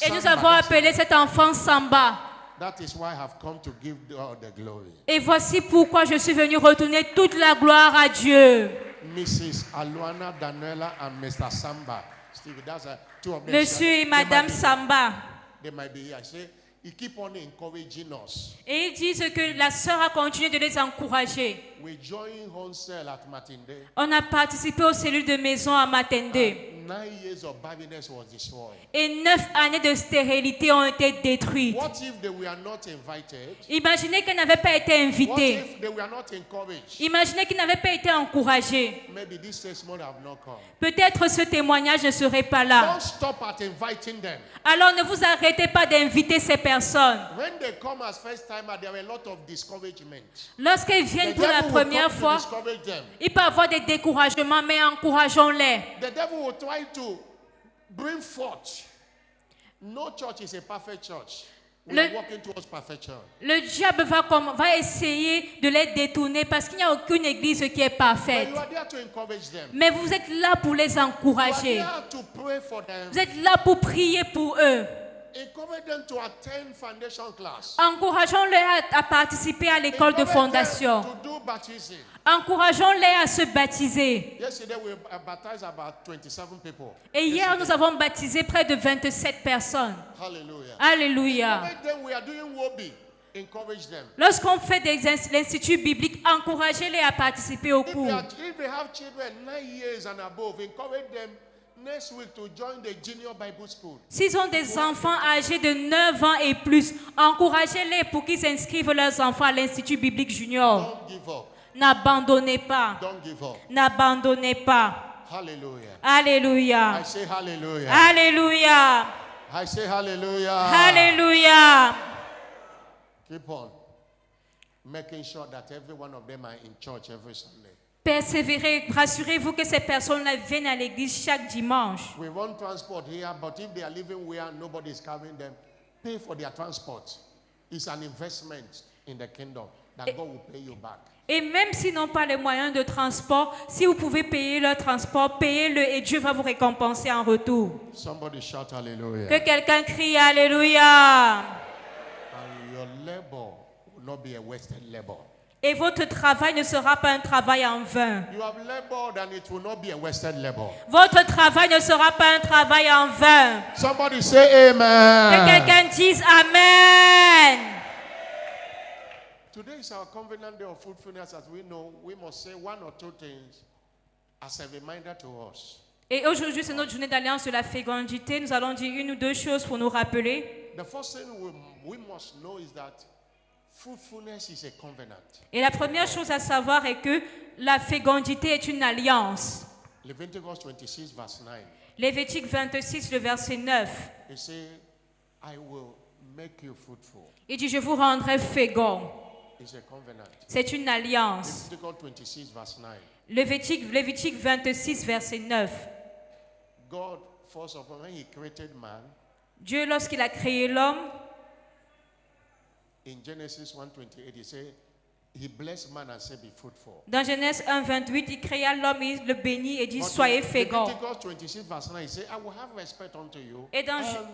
Speaker 2: Et nous
Speaker 1: Samba,
Speaker 2: avons appelé cet enfant Samba.
Speaker 1: that is why I have come to give God the glory.
Speaker 2: Et voici pourquoi je suis venu retourner toute la gloire à Dieu.
Speaker 1: Mrs. Aluana Daniela and Mr. Samba. Steve, that's two of them.
Speaker 2: Monsieur et Madame Samba.
Speaker 1: They might be here. I say, he keep on encouraging us.
Speaker 2: Et ils disent que la sœur a continué de les encourager.
Speaker 1: We join Honsel at Matinde.
Speaker 2: On a participé aux cellules de maison à Matende.
Speaker 1: 9 years of barrenness was destroyed.
Speaker 2: Et 9 années de stérilité ont été détruites.
Speaker 1: What if they were not invited?
Speaker 2: Imaginez qu'elles n'avaient pas été
Speaker 1: What
Speaker 2: invitées.
Speaker 1: if they were not encouraged?
Speaker 2: Imaginez qu'ils n'avaient pas été encouragés.
Speaker 1: Maybe this testimony have not come.
Speaker 2: Peut-être ce témoignage ne serait pas là.
Speaker 1: Don't stop at inviting them.
Speaker 2: Alors ne vous arrêtez pas d'inviter ces personnes.
Speaker 1: When they come as first timer, there are a lot of discouragement.
Speaker 2: Lorsqu'elles
Speaker 1: The
Speaker 2: viennent pour la
Speaker 1: devil will
Speaker 2: première
Speaker 1: come to
Speaker 2: fois,
Speaker 1: discourage them.
Speaker 2: il peut y avoir des découragements, mais encourageons-les.
Speaker 1: The devil will try to bring forth. No church is a perfect church. We are walking towards perfection.
Speaker 2: Le diable va essayer de les détourner parce qu'il n'y a aucune église qui est
Speaker 1: But
Speaker 2: parfaite.
Speaker 1: you are there to encourage them.
Speaker 2: Mais vous êtes là pour les
Speaker 1: You are
Speaker 2: encourager.
Speaker 1: there to pray for them.
Speaker 2: Vous êtes là pour prier pour eux.
Speaker 1: Encourage them to attend foundation class.
Speaker 2: Encourageons-les à participer à l'école de
Speaker 1: Encourage them
Speaker 2: fondation.
Speaker 1: to do baptism.
Speaker 2: Encourageons-les à se baptiser.
Speaker 1: Yesterday we baptized about 27 people.
Speaker 2: Et hier, nous avons baptisé près de 27 personnes.
Speaker 1: Hallelujah.
Speaker 2: Alléluia.
Speaker 1: Encourage them. We are doing Wobi. Encourage them.
Speaker 2: Lorsqu'on fait l'institut biblique, encouragez-les à participer au
Speaker 1: If
Speaker 2: cours.
Speaker 1: they have children 9 years and above, encourage them next week to join the junior Bible school.
Speaker 2: S'ils ont des enfants âgés de 9 ans et plus, encouragez-les pour qu'ils inscrivent leurs enfants à l'Institut biblique junior.
Speaker 1: Don't give up.
Speaker 2: N'abandonnez pas.
Speaker 1: Don't give up.
Speaker 2: N'abandonnez pas.
Speaker 1: Hallelujah.
Speaker 2: Alléluia.
Speaker 1: I say hallelujah.
Speaker 2: Alléluia.
Speaker 1: I say hallelujah.
Speaker 2: Alléluia.
Speaker 1: Keep on making sure that every one of them are in church every Sunday.
Speaker 2: Persévérez. Rassurez-vous que ces personnes-là viennent à l'église chaque dimanche.
Speaker 1: We want transport here, but if they are living where nobody is carrying them, pay for their transport. It's an investment in the kingdom that God will pay you back.
Speaker 2: Et même s'ils n'ont pas les moyens de transport, si vous pouvez payer leur transport, payez-le et Dieu va vous récompenser en retour.
Speaker 1: Somebody shout hallelujah.
Speaker 2: Que quelqu'un crie Alléluia.
Speaker 1: And your labor will not be a wasted labor.
Speaker 2: Et votre travail ne sera pas un travail en vain.
Speaker 1: You have labored and it will not be a wasted labor.
Speaker 2: Votre travail ne sera pas un travail en vain.
Speaker 1: Somebody say
Speaker 2: Que
Speaker 1: amen.
Speaker 2: quelqu'un dise Amen.
Speaker 1: Today is our covenant day of fruitfulness. As we know, we must say one or two things as a reminder to us.
Speaker 2: Et aujourd'hui, c'est notre journée d'alliance de la fécondité. Nous allons dire une ou deux choses pour nous rappeler.
Speaker 1: The first thing we must know is that fruitfulness is a covenant.
Speaker 2: Et la première chose à savoir est que la fécondité est une alliance.
Speaker 1: Leviticus 26 verse 9.
Speaker 2: Lévitique 26, le verset 9.
Speaker 1: It says, I will make you fruitful.
Speaker 2: Il dit, je vous rendrai fécond.
Speaker 1: It's a covenant.
Speaker 2: C'est une alliance.
Speaker 1: Leviticus 26, verse 9.
Speaker 2: Lévitique 26, verset 9.
Speaker 1: God, first of all, when He created man,
Speaker 2: Dieu, lorsqu'il a créé l'homme,
Speaker 1: in Genesis 1:28, He said, He blessed man and said, be fruitful.
Speaker 2: dans Genèse 1, 28, il créa l'homme, il le bénit et dit,
Speaker 1: But
Speaker 2: soyez
Speaker 1: in
Speaker 2: féconds.
Speaker 1: Leviticus 26, verse 9, He said, I will have respect unto you,
Speaker 2: Et dans,
Speaker 1: and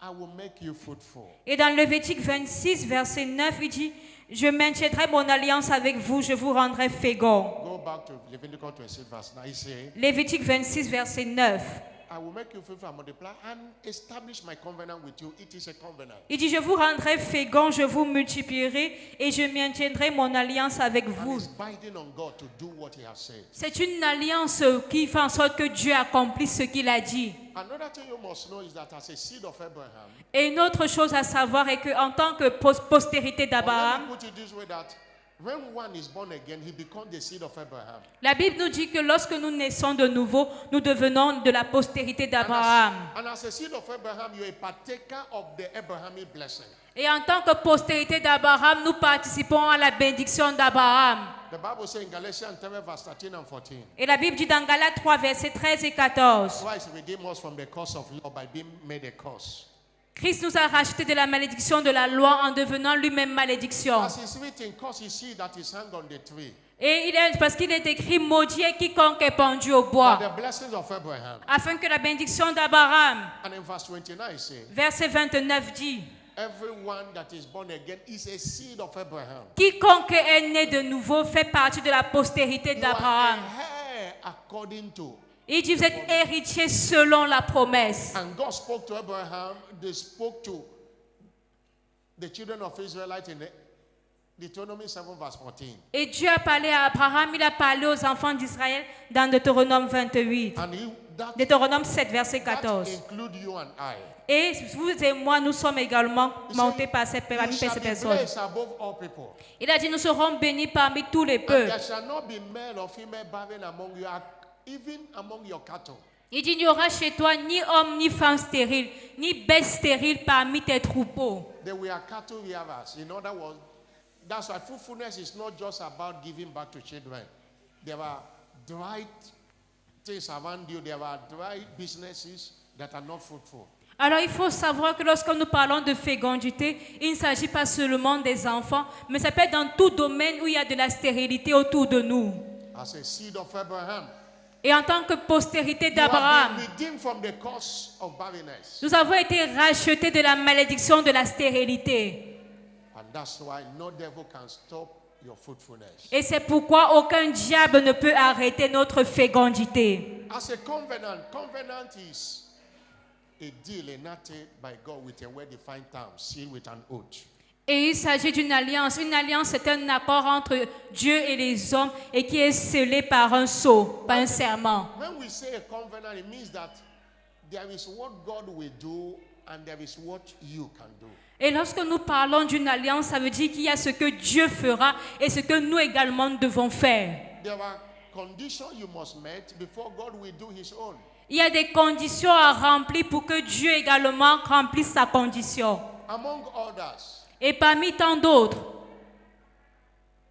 Speaker 1: I will make you fruitful.
Speaker 2: et dans Lévitique 26, verset 9, il dit, je maintiendrai mon alliance avec vous, je vous rendrai féconds.
Speaker 1: Go back to Leviticus 26, verse 9. He said,
Speaker 2: Lévitique 26, verset 9.
Speaker 1: I will make you fruitful and multiply and establish my covenant with you. It is a covenant.
Speaker 2: Il dit, je vous rendrai féconds, je vous multiplierai et je maintiendrai mon alliance avec
Speaker 1: And
Speaker 2: vous.
Speaker 1: he's binding on God to do what He has said.
Speaker 2: C'est une alliance qui fait en sorte que Dieu accomplisse ce qu'il a dit.
Speaker 1: Another thing you must know is that as a seed of Abraham,
Speaker 2: Et une autre chose à savoir est qu'en tant que postérité
Speaker 1: or let
Speaker 2: d'Abraham,
Speaker 1: me put it this way, that when one is born again, he becomes the seed of Abraham.
Speaker 2: la Bible nous dit que lorsque nous naissons de nouveau, nous devenons de la postérité d'Abraham.
Speaker 1: And as a seed of Abraham, you're a partaker of the Abrahamic blessing.
Speaker 2: Et en tant que postérité d'Abraham, nous participons à la bénédiction d'Abraham.
Speaker 1: The Bible says in Galatians 3, verse 13 and 14,
Speaker 2: Et la Bible dit dans Galates 3, versets 13 et 14,
Speaker 1: Christ redeemed us from the curse of law by being made a curse.
Speaker 2: Christ nous a rachetés de la malédiction de la loi en devenant lui-même malédiction.
Speaker 1: As it's written, curse is he that is hung on the tree.
Speaker 2: Et parce qu'il est écrit, maudit est quiconque est pendu au
Speaker 1: But
Speaker 2: bois,
Speaker 1: the blessings of Abraham.
Speaker 2: afin que la bénédiction d'Abraham,
Speaker 1: And in verse 29, it says,
Speaker 2: verset 29 dit,
Speaker 1: everyone that is born again is a seed of Abraham.
Speaker 2: quiconque est né de nouveau fait partie de la postérité
Speaker 1: You are
Speaker 2: d'Abraham.
Speaker 1: a heir according to.
Speaker 2: Il dit, vous êtes héritiers selon la promesse.
Speaker 1: And God spoke to Abraham. They spoke to the children of Israelites in Deuteronomy 7, verse 14.
Speaker 2: Et Dieu a parlé à Abraham, il a parlé aux enfants d'Israël dans Deutéronome 28.
Speaker 1: And that
Speaker 2: Deutéronome 7, verset 14.
Speaker 1: include you and I.
Speaker 2: Et vous et moi, nous sommes également montés par ces
Speaker 1: You shall be
Speaker 2: personnes.
Speaker 1: blessed above all people.
Speaker 2: Il a dit, nous serons bénis parmi tous les
Speaker 1: And
Speaker 2: peuples.
Speaker 1: there shall not be male or female barren among you, even among your cattle.
Speaker 2: Il dit, il n'y aura chez toi ni homme, ni femme stérile, ni bête stérile parmi tes troupeaux.
Speaker 1: They were cattle rearers. In other words, that's why fruitfulness is not just about giving back to children. There are dry things around you. There are dry businesses that are not fruitful.
Speaker 2: Alors il faut savoir que lorsque nous parlons de fécondité, il ne s'agit pas seulement des enfants, mais ça peut être dans tout domaine où il y a de la stérilité autour de nous.
Speaker 1: As a seed of Abraham,
Speaker 2: Et en tant que postérité
Speaker 1: you have
Speaker 2: d'Abraham,
Speaker 1: been redeemed from the curse of barrenness.
Speaker 2: nous avons été rachetés de la malédiction de la stérilité.
Speaker 1: And that's why no devil can stop your fruitfulness.
Speaker 2: Et c'est pourquoi aucun diable ne peut arrêter notre fécondité.
Speaker 1: As a covenant is a deal enacted by God with a well-defined term, sealed with an oath.
Speaker 2: Et il s'agit d'une alliance. Une alliance, c'est un accord entre Dieu et les hommes et qui est scellé par un sceau, par un serment.
Speaker 1: When we say a covenant, it means that there is what God will do and there is what you can do.
Speaker 2: Et lorsque nous parlons d'une alliance, ça veut dire qu'il y a ce que Dieu fera et ce que nous également devons faire.
Speaker 1: There are conditions you must meet before God will do his own.
Speaker 2: Il y a des conditions à remplir pour que Dieu également remplisse sa condition.
Speaker 1: Among others,
Speaker 2: Et parmi tant d'autres,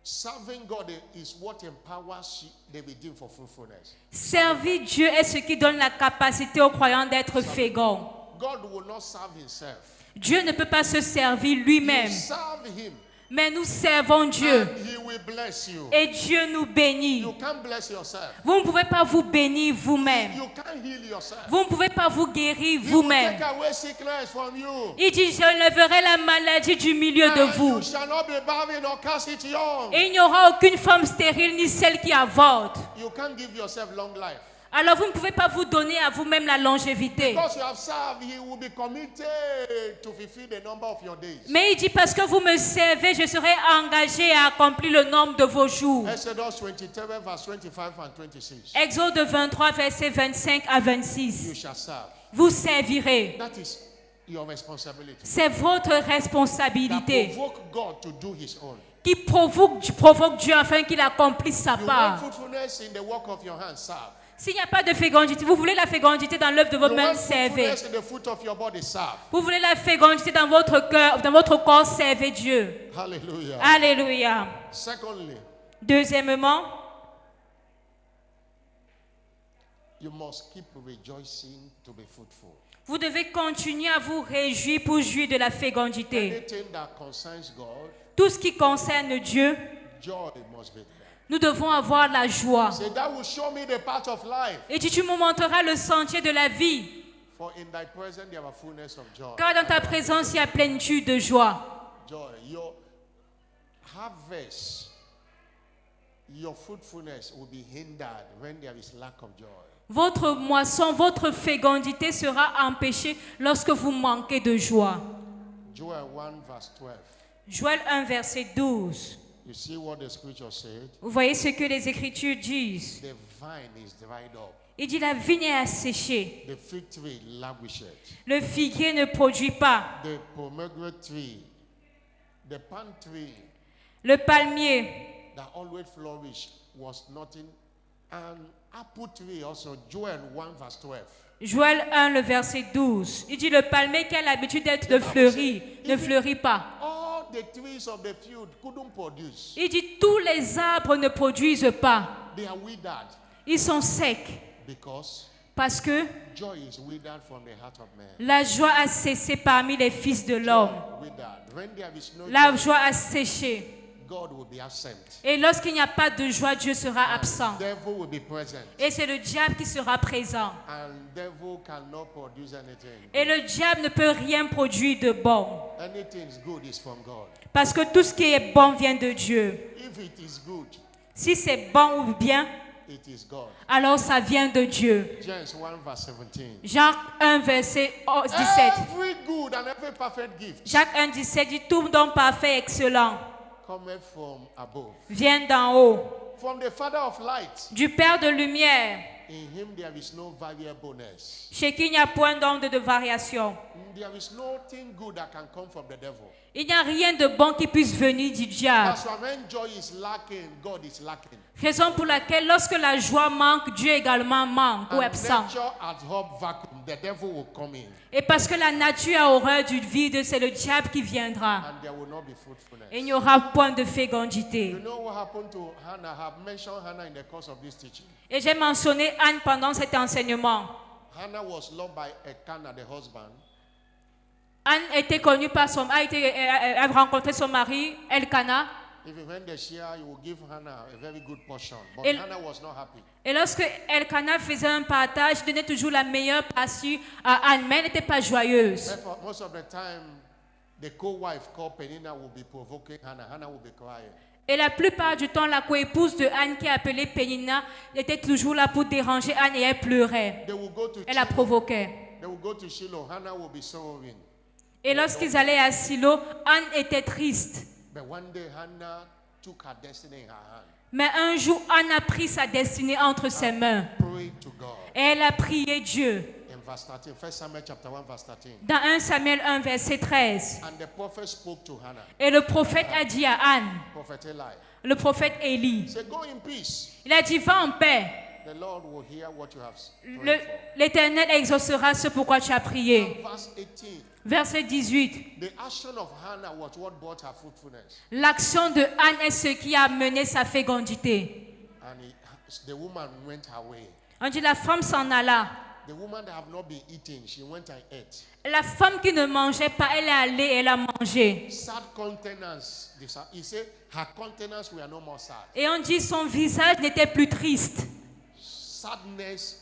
Speaker 1: serving God is what empowers the redeemed for fruitfulness.
Speaker 2: servir Dieu est ce qui donne la capacité aux croyants d'être féconds.
Speaker 1: God will not serve himself.
Speaker 2: Dieu ne peut pas se servir
Speaker 1: You
Speaker 2: lui-même,
Speaker 1: serve him
Speaker 2: mais nous servons Dieu
Speaker 1: and he will bless you.
Speaker 2: et Dieu nous bénit.
Speaker 1: You can't bless yourself.
Speaker 2: Vous ne pouvez pas vous bénir vous-même.
Speaker 1: You can't heal yourself.
Speaker 2: Vous ne pouvez pas vous guérir
Speaker 1: He will
Speaker 2: vous-même.
Speaker 1: take away sickness from you.
Speaker 2: Il dit, je leverai la maladie du milieu de
Speaker 1: And
Speaker 2: vous.
Speaker 1: you shall not be barren or cast it young.
Speaker 2: Et il n'y aura aucune femme stérile ni celle qui avorte.
Speaker 1: You can't give yourself long life.
Speaker 2: Alors vous ne pouvez pas vous donner à vous-même la longévité.
Speaker 1: Because you have served, he will be committed to fulfill the number of your days.
Speaker 2: Mais il dit, parce que vous me servez, je serai engagé à accomplir le nombre de vos jours.
Speaker 1: Exodus 23, verse 25 and 26.
Speaker 2: Exode 23, versets 25 à
Speaker 1: You
Speaker 2: 26.
Speaker 1: shall serve.
Speaker 2: Vous servirez.
Speaker 1: That is your responsibility.
Speaker 2: C'est votre
Speaker 1: That
Speaker 2: responsabilité
Speaker 1: provoke God to do his own.
Speaker 2: qui provoque Dieu afin qu'il accomplisse sa
Speaker 1: You want
Speaker 2: part.
Speaker 1: fruitfulness in the work of your hands, serve.
Speaker 2: S'il n'y a pas de fécondité, vous voulez la fécondité dans l'œuvre de vos
Speaker 1: You
Speaker 2: mains,
Speaker 1: want
Speaker 2: servez.
Speaker 1: fruitfulness in the fruit of your body, serve.
Speaker 2: Vous voulez la fécondité dans votre cœur, dans votre corps, servez Dieu.
Speaker 1: Hallelujah.
Speaker 2: Alléluia.
Speaker 1: Secondly,
Speaker 2: Deuxièmement,
Speaker 1: you must keep rejoicing to be fruitful.
Speaker 2: vous devez continuer à vous réjouir pour jouir de la fécondité.
Speaker 1: Anything that concerns God,
Speaker 2: Tout ce qui concerne Dieu,
Speaker 1: joy must be there.
Speaker 2: nous devons avoir la joie.
Speaker 1: Say, that will show me the path of life.
Speaker 2: Et tu me montreras le sentier de la vie.
Speaker 1: For in thy presence there are fullness of joy.
Speaker 2: Car dans ta présence, il y a plénitude de joie.
Speaker 1: Joy. Your harvest, your fruitfulness will be hindered when there is lack of joy.
Speaker 2: Votre moisson, votre fécondité sera empêchée lorsque vous manquez de joie.
Speaker 1: Joel 1 verse 12.
Speaker 2: Joël 1, verset 12.
Speaker 1: You see what the scripture said?
Speaker 2: Vous voyez ce que les Écritures disent.
Speaker 1: The vine is dried up.
Speaker 2: Il dit la vigne est asséchée.
Speaker 1: The fig tree languisheth.
Speaker 2: Le figuier ne produit pas.
Speaker 1: The pomegranate tree, the palm tree
Speaker 2: Le palmier,
Speaker 1: that always flourish was nothing. And apple tree also, Joel 1 verse 12.
Speaker 2: Joël 1, le verset 12. Il dit le palmier qui a l'habitude d'être de fleurir ne fleurit pas.
Speaker 1: All the trees of the field couldn't produce.
Speaker 2: Il dit tous les arbres ne produisent pas.
Speaker 1: They are withered
Speaker 2: Ils sont secs
Speaker 1: because
Speaker 2: parce que
Speaker 1: joy is withered from the heart of man.
Speaker 2: la joie a cessé parmi les fils de l'homme.
Speaker 1: Withered. When there is no
Speaker 2: La
Speaker 1: joy,
Speaker 2: joie a séché.
Speaker 1: God will be absent.
Speaker 2: Et lorsqu'il n'y a pas de joie, Dieu sera absent.
Speaker 1: Devil will be present.
Speaker 2: Et c'est le diable qui sera présent.
Speaker 1: And devil cannot produce anything.
Speaker 2: Et le diable ne peut rien produire de bon.
Speaker 1: Anything is good is from God.
Speaker 2: Parce que tout ce qui est bon vient de Dieu.
Speaker 1: If it is good,
Speaker 2: Si c'est bon ou bien,
Speaker 1: it is God.
Speaker 2: alors ça vient de Dieu.
Speaker 1: James 1 verse 17.
Speaker 2: Jacques 1, verset 17.
Speaker 1: Every good and every perfect gift
Speaker 2: Jacques 1, 17 dit tout don parfait et excellent
Speaker 1: cometh from above.
Speaker 2: vient d'en haut,
Speaker 1: From the Father of light.
Speaker 2: du Père de lumière,
Speaker 1: In him there is no variableness.
Speaker 2: chez qui il n'y a point d'onde de variation.
Speaker 1: There is nothing good that can come from the devil.
Speaker 2: Il n'y a rien de bon qui puisse venir du diable.
Speaker 1: That's why when joy is lacking, God is lacking.
Speaker 2: Raison pour laquelle lorsque la joie manque, Dieu également manque ou
Speaker 1: And
Speaker 2: absent.
Speaker 1: nature absorb vacuum, the devil will come in,
Speaker 2: Et parce que la nature a horreur du vide, c'est le diable qui viendra.
Speaker 1: and there will not be fruitfulness.
Speaker 2: Et il n'y aura point de fécondité.
Speaker 1: You know what happened to Hannah? I have mentioned Hannah in the course of this teaching.
Speaker 2: Et j'ai mentionné Anne pendant cet enseignement.
Speaker 1: Hannah was loved by Elkanah, the husband,
Speaker 2: Anne était connue par a rencontré son mari, Elkanah.
Speaker 1: even when they share, you will give Hannah a very good portion. But
Speaker 2: El-
Speaker 1: Hannah was not happy.
Speaker 2: Et lorsque Elkanah faisait un partage, il donnait toujours la meilleure partie à Anne, mais elle n'était pas joyeuse.
Speaker 1: Therefore, most of the time, the co-wife called Penina will be provoking Hannah. Hannah will be crying.
Speaker 2: Et la plupart du temps, la coépouse de Anne, qui est appelée Pénina, était toujours là pour déranger Anne et elle pleurait.
Speaker 1: They will go to
Speaker 2: Elle la
Speaker 1: Shiloh.
Speaker 2: provoquait.
Speaker 1: They will go to Shiloh. Hannah will be sorrowing.
Speaker 2: Et lorsqu'ils allaient à Silo, Anne était triste.
Speaker 1: But one day, Hannah took her destiny in her hand.
Speaker 2: Mais un jour, Anne a pris sa destinée entre ses mains.
Speaker 1: Prayed to God.
Speaker 2: Et elle a prié Dieu.
Speaker 1: In verse 13, 1 Samuel chapter 1, verse 13.
Speaker 2: Dans 1 Samuel 1, verset 13.
Speaker 1: And the prophet spoke to Hannah,
Speaker 2: Et le prophète a dit à Anne,
Speaker 1: prophet Eli,
Speaker 2: le prophète Élie,
Speaker 1: say, go in peace.
Speaker 2: il a dit, va en paix.
Speaker 1: The Lord will hear what you have prayed for.
Speaker 2: L'Éternel exaucera ce pourquoi tu as prié.
Speaker 1: Verse 18.
Speaker 2: Verset 18.
Speaker 1: The action of Hannah was what brought her fruitfulness.
Speaker 2: L'action de Anne est ce qui a mené sa fécondité.
Speaker 1: And the woman went her way.
Speaker 2: On dit la femme s'en alla.
Speaker 1: The woman that have not been eating, she went and ate.
Speaker 2: La femme qui ne mangeait pas, elle est allée et elle a mangé.
Speaker 1: Sad countenance. He said her countenance were no more sad.
Speaker 2: Et on dit son visage n'était plus triste.
Speaker 1: Sadness,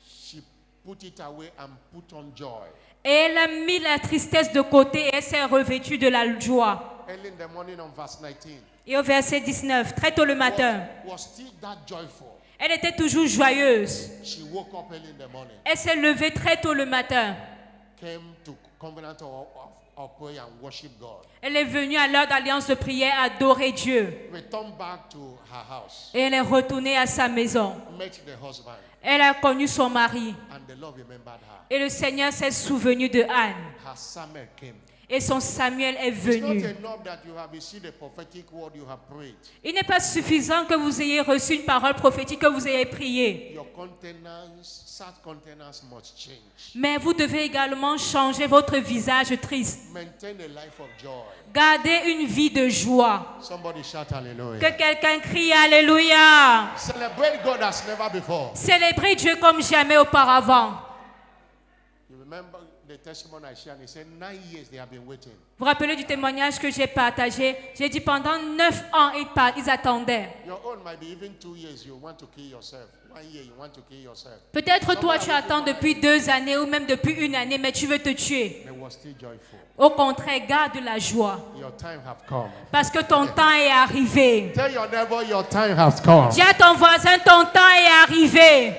Speaker 1: she put it away and put on joy.
Speaker 2: Et elle a mis la tristesse de côté et elle s'est revêtue de la joie.
Speaker 1: Early in the morning on verse 19.
Speaker 2: Et au verset 19, très tôt le matin,
Speaker 1: Was still that joyful.
Speaker 2: elle était toujours joyeuse.
Speaker 1: She woke up early in the morning,
Speaker 2: Elle s'est levée très tôt le matin.
Speaker 1: came to covenant of prayer and worship God.
Speaker 2: Elle est venue à l'heure d'alliance de prière adorer Dieu.
Speaker 1: Returned back to her house.
Speaker 2: Et elle est retournée à sa maison.
Speaker 1: Met the husband.
Speaker 2: Elle a connu son mari.
Speaker 1: And the Lord remembered her.
Speaker 2: Et le Seigneur s'est souvenu de Anne.
Speaker 1: Her Samuel came.
Speaker 2: Et son Samuel est
Speaker 1: It's not
Speaker 2: venu.
Speaker 1: enough that you have received a prophetic word, you have prayed.
Speaker 2: Il n'est pas suffisant que vous ayez reçu une parole prophétique, que vous ayez prié.
Speaker 1: Your countenance, sad countenance must change.
Speaker 2: Mais vous devez également changer votre visage triste.
Speaker 1: Maintain a life of joy.
Speaker 2: Gardez une vie de joie.
Speaker 1: Somebody shout
Speaker 2: Que
Speaker 1: hallelujah.
Speaker 2: quelqu'un crie Alléluia.
Speaker 1: Celebrate God as never before.
Speaker 2: Célébrez Dieu comme jamais auparavant.
Speaker 1: You remember the testimony I shared? He said 9 years they have been waiting.
Speaker 2: Vous vous rappelez du témoignage que j'ai partagé? J'ai dit pendant 9 ans, ils attendaient.
Speaker 1: Your own might be even 2 years. You want to kill yourself. 1 year you want to kill yourself.
Speaker 2: Peut-être toi, tu attends depuis 2 années ou même depuis 1 année, mais tu veux te tuer.
Speaker 1: They were still joyful.
Speaker 2: Au contraire, garde la joie.
Speaker 1: Your time have come.
Speaker 2: Parce que ton temps est arrivé.
Speaker 1: Tell your neighbor your time has come.
Speaker 2: Dis à ton voisin, ton temps est arrivé.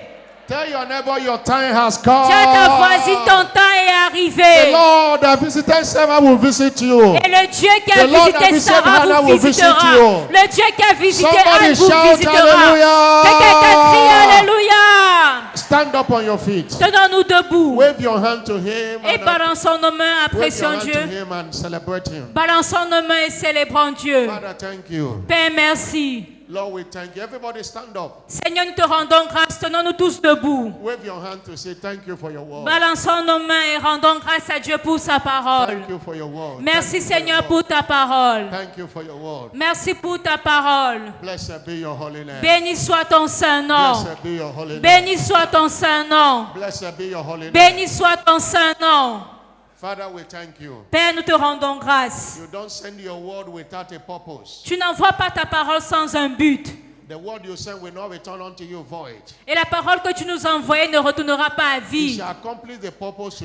Speaker 1: Tell your neighbor your time has come.
Speaker 2: Dis à ta voisine, ton temps est
Speaker 1: The
Speaker 2: arrivé.
Speaker 1: Lord that visited Sarah will visit you.
Speaker 2: Et le Dieu qui a
Speaker 1: The Lord that
Speaker 2: visité
Speaker 1: visited
Speaker 2: Sarah
Speaker 1: Hannah
Speaker 2: vous
Speaker 1: will visit
Speaker 2: visitera.
Speaker 1: you.
Speaker 2: Le Dieu qui a visité
Speaker 1: Somebody
Speaker 2: Anne vous
Speaker 1: shout
Speaker 2: visitera.
Speaker 1: hallelujah.
Speaker 2: Que quelqu'un crie Alléluia.
Speaker 1: Stand up on your feet.
Speaker 2: Tenons-nous debout.
Speaker 1: Wave your hand to him.
Speaker 2: Et balançons nos mains,
Speaker 1: Wave your
Speaker 2: apprécions
Speaker 1: hand to
Speaker 2: Dieu.
Speaker 1: him and celebrate him.
Speaker 2: Balançons nos mains et célébrons Dieu.
Speaker 1: Father, thank you.
Speaker 2: Père, merci.
Speaker 1: Lord, we thank you. Everybody stand up.
Speaker 2: Seigneur, nous te rendons grâce. Tenons-nous tous debout.
Speaker 1: Wave your hand to say thank you for your word.
Speaker 2: Balançons nos mains et rendons grâce à Dieu pour sa parole.
Speaker 1: Thank you for your word.
Speaker 2: Merci
Speaker 1: Thank you for
Speaker 2: Seigneur
Speaker 1: your
Speaker 2: pour
Speaker 1: word.
Speaker 2: ta parole.
Speaker 1: Thank you for your word.
Speaker 2: Merci pour ta parole.
Speaker 1: Blessed be your holy name.
Speaker 2: Béni soit ton saint nom.
Speaker 1: Blessed be your holy name.
Speaker 2: Béni soit ton saint nom.
Speaker 1: Blessed be your holy name.
Speaker 2: Béni soit ton saint nom.
Speaker 1: Father, we thank you.
Speaker 2: Père, nous te rendons grâce.
Speaker 1: You don't send your word without a purpose.
Speaker 2: Tu n'envoies pas ta parole sans un but.
Speaker 1: The word you send will not return unto you void.
Speaker 2: Et la parole que tu nous as envoyée ne retournera pas à
Speaker 1: It
Speaker 2: vide.
Speaker 1: shall accomplish the purpose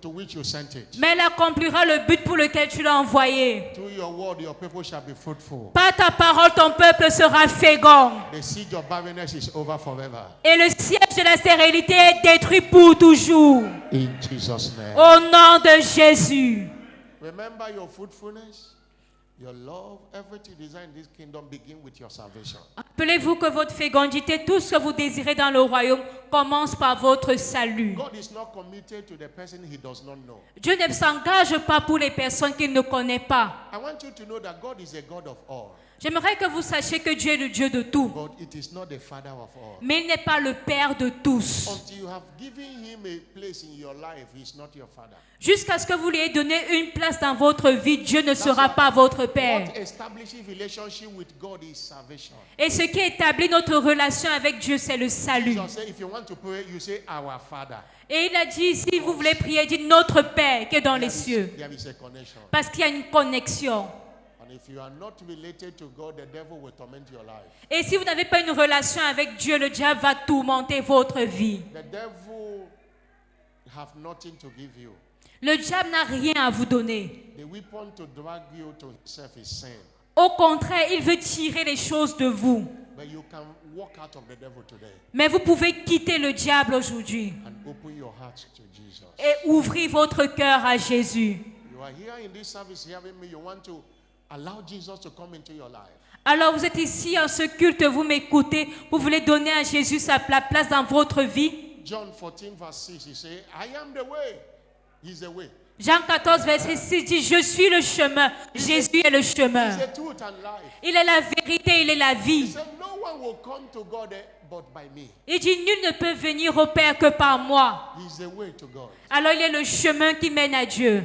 Speaker 1: to which you sent it.
Speaker 2: Mais elle accomplira le but pour lequel tu l'as envoyé.
Speaker 1: Through your word, your people shall be fruitful.
Speaker 2: Par ta parole, ton peuple sera fécond.
Speaker 1: The siege of barrenness is over forever.
Speaker 2: Et le siège de la stérilité est détruit pour toujours.
Speaker 1: In Jesus' name.
Speaker 2: Au nom de Jésus.
Speaker 1: Remember your fruitfulness, your love, everything designed in this kingdom begin with your salvation.
Speaker 2: Rappelez-vous que votre fécondité, tout ce que vous désirez dans le royaume, commence par votre salut.
Speaker 1: God is not committed to the person he does not know.
Speaker 2: Dieu ne s'engage pas pour les personnes qu'il ne connaît pas.
Speaker 1: I want you to know that God is a God of all,
Speaker 2: J'aimerais que vous sachiez que Dieu est le Dieu de tout.
Speaker 1: but it is not the Father of all.
Speaker 2: Mais il n'est pas le Père de tous.
Speaker 1: Until you have given him a place in your life, he's not your father.
Speaker 2: Jusqu'à ce que vous lui ayez donné une place dans votre vie, Dieu ne sera pas votre Père.
Speaker 1: What establishes relationship with God is salvation.
Speaker 2: Et ce qui établit notre relation avec Dieu, c'est le salut.
Speaker 1: Jesus said, if you want to pray, you say our Father.
Speaker 2: Et il a dit, si vous voulez prier, dites notre Père qui est dans les cieux.
Speaker 1: There is a connection.
Speaker 2: Parce qu'il y a une connexion.
Speaker 1: And if you are not related to God, the devil will torment your life.
Speaker 2: Et si vous n'avez pas une relation avec Dieu, le diable va tourmenter votre vie.
Speaker 1: The devil have nothing to give you.
Speaker 2: Le diable n'a rien à vous donner.
Speaker 1: The weapon to drag you to himself is sin.
Speaker 2: Au contraire, il veut tirer les choses de vous.
Speaker 1: But you can walk out of the devil today
Speaker 2: Mais vous pouvez quitter le diable aujourd'hui
Speaker 1: and open your heart to Jesus.
Speaker 2: et ouvrir votre cœur à Jésus.
Speaker 1: You are here in this service hearing me. You want to allow Jesus to come into your life.
Speaker 2: Alors vous êtes ici en ce culte, vous m'écoutez, vous voulez donner à Jésus la place dans votre vie.
Speaker 1: John 14 verse 6, he said, I am the way. He's the way.
Speaker 2: Jean 14, verset 6 dit, je suis le chemin. Jésus est le chemin.
Speaker 1: He's the truth and life.
Speaker 2: Il est la vérité, il est la
Speaker 1: He
Speaker 2: vie.
Speaker 1: said, no one will come to God but by me.
Speaker 2: Il dit, nul ne peut venir au Père que par moi.
Speaker 1: He's the way to God.
Speaker 2: Alors il est le chemin qui mène à Dieu.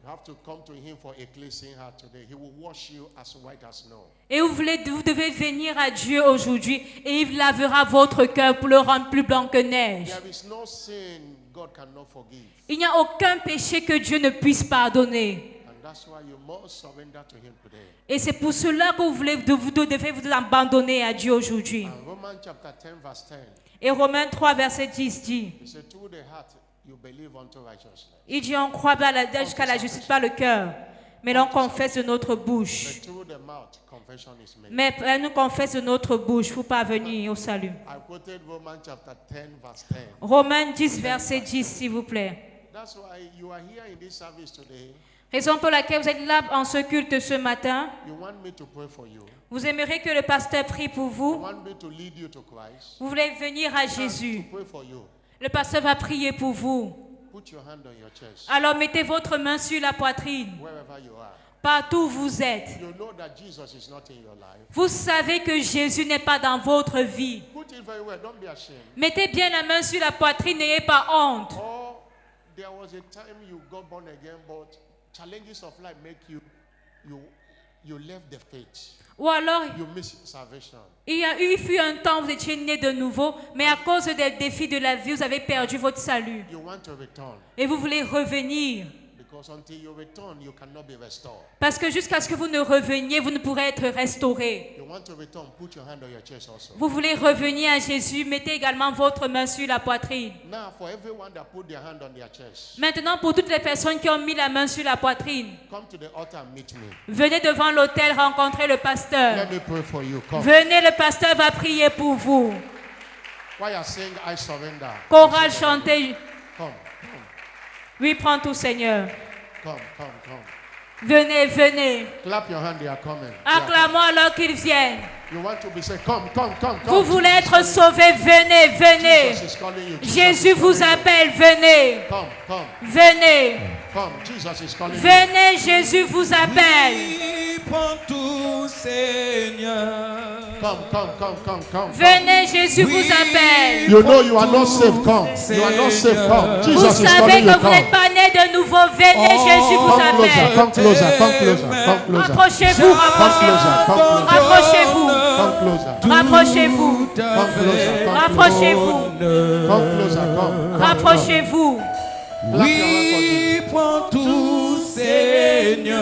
Speaker 1: You have to come to him for a cleansing heart today. He will wash you as white as snow.
Speaker 2: Et vous devez venir à Dieu aujourd'hui et il lavera votre cœur pour le rendre plus blanc que neige.
Speaker 1: There is no sin God cannot forgive.
Speaker 2: Il n'y a aucun péché que Dieu ne puisse pardonner.
Speaker 1: And that's why you must surrender to him today.
Speaker 2: Et c'est pour cela que vous devez vous abandonner à Dieu aujourd'hui.
Speaker 1: And Romans chapter 10 verse 10,
Speaker 2: Et Romains 3, verset 10 dit,
Speaker 1: he said, through the heart you believe unto righteousness.
Speaker 2: il dit, on croit jusqu'à la justice par le cœur, mais l'on confesse de notre bouche.
Speaker 1: But through the mouth confession is made.
Speaker 2: Mais nous confesse de notre bouche pour parvenir au salut.
Speaker 1: I quoted Romans chapter 10 verse 10.
Speaker 2: Romains 10, verset 10, s'il vous plaît.
Speaker 1: That's why you are here in this service today.
Speaker 2: Raison pour laquelle vous êtes là en ce culte ce matin.
Speaker 1: You want me to pray for you.
Speaker 2: Vous aimeriez que le pasteur prie pour
Speaker 1: You
Speaker 2: vous.
Speaker 1: want me to lead you to Christ.
Speaker 2: Vous voulez venir à
Speaker 1: To
Speaker 2: Jésus.
Speaker 1: pray for you.
Speaker 2: Le pasteur va prier pour vous.
Speaker 1: Put your hand on your chest,
Speaker 2: Alors mettez votre main sur la poitrine,
Speaker 1: wherever you are.
Speaker 2: partout où vous êtes.
Speaker 1: You know that Jesus is not in your life.
Speaker 2: Vous savez que Jésus n'est pas dans votre vie.
Speaker 1: Put it very well. Don't be ashamed.
Speaker 2: Mettez bien la main sur la poitrine, n'ayez pas honte.
Speaker 1: Or there was a time you got born again, but challenges of life make you left the faith.
Speaker 2: Ou alors,
Speaker 1: You miss salvation.
Speaker 2: il fut un temps où vous étiez né de nouveau, mais à cause des défis de la vie, vous avez perdu votre salut.
Speaker 1: You want to return.
Speaker 2: Et vous voulez revenir.
Speaker 1: Because until you return, you cannot be restored.
Speaker 2: Parce que jusqu'à ce que vous ne reveniez, vous ne pourrez être restauré.
Speaker 1: You want to return, put your hand on your chest also.
Speaker 2: Vous voulez revenir à Jésus, mettez également votre main sur la poitrine.
Speaker 1: Now, for everyone that put their hand on their chest,
Speaker 2: Maintenant, pour toutes les personnes qui ont mis la main sur la poitrine,
Speaker 1: come to the altar and meet me.
Speaker 2: venez devant l'autel rencontrer le pasteur.
Speaker 1: Let me pray for you. Come.
Speaker 2: Venez, le pasteur va prier pour vous.
Speaker 1: While you're saying, I surrender.
Speaker 2: Chorale, chantez.
Speaker 1: Come,
Speaker 2: Oui, prends tout, Seigneur.
Speaker 1: come.
Speaker 2: Venez, venez.
Speaker 1: Clap your hand, they are coming. They are
Speaker 2: Acclamons alors qu'ils viennent.
Speaker 1: coming. You want to be saying, come.
Speaker 2: Vous voulez être sauvés, venez, venez.
Speaker 1: Jesus is calling you.
Speaker 2: Jésus vous appelle, venez.
Speaker 1: Come.
Speaker 2: Venez.
Speaker 1: Jesus is calling you.
Speaker 2: Venez, Jésus vous appelle.
Speaker 3: Oui, prends tout, Seigneur.
Speaker 1: Come.
Speaker 2: Venez, Jésus vous appelle.
Speaker 1: You know you are not safe. Come. You are not safe. Come.
Speaker 2: Vous
Speaker 1: Jesus is
Speaker 2: savez
Speaker 1: calling
Speaker 2: que
Speaker 1: you.
Speaker 2: vous n'êtes
Speaker 1: Come.
Speaker 2: pas né de nouveau. Venez, Jésus vous
Speaker 1: Come
Speaker 2: appelle.
Speaker 1: closer.
Speaker 2: Rapprochez-vous, rapprochez-vous.
Speaker 1: Come closer.
Speaker 2: Rapprochez-vous. Rapprochez-vous.
Speaker 1: Come closer. Come.
Speaker 2: Rapprochez-vous.
Speaker 3: Oui, prends tout, Seigneur.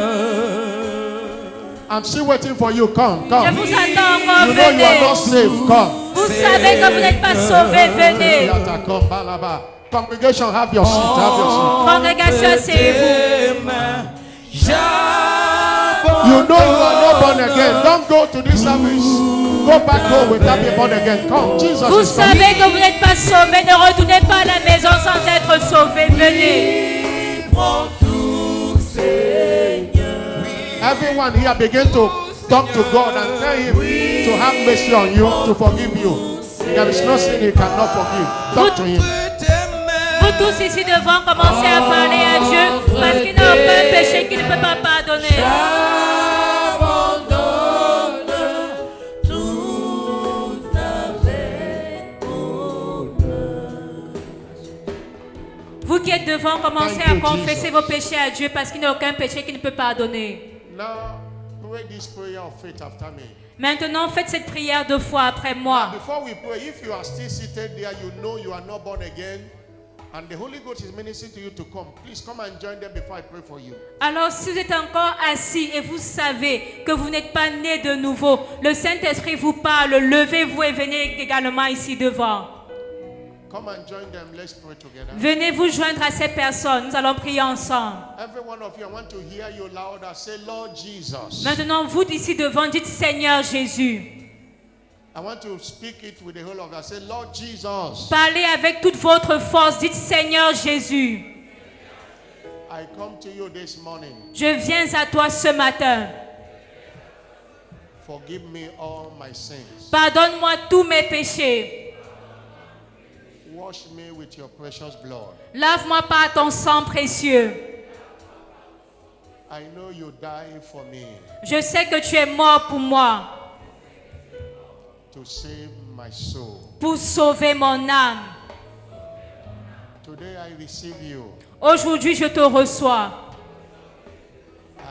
Speaker 1: I'm still waiting for you. Come.
Speaker 2: Je vous attends encore,
Speaker 1: You know you are not
Speaker 2: venez.
Speaker 1: safe. Come.
Speaker 2: Vous savez que vous n'êtes pas sauvés, venez.
Speaker 1: Come, Balaba. Congregation, have your seat. Have your
Speaker 2: Congrégation, asseyez-vous.
Speaker 1: You know you are not born again. Don't go to this service. Go back home without being born again. Come, Jesus
Speaker 2: Vous
Speaker 1: is coming.
Speaker 2: savez que vous n'êtes pas sauvés. Ne retournez pas à la maison sans être sauvés. Venez.
Speaker 3: Prends tout, Seigneur.
Speaker 1: Everyone here begin to talk to God and tell him to have mercy on you, to forgive you. There is no sin he cannot forgive. Talk to him.
Speaker 2: Vous tous ici devant commencer à parler à Dieu parce qu'il n'a aucun péché qu'il ne peut pas pardonner. Vous qui êtes devant, commencez à confesser vos péchés à Dieu parce qu'il n'y a aucun péché qu'il ne peut pardonner.
Speaker 1: Now, pray this prayer of faith after me.
Speaker 2: Maintenant, faites cette prière 2 fois après moi.
Speaker 1: Before we pray, if you are still seated there, you know you are not born again, and the Holy Ghost is ministering to you to come. Please come and join them before I pray for you.
Speaker 2: Alors, si vous êtes encore assis et vous savez que vous n'êtes pas né de nouveau, le Saint-Esprit vous parle, levez-vous et venez également ici devant.
Speaker 1: Come and join them. Let's pray together.
Speaker 2: Venez vous joindre à ces personnes. Nous allons prier ensemble.
Speaker 1: Every one of you, I want to hear you louder. Say, Lord Jesus.
Speaker 2: Maintenant, vous d'ici devant, dites Seigneur Jésus.
Speaker 1: I want to speak it with the whole of us. Say, Lord Jesus.
Speaker 2: Parlez avec toute votre force. Dites Seigneur Jésus.
Speaker 1: I come to you this morning.
Speaker 2: Je viens à toi ce matin.
Speaker 1: Forgive me all my sins.
Speaker 2: Pardonne-moi tous mes péchés.
Speaker 1: Wash me with your precious blood.
Speaker 2: Lave-moi par ton sang précieux.
Speaker 1: I know you died for me
Speaker 2: Je sais que tu es mort pour moi,
Speaker 1: to save my soul.
Speaker 2: pour sauver mon âme.
Speaker 1: Today I receive you
Speaker 2: Aujourd'hui, je te reçois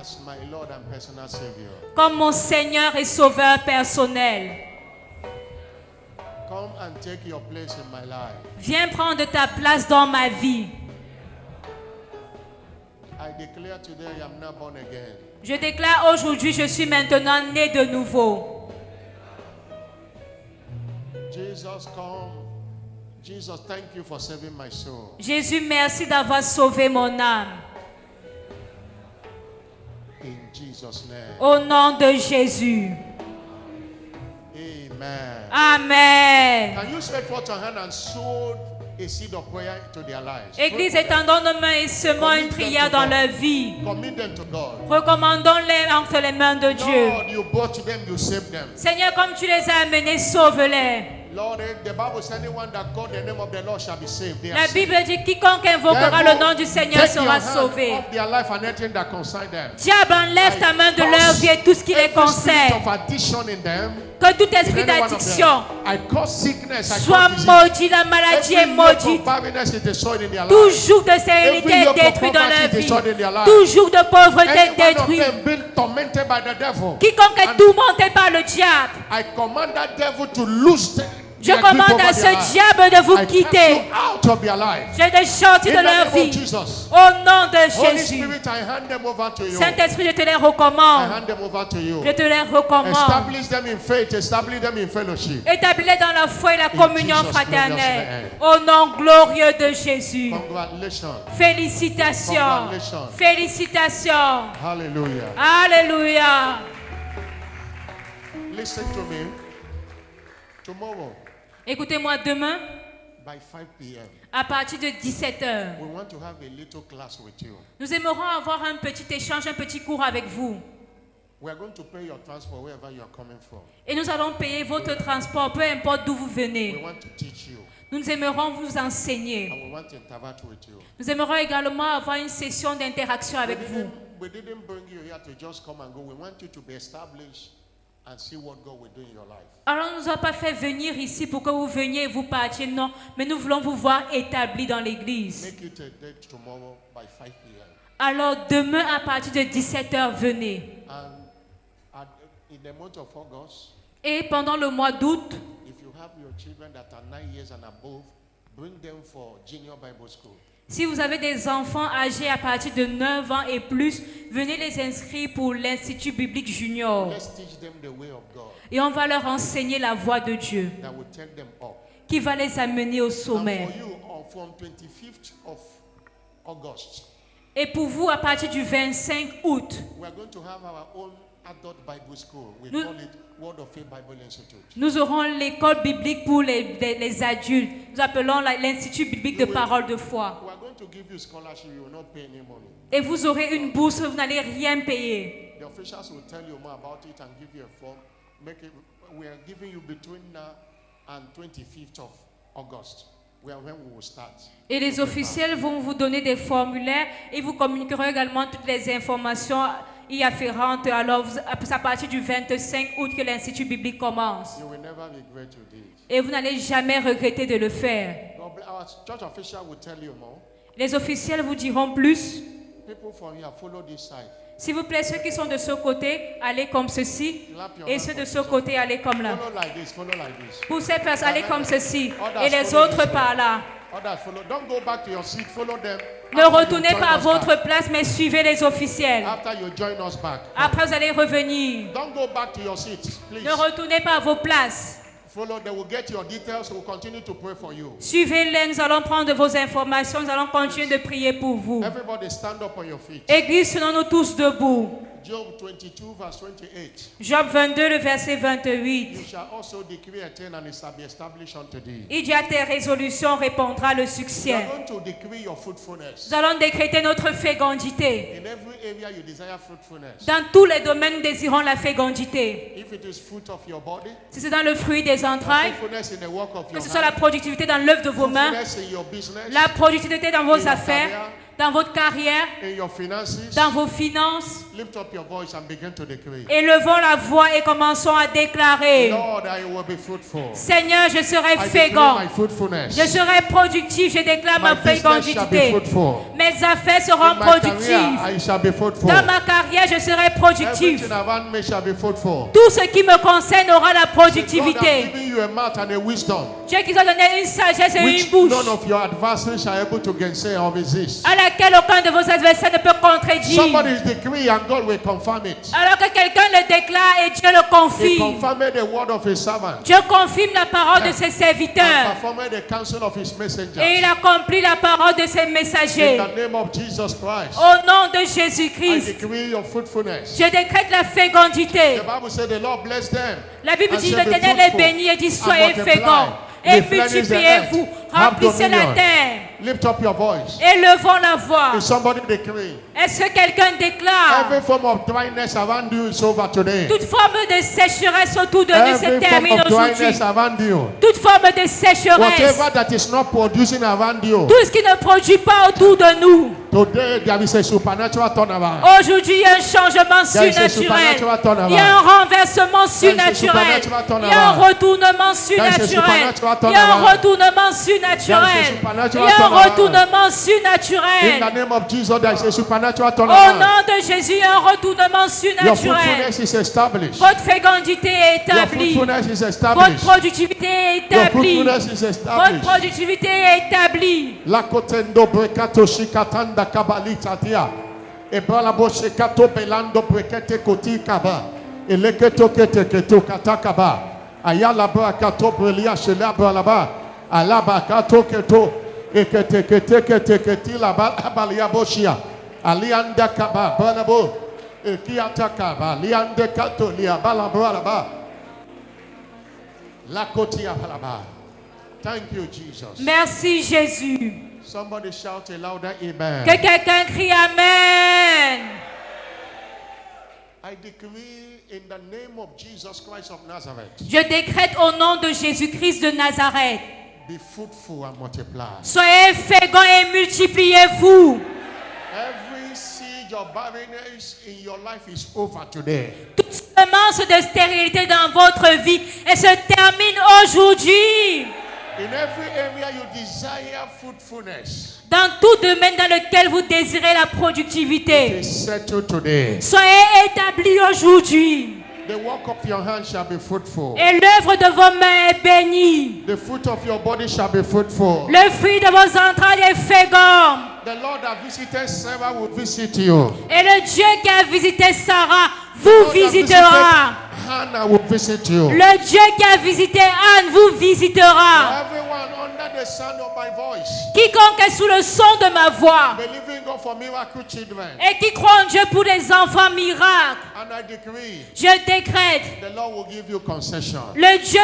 Speaker 1: as my Lord and personal Savior.
Speaker 2: comme mon Seigneur et Sauveur personnel.
Speaker 1: Come and take your place in my life.
Speaker 2: Viens prendre ta place dans ma vie.
Speaker 1: I declare today I am now born again.
Speaker 2: Je déclare aujourd'hui, je suis maintenant né de nouveau.
Speaker 1: Jesus, come. Jesus, thank you for saving my soul.
Speaker 2: Jésus, merci d'avoir sauvé mon âme.
Speaker 1: In Jesus' name.
Speaker 2: Au nom de Jésus.
Speaker 1: Amen.
Speaker 2: Amen.
Speaker 1: Can you spread forth your hand and sow a seed of prayer into their lives?
Speaker 2: Église, étendons nos mains et semons une prière dans leur vie.
Speaker 1: Commit them to God.
Speaker 2: Recommandons-les entre les mains de Dieu.
Speaker 1: Lord, you brought them, you saved them.
Speaker 2: Seigneur, comme tu les as amenés, sauve-les.
Speaker 1: Lord, the Bible says anyone that called the name of the Lord shall be saved. They are
Speaker 2: La
Speaker 1: saved.
Speaker 2: Bible dit quiconque invoquera le nom du Seigneur
Speaker 1: Take your
Speaker 2: sera
Speaker 1: hand
Speaker 2: sauvé.
Speaker 1: off their life and everything that concerns them.
Speaker 2: Diable, enlève ta main de leur vie et tout ce qui les
Speaker 1: Every spirit
Speaker 2: concerne.
Speaker 1: of addiction in them,
Speaker 2: Que tout
Speaker 1: in
Speaker 2: esprit
Speaker 1: any one of
Speaker 2: d'addiction
Speaker 1: them, I cause sickness, I
Speaker 2: soit
Speaker 1: cause disease.
Speaker 2: maudit, la maladie est
Speaker 1: Every yoke
Speaker 2: maudite.
Speaker 1: of barrenness is destroyed in their
Speaker 2: Tout
Speaker 1: life.
Speaker 2: joug de stérilité
Speaker 1: Every
Speaker 2: est
Speaker 1: yoke of
Speaker 2: détruit dans
Speaker 1: poverty
Speaker 2: leur
Speaker 1: is
Speaker 2: vie.
Speaker 1: destroyed in their life.
Speaker 2: Tout joug de pauvreté
Speaker 1: Any
Speaker 2: est
Speaker 1: one of
Speaker 2: détruit.
Speaker 1: them been tormented by the devil.
Speaker 2: Quiconque est
Speaker 1: And
Speaker 2: tourmenté par le diable,
Speaker 1: I command that devil to loose them.
Speaker 2: je commande à ce diable de vous
Speaker 1: I cast
Speaker 2: quitter.
Speaker 1: you out of their life.
Speaker 2: Je les sortis
Speaker 1: In
Speaker 2: de
Speaker 1: the
Speaker 2: leur
Speaker 1: name of
Speaker 2: vie.
Speaker 1: Jesus.
Speaker 2: Au nom de
Speaker 1: Holy
Speaker 2: Jésus.
Speaker 1: Spirit, I hand them over to you.
Speaker 2: Saint-Esprit, je te les
Speaker 1: I
Speaker 2: recommande.
Speaker 1: hand them over to you.
Speaker 2: Je te les recommande.
Speaker 1: Establish them in faith, establish them in fellowship.
Speaker 2: Établis-les dans la foi et la communion
Speaker 1: Jesus'
Speaker 2: fraternelle.
Speaker 1: glorious
Speaker 2: Au nom glorieux de Jésus.
Speaker 1: Congratulations.
Speaker 2: Félicitations.
Speaker 1: Congratulations.
Speaker 2: Félicitations.
Speaker 1: Hallelujah.
Speaker 2: Alléluia.
Speaker 1: Listen to me. Tomorrow,
Speaker 2: Écoutez-moi, demain,
Speaker 1: by 5 p.m.,
Speaker 2: à partir de 17h,
Speaker 1: we want to have a little class with you.
Speaker 2: nous aimerons avoir un petit échange, un petit cours avec vous.
Speaker 1: We are going to pay your transport wherever you are coming from.
Speaker 2: Et nous allons payer votre transport, peu importe d'où vous
Speaker 1: We
Speaker 2: venez.
Speaker 1: want to teach you,
Speaker 2: Nous aimerons vous enseigner.
Speaker 1: and we want to interact with you.
Speaker 2: Nous aimerons également avoir une session d'interaction avec vous.
Speaker 1: We didn't bring you here to just come and go. We want you to be established and see what God will do in your life.
Speaker 2: Alors, on ne nous a pas fait venir ici pour que vous veniez et vous partiez, non. Mais nous voulons vous voir établis dans l'église.
Speaker 1: Make it a date tomorrow by 5 p.m.
Speaker 2: Alors, demain, à partir de 17h, venez.
Speaker 1: In the month of August,
Speaker 2: Et pendant le mois d'août,
Speaker 1: if you have your children that are 9 years and above, bring them for junior Bible school.
Speaker 2: si vous avez des enfants âgés à partir de 9 ans et plus, venez les inscrire pour l'Institut biblique junior.
Speaker 1: Let's teach them the way of God
Speaker 2: Et on va leur enseigner la voie de Dieu,
Speaker 1: that will take them up.
Speaker 2: qui va les amener au
Speaker 1: And
Speaker 2: sommet.
Speaker 1: for you, from 25th of August,
Speaker 2: Et pour vous, à partir du 25 août,
Speaker 1: we are going to have our own adult Bible school. We
Speaker 2: Nous-
Speaker 1: call it Word of Faith Bible Institute.
Speaker 2: nous aurons l'école biblique pour les adultes. Nous appelons l'Institut biblique de parole de foi.
Speaker 1: We are going to give you scholarship. You will not pay any money.
Speaker 2: Et vous aurez une bourse, vous n'allez rien payer.
Speaker 1: The officials will tell you more about it and give you a form. We are giving you between now and 25th of August, when we will start.
Speaker 2: Et les officiels vont vous donner des formulaires et vous communiqueront également toutes les informations y afférentes. Alors, c'est à partir du 25 août que l'Institut biblique commence.
Speaker 1: You will never regret you did.
Speaker 2: Et vous n'allez jamais regretter de le faire.
Speaker 1: Our church official will tell you more.
Speaker 2: Les officiels vous diront plus.
Speaker 1: People from here follow this side.
Speaker 2: S'il vous plaît, ceux qui sont de ce côté, allez comme ceci. Et ceux de ce côté, allez comme là.
Speaker 1: Follow like this. Follow like this.
Speaker 2: Pour ces personnes, allez comme ceci. Et les autres par là.
Speaker 1: Others follow. Don't go back to your seat. Follow them.
Speaker 2: Ne
Speaker 1: After you
Speaker 2: retournez
Speaker 1: join
Speaker 2: pas à
Speaker 1: us back.
Speaker 2: votre place, mais suivez les officiels.
Speaker 1: After you join us back.
Speaker 2: Après, vous allez revenir.
Speaker 1: Don't go back to your seat, please.
Speaker 2: Ne retournez pas à vos places.
Speaker 1: Follow. They will get your details. We'll continue to pray for you.
Speaker 2: Suivez-les, nous allons prendre vos informations, nous allons continuer de prier pour vous.
Speaker 1: Everybody stand up on your feet.
Speaker 2: Église, tenons-nous tous debout.
Speaker 1: Job 22 verse 28.
Speaker 2: Job 22, le verset 28.
Speaker 1: You shall also decree a thing and it shall be established unto thee.
Speaker 2: Il dit à tes résolutions répondra le
Speaker 1: You are
Speaker 2: succès.
Speaker 1: going to decree your fruitfulness.
Speaker 2: Nous allons décréter notre fécondité.
Speaker 1: In every area you desire fruitfulness.
Speaker 2: Dans tous les domaines, nous désirons la fécondité.
Speaker 1: If it is fruit of your body,
Speaker 2: Si c'est dans le fruit des entrailles,
Speaker 1: fruitfulness in the work of
Speaker 2: que
Speaker 1: your
Speaker 2: ce soit la
Speaker 1: hand,
Speaker 2: productivité dans l'œuvre de vos mains,
Speaker 1: fruitfulness in your business,
Speaker 2: la productivité dans vos
Speaker 1: your
Speaker 2: affaires,
Speaker 1: career,
Speaker 2: dans votre carrière,
Speaker 1: in your finances,
Speaker 2: dans vos finances.
Speaker 1: lift up your voice and begin to decree.
Speaker 2: Élevons la voix et commençons à déclarer.
Speaker 1: Lord, I will be fruitful.
Speaker 2: Seigneur, je serai
Speaker 1: I decree
Speaker 2: fécond.
Speaker 1: my fruitfulness.
Speaker 2: Je serai productif. Je déclare ma
Speaker 1: My business shall be
Speaker 2: fécondité.
Speaker 1: fruitful.
Speaker 2: Mes affaires seront
Speaker 1: In my career,
Speaker 2: productives.
Speaker 1: I shall be fruitful.
Speaker 2: Dans ma carrière, je serai productif.
Speaker 1: Everything around me shall be fruitful.
Speaker 2: Tout ce qui me concerne aura la
Speaker 1: God has
Speaker 2: productivité.
Speaker 1: given you a mouth and a wisdom
Speaker 2: Dieu qui vous a donné une sagesse et
Speaker 1: which
Speaker 2: une bouche
Speaker 1: none of your adversaries shall able to gainsay or resist.
Speaker 2: à laquelle aucun de vos adversaires ne peut contredire.
Speaker 1: Somebody is decree and God will confirm it.
Speaker 2: Alors que quelqu'un le déclare et Dieu le
Speaker 1: He
Speaker 2: confirme.
Speaker 1: confirmed the word of his servant
Speaker 2: Dieu confirme la parole de ses
Speaker 1: and
Speaker 2: serviteurs.
Speaker 1: performed the counsel of his messengers.
Speaker 2: Et il accomplit la parole de ses
Speaker 1: In
Speaker 2: messagers.
Speaker 1: the name of Jesus Christ,
Speaker 2: Au nom de
Speaker 1: I
Speaker 2: Jésus-Christ,
Speaker 1: decree your fruitfulness.
Speaker 2: je décrète la fécondité.
Speaker 1: The Bible said the Lord bless them.
Speaker 2: La Bible
Speaker 1: and
Speaker 2: dit,
Speaker 1: shall be
Speaker 2: l'Éternel est
Speaker 1: fruitful
Speaker 2: béni et dit,
Speaker 1: and
Speaker 2: soyez
Speaker 1: multiply.
Speaker 2: féconds et
Speaker 1: Replenish the
Speaker 2: multipliez-vous,
Speaker 1: earth. Have
Speaker 2: remplissez la
Speaker 1: dominion.
Speaker 2: terre.
Speaker 1: Lift up your voice.
Speaker 2: Élevons la voix.
Speaker 1: Is somebody decree?
Speaker 2: Est-ce que quelqu'un déclare?
Speaker 1: Every form of dryness around you is over today.
Speaker 2: Toute forme de sécheresse autour de nous se
Speaker 1: Every form
Speaker 2: termine
Speaker 1: of
Speaker 2: aujourd'hui.
Speaker 1: dryness around you.
Speaker 2: Toute forme de sécheresse.
Speaker 1: Whatever that is not producing around you.
Speaker 2: Tout ce qui ne produit pas autour de nous.
Speaker 1: Today there is a supernatural turnaround.
Speaker 2: Aujourd'hui, il y a un changement
Speaker 1: There is a
Speaker 2: surnaturel.
Speaker 1: supernatural turnaround.
Speaker 2: Il y a un renversement surnaturel.
Speaker 1: supernatural
Speaker 2: Il y a un
Speaker 1: turnaround.
Speaker 2: retournement surnaturel.
Speaker 1: supernatural
Speaker 2: Il y a un
Speaker 1: turnaround.
Speaker 2: retournement surnaturel.
Speaker 1: There is a
Speaker 2: Il
Speaker 1: supernatural
Speaker 2: y a un
Speaker 1: turnaround.
Speaker 2: retournement
Speaker 1: In
Speaker 2: surnaturel.
Speaker 1: the name of Jesus, there is a supernatural
Speaker 2: Au
Speaker 1: turnaround.
Speaker 2: nom de Jésus, il y a un retournement
Speaker 1: Your
Speaker 2: surnaturel.
Speaker 1: fruitfulness is established.
Speaker 2: Votre fécondité est
Speaker 1: Your
Speaker 2: établie.
Speaker 1: fruitfulness is
Speaker 2: Votre
Speaker 1: established.
Speaker 2: productivité est
Speaker 1: Your
Speaker 2: établie.
Speaker 1: fruitfulness is
Speaker 2: Votre
Speaker 1: established.
Speaker 2: productivité est établie.
Speaker 1: La kotendo brekato shikatanda kabalita tia. Ebala bo shikato belando brekete koti kaba. Eleketo kete keto katakaba. Ayala brakato brelia shelaba laba. Alaba kato keto. Ekete kete kete keti laba abalia boshia. Alianda kaba balabo. Ekiata kaba. Liande kato liabala bralaba. La kotia balaba. Thank you, Jesus.
Speaker 2: Merci Jésus.
Speaker 1: Somebody shout a louder amen.
Speaker 2: Que quelqu'un crie Amen.
Speaker 1: I decree in the name of Jesus Christ of Nazareth,
Speaker 2: Je décrète au nom de Jésus-Christ de Nazareth.
Speaker 1: be fruitful and multiply.
Speaker 2: Soyez féconds et multipliez-vous.
Speaker 1: Every siege of barrenness in your life is over today.
Speaker 2: Toute semence de stérilité dans votre vie, elle se termine aujourd'hui.
Speaker 1: In every area you desire fruitfulness,
Speaker 2: Dans tout domaine dans lequel vous désirez la
Speaker 1: it
Speaker 2: productivité,
Speaker 1: is settled today.
Speaker 2: soyez établis aujourd'hui.
Speaker 1: The work of your hands shall be fruitful.
Speaker 2: Et l'œuvre de vos mains est bénie.
Speaker 1: The fruit of your body shall be fruitful.
Speaker 2: Le fruit de vos entrailles est fécond.
Speaker 1: The Lord that visited Sarah will visit you.
Speaker 2: Et le Dieu qui a visité Sarah
Speaker 1: The
Speaker 2: vous
Speaker 1: Lord that
Speaker 2: visitera.
Speaker 1: Hannah will visit you.
Speaker 2: Le Dieu qui a visité Anne vous visitera.
Speaker 1: Everyone under the sound of my voice,
Speaker 2: Quiconque est sous le son de ma voix
Speaker 1: believing God for miracle children,
Speaker 2: et qui croit en Dieu pour des enfants miracles,
Speaker 1: and I decree
Speaker 2: je décrète,
Speaker 1: the Lord will give you concession.
Speaker 2: Dieu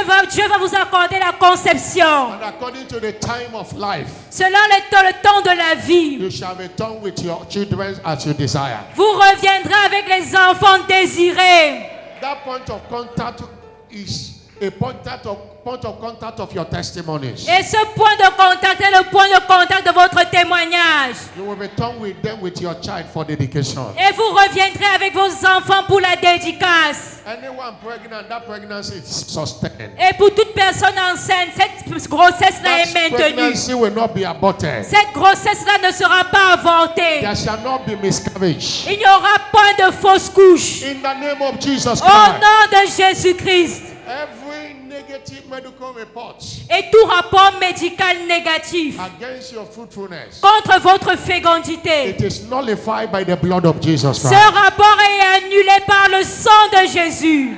Speaker 2: va vous accorder la conception.
Speaker 1: And according to the time of life,
Speaker 2: Selon le temps de la vie,
Speaker 1: you shall return with your children as you desire.
Speaker 2: vous reviendrez avec les enfants désirés.
Speaker 1: That point of contact is a point of contact of your testimonies.
Speaker 2: Et ce point de contact est le point de contact de votre témoignage.
Speaker 1: You will return with them with your child for dedication.
Speaker 2: Et vous reviendrez avec vos enfants pour la dédicace.
Speaker 1: Anyone pregnant, that pregnancy is sustained.
Speaker 2: Et pour toute personne enceinte, cette grossesse-là est
Speaker 1: That
Speaker 2: maintenue.
Speaker 1: pregnancy will not be aborted.
Speaker 2: Cette grossesse-là ne sera pas avortée.
Speaker 1: There shall not be miscarriage.
Speaker 2: Il n'y aura pas de fausse couche.
Speaker 1: In the name of Jesus
Speaker 2: Au
Speaker 1: Christ,
Speaker 2: nom de Jésus-Christ.
Speaker 1: every negative medical report
Speaker 2: Et tout rapport médical négatif
Speaker 1: against your fruitfulness,
Speaker 2: contre votre fécondité,
Speaker 1: it is nullified by the blood of Jesus
Speaker 2: ce
Speaker 1: Christ.
Speaker 2: rapport est annulé par le sang de Jésus.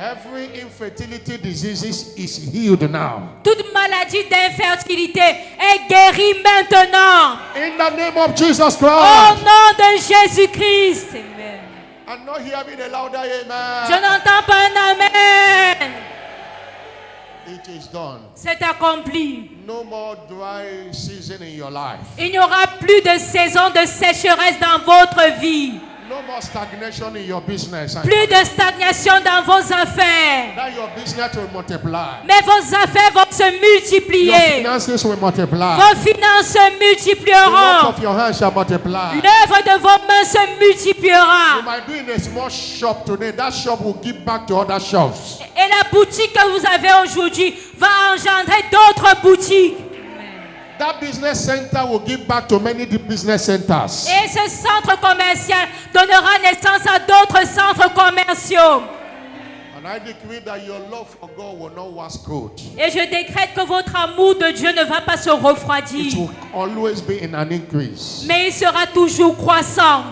Speaker 1: Every infertility disease is healed now.
Speaker 2: Toute maladie d'infertilité est guérie maintenant.
Speaker 1: In the name of Jesus
Speaker 2: Au
Speaker 1: Christ.
Speaker 2: nom de Jésus-Christ. Amen.
Speaker 1: I'm not hearing a louder
Speaker 2: Je
Speaker 1: amen.
Speaker 2: n'entends pas un amen.
Speaker 1: It is done.
Speaker 2: C'est accompli.
Speaker 1: No more dry season in your life.
Speaker 2: Il n'y aura plus de saison de sécheresse dans votre vie.
Speaker 1: No more stagnation in your business.
Speaker 2: Plus de stagnation dans vos affaires.
Speaker 1: That your business will multiply.
Speaker 2: Mais vos affaires vont se
Speaker 1: Your
Speaker 2: multiplier.
Speaker 1: finances will multiply.
Speaker 2: Vos finances se
Speaker 1: The work
Speaker 2: multiplieront.
Speaker 1: of your hands shall multiply.
Speaker 2: L'œuvre de vos mains se
Speaker 1: You
Speaker 2: multipliera.
Speaker 1: might be in a small shop today. That shop will give back to other shops.
Speaker 2: Et la boutique que vous avez aujourd'hui va engendrer d'autres boutiques.
Speaker 1: That business center will give back to many business centers.
Speaker 2: Et ce centre commercial donnera naissance à d'autres centres commerciaux.
Speaker 1: And I decree that your love for God will not wax cold.
Speaker 2: Et je décrète que votre amour de Dieu ne va pas se
Speaker 1: It
Speaker 2: refroidir,
Speaker 1: will always be in an increase.
Speaker 2: mais il sera toujours croissant.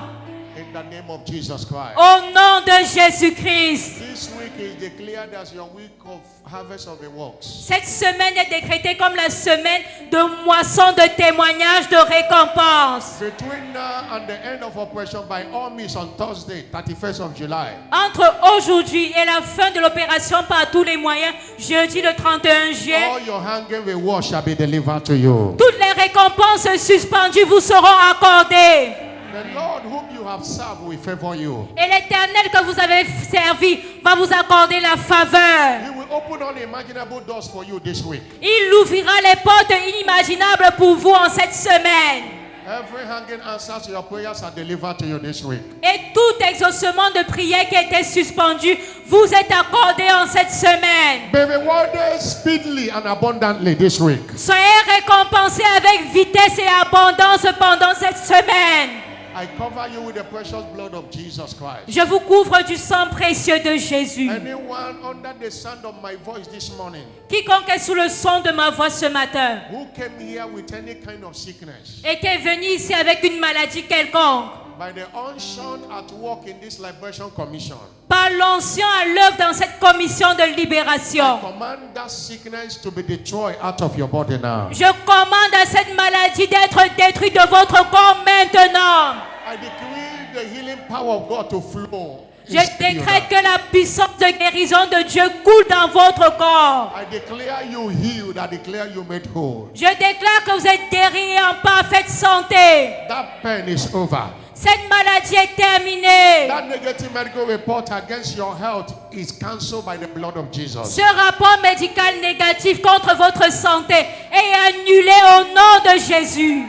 Speaker 1: In the name of Jesus Christ.
Speaker 2: Au nom de Jésus-Christ.
Speaker 1: This week is declared as your week of harvest of the works.
Speaker 2: Cette semaine est décrétée comme la semaine de moisson de témoignages de récompense.
Speaker 1: Between now and the end of operation, by all means, on Thursday, 31st of July,
Speaker 2: Entre aujourd'hui et la fin de l'opération par tous les moyens, jeudi le 31 juillet,
Speaker 1: all your hanging reward shall be delivered to you.
Speaker 2: toutes les récompenses récompenses suspendues vous seront accordées.
Speaker 1: The Lord whom you have served will favor you.
Speaker 2: Et l'Éternel que vous avez servi va vous accorder la faveur.
Speaker 1: He will open unimaginable doors for you this week.
Speaker 2: Il ouvrira les portes inimaginables pour vous en cette semaine.
Speaker 1: Every hanging answer to your prayers are delivered to you this week.
Speaker 2: Et tout exaucement de prière qui était suspendu vous est accordé en cette semaine.
Speaker 1: Be rewarded speedily and abundantly this week.
Speaker 2: Soyez récompensés avec vitesse et abondance pendant cette semaine.
Speaker 1: I cover you with the precious blood of Jesus Christ.
Speaker 2: Je vous couvre du sang précieux de Jésus.
Speaker 1: Anyone under the sound of my voice this morning
Speaker 2: Quiconque est sous le son de ma voix ce matin
Speaker 1: who came here with any kind of sickness,
Speaker 2: et qui est venu ici avec une maladie quelconque,
Speaker 1: by the unction at work in this liberation commission,
Speaker 2: par l'onction à l'œuvre dans cette commission de
Speaker 1: I
Speaker 2: libération,
Speaker 1: command that sickness to be destroyed out of your body now.
Speaker 2: je commande à cette maladie d'être détruite de votre corps maintenant.
Speaker 1: I decree the healing power of God to flow.
Speaker 2: Je décrète que la puissance de guérison de Dieu coule dans votre corps.
Speaker 1: I declare you healed. I declare you made whole.
Speaker 2: Je déclare que vous êtes guéris et en parfaite santé.
Speaker 1: That pain is over.
Speaker 2: Cette maladie est terminée.
Speaker 1: That negative medical report against your health is cancelled by the blood of Jesus.
Speaker 2: Ce rapport médical négatif contre votre santé est annulé au nom de Jésus.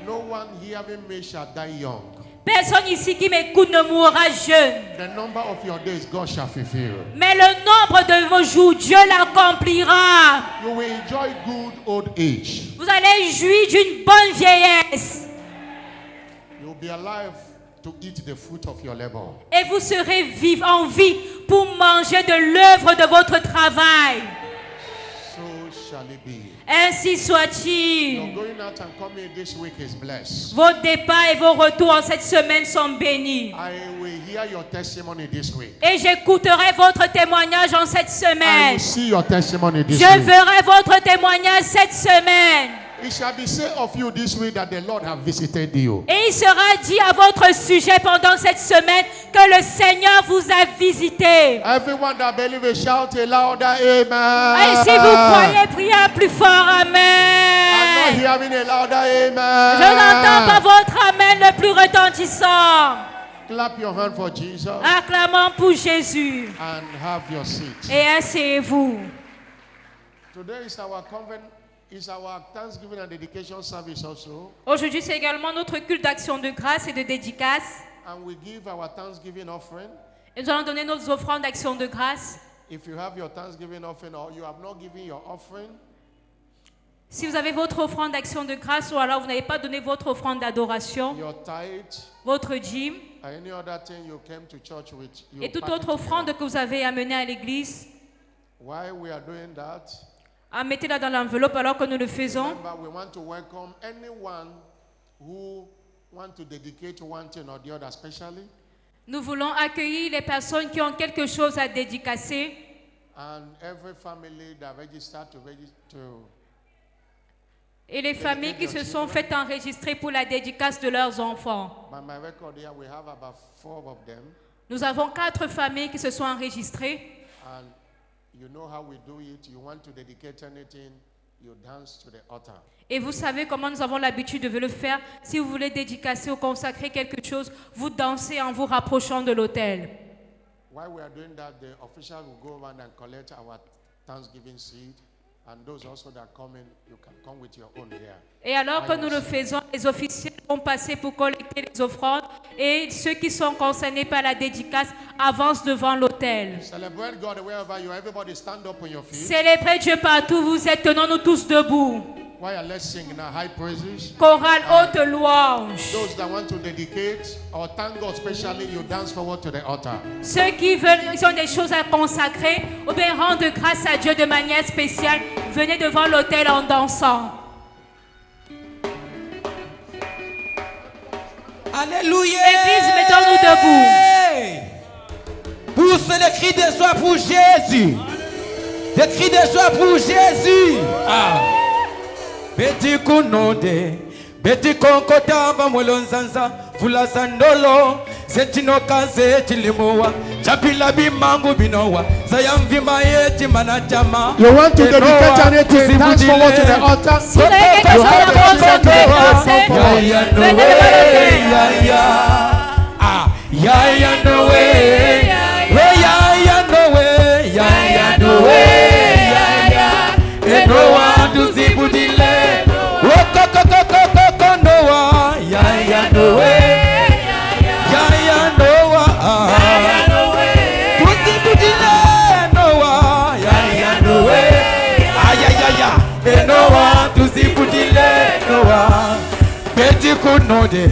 Speaker 1: No one hearing me shall die young.
Speaker 2: Personne ici qui m'écoute ne mourra jeune.
Speaker 1: The number of your days God shall fulfill.
Speaker 2: Mais le nombre de vos jours, Dieu l'accomplira.
Speaker 1: You will enjoy good old age.
Speaker 2: Vous allez jouir d'une bonne vieillesse.
Speaker 1: You will be alive to eat the fruit of your labor.
Speaker 2: Et vous serez en vie pour manger de l'œuvre de votre travail.
Speaker 1: So shall it be.
Speaker 2: Ainsi
Speaker 1: Your
Speaker 2: soit-il.
Speaker 1: going out and coming this week is blessed.
Speaker 2: Vos départs et vos retours en cette semaine sont bénis.
Speaker 1: I will hear your testimony this week.
Speaker 2: Et j'écouterai votre témoignage en cette
Speaker 1: I
Speaker 2: semaine.
Speaker 1: will see your testimony this
Speaker 2: Je
Speaker 1: week.
Speaker 2: verrai votre témoignage cette semaine.
Speaker 1: It shall be said of you this week that the Lord have visited you.
Speaker 2: Et il sera dit à votre sujet pendant cette semaine que le Seigneur vous a visité.
Speaker 1: Everyone that believes shout a louder amen.
Speaker 2: Et si vous croyez, priez plus fort,
Speaker 1: I'm not
Speaker 2: Amen.
Speaker 1: hearing a louder amen.
Speaker 2: Je n'entends pas votre Amen le plus retentissant.
Speaker 1: Clap your hand for Jesus
Speaker 2: Acclamons pour Jésus.
Speaker 1: and have your seat.
Speaker 2: Et asseyez-vous.
Speaker 1: Today is our convent. Is our Thanksgiving and dedication service also,
Speaker 2: Aujourd'hui, c'est également notre culte d'action de grâce et de dédicace.
Speaker 1: and we give our Thanksgiving offering.
Speaker 2: Et nous allons donner nos offrandes d'action de grâce.
Speaker 1: If you have your Thanksgiving offering or you have not given your offering,
Speaker 2: Si vous avez votre offrande d'action de grâce ou alors vous n'avez pas donné votre offrande d'adoration,
Speaker 1: your tithe,
Speaker 2: votre dîme
Speaker 1: or any other thing you came to church with, you
Speaker 2: et toute
Speaker 1: pack it
Speaker 2: autre offrande
Speaker 1: together.
Speaker 2: que vous avez amenée à l'église,
Speaker 1: While we are doing that,
Speaker 2: mettez-la dans l'enveloppe alors que nous le faisons.
Speaker 1: remember we want to welcome anyone who want to dedicate one thing or the other, especially,
Speaker 2: Nous voulons accueillir les personnes qui ont quelque chose à dédicacer
Speaker 1: and every family that registered to register.
Speaker 2: et les familles qui se sont faites enregistrer pour la dédicace de leurs enfants.
Speaker 1: By my record here, we have about 4 of them,
Speaker 2: Nous avons 4 familles qui se sont enregistrées.
Speaker 1: and you know how we do it. You want to dedicate anything, you dance to the altar.
Speaker 2: Et vous savez comment nous avons l'habitude de le faire. Si vous voulez dédicacer ou consacrer quelque chose, vous dansez en vous rapprochant de l'autel.
Speaker 1: While we are doing that, the official will go around and collect our Thanksgiving seed, and those also that come in, you can come with your own here.
Speaker 2: Et alors que nous le faisons, les officiels vont passer pour collecter les offrandes et ceux qui sont concernés par la dédicace avancent devant l'autel.
Speaker 1: Celebrate God wherever you are. Everybody stand up on your feet.
Speaker 2: Célébrez Dieu partout où vous êtes, tenons-nous tous debout.
Speaker 1: While let's sing now high praises.
Speaker 2: Chorale haute louange.
Speaker 1: Those that want to dedicate or thank God specially, you dance forward to the altar.
Speaker 2: Ceux qui veulent, qui ont des choses à consacrer ou bien rendre grâce à Dieu de manière spéciale, venez devant l'autel en dansant.
Speaker 3: Alléluia.
Speaker 2: Église, mettons-nous debout.
Speaker 3: Pousse les cris de joie pour Jésus. Des cris de joie pour Jésus. Ah. Beti kunode. Beti konkota vamolonzanza. Vula sandolo. Zetino kaze tilimowa. Chapila bimangu binowa. Sayamvima yeti manachama.
Speaker 1: You want to dedicate anything, dance forward to the altar.
Speaker 2: Si vous avez quelque chose à
Speaker 3: kunode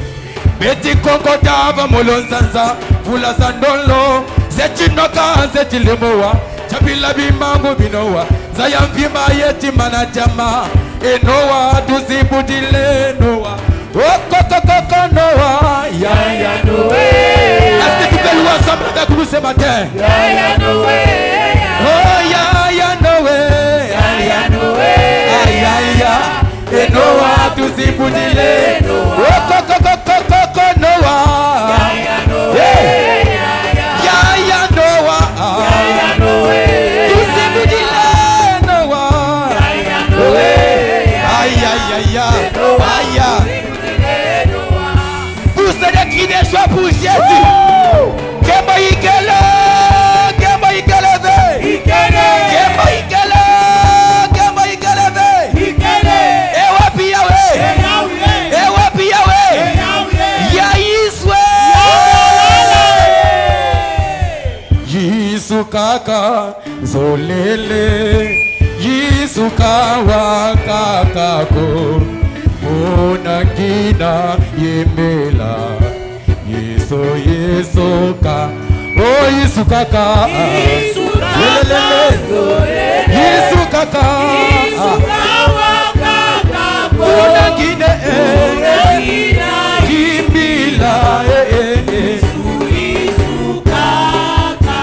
Speaker 3: beti kokotava molonzanza vula zandolo zechinoka zechilimowa chapila bimangu binowa zayamvima yeti manajama enowa tuzibudile nowa okokokoko nowa ya nowe. Est-ce que tu peux louer ensemble avec nous ce matin? Ya nowe. Oh ya nowe. Ya nowe. Ya enowa tuzibudile okokokoko nowa ya nowe. Ya nowa. Ya nowe. Tuzibudile nowa ya nowe. Pousse des cris de joie pour Jésus. Kemba ikele, kemba ikeleve, kemba ikele, kemba ikeleve, ewa piyawe, ewa piyawe, ya Yiswe, Yisu kaka zolele, Yisu kawa kakako. Onangina yemela Yesu ka oh Yesu kaka Yesu kaka onangina yemela Yesu kaka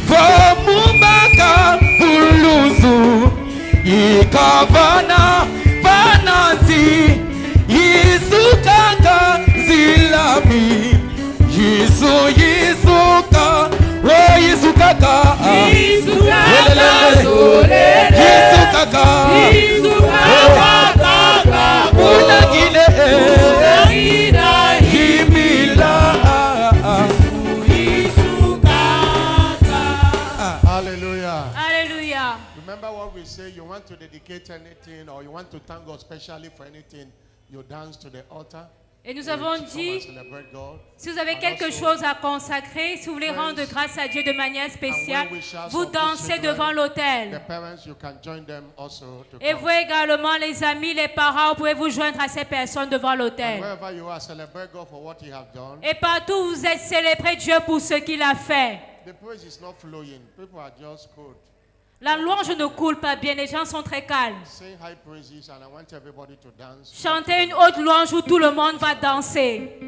Speaker 3: vamumaka buluzu ikavana Yesu kaka zilami Yesu ka oh Yesu kaka Yesu kaka unagine himila Yesu kaka.
Speaker 1: Hallelujah.
Speaker 2: Alléluia.
Speaker 1: Remember what we say, you want to dedicate anything or you want to thank God specially for anything, you dance to the altar.
Speaker 2: Et nous avons dit, si vous avez quelque chose à consacrer, si vous voulez rendre grâce à Dieu de manière spéciale, vous dansez devant l'autel. Et vous également, les amis, les parents, vous pouvez vous joindre à ces personnes devant l'autel. Et partout où vous êtes, célébrez Dieu pour ce qu'il a fait. La louange ne coule pas bien, les gens sont très calmes. Chantez une haute louange où tout le monde va danser.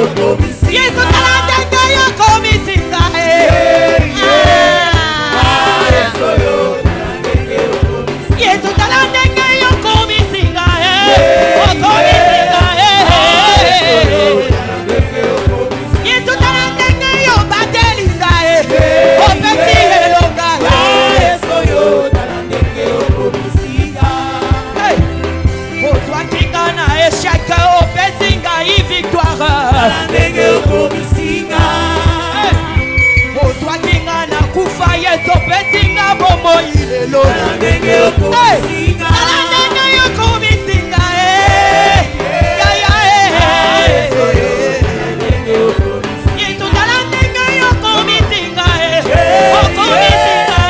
Speaker 3: Yesu talandenge yokomisinga Yesu talandenge yokomisinga Yesu talandenge yobatelinga opetihelonga ozwakinga na échec opesinga victoire ozwakinga na kufa yesu opesinga bomoi lelo talandenge yokomisinga yesu talandenge yokomisinga okomisinga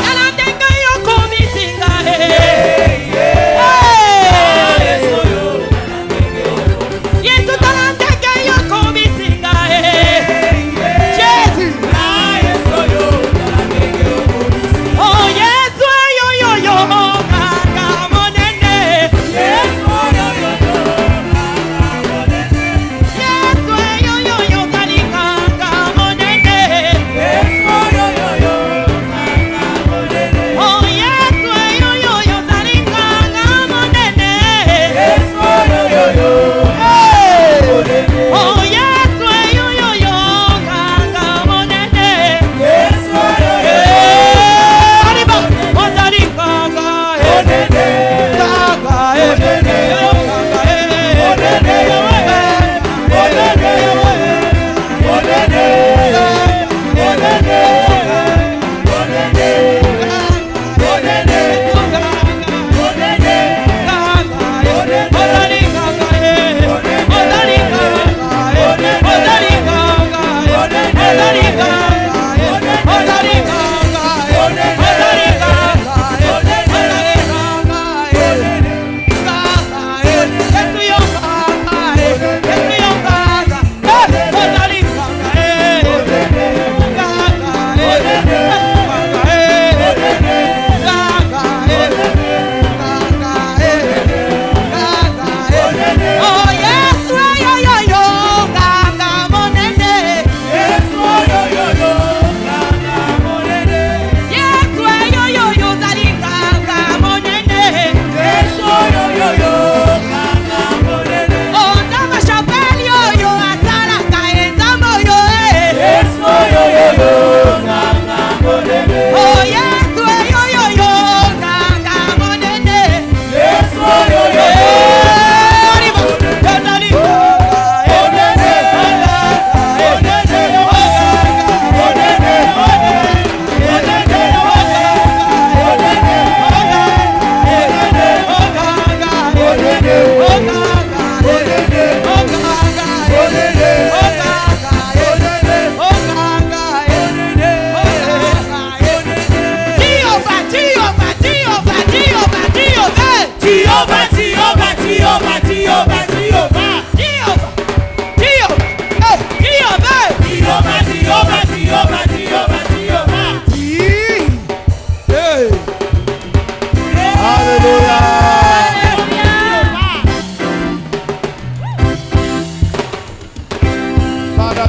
Speaker 3: talandenge yokomisinga yesu talandenge yokomisinga Jésus oh yesu yo yo yo kaka monene yesu yo yo yo kali kaka monene oh yesu yo yo kali kaka monene oh yesu yo yo kaka monene arriba ozali kaka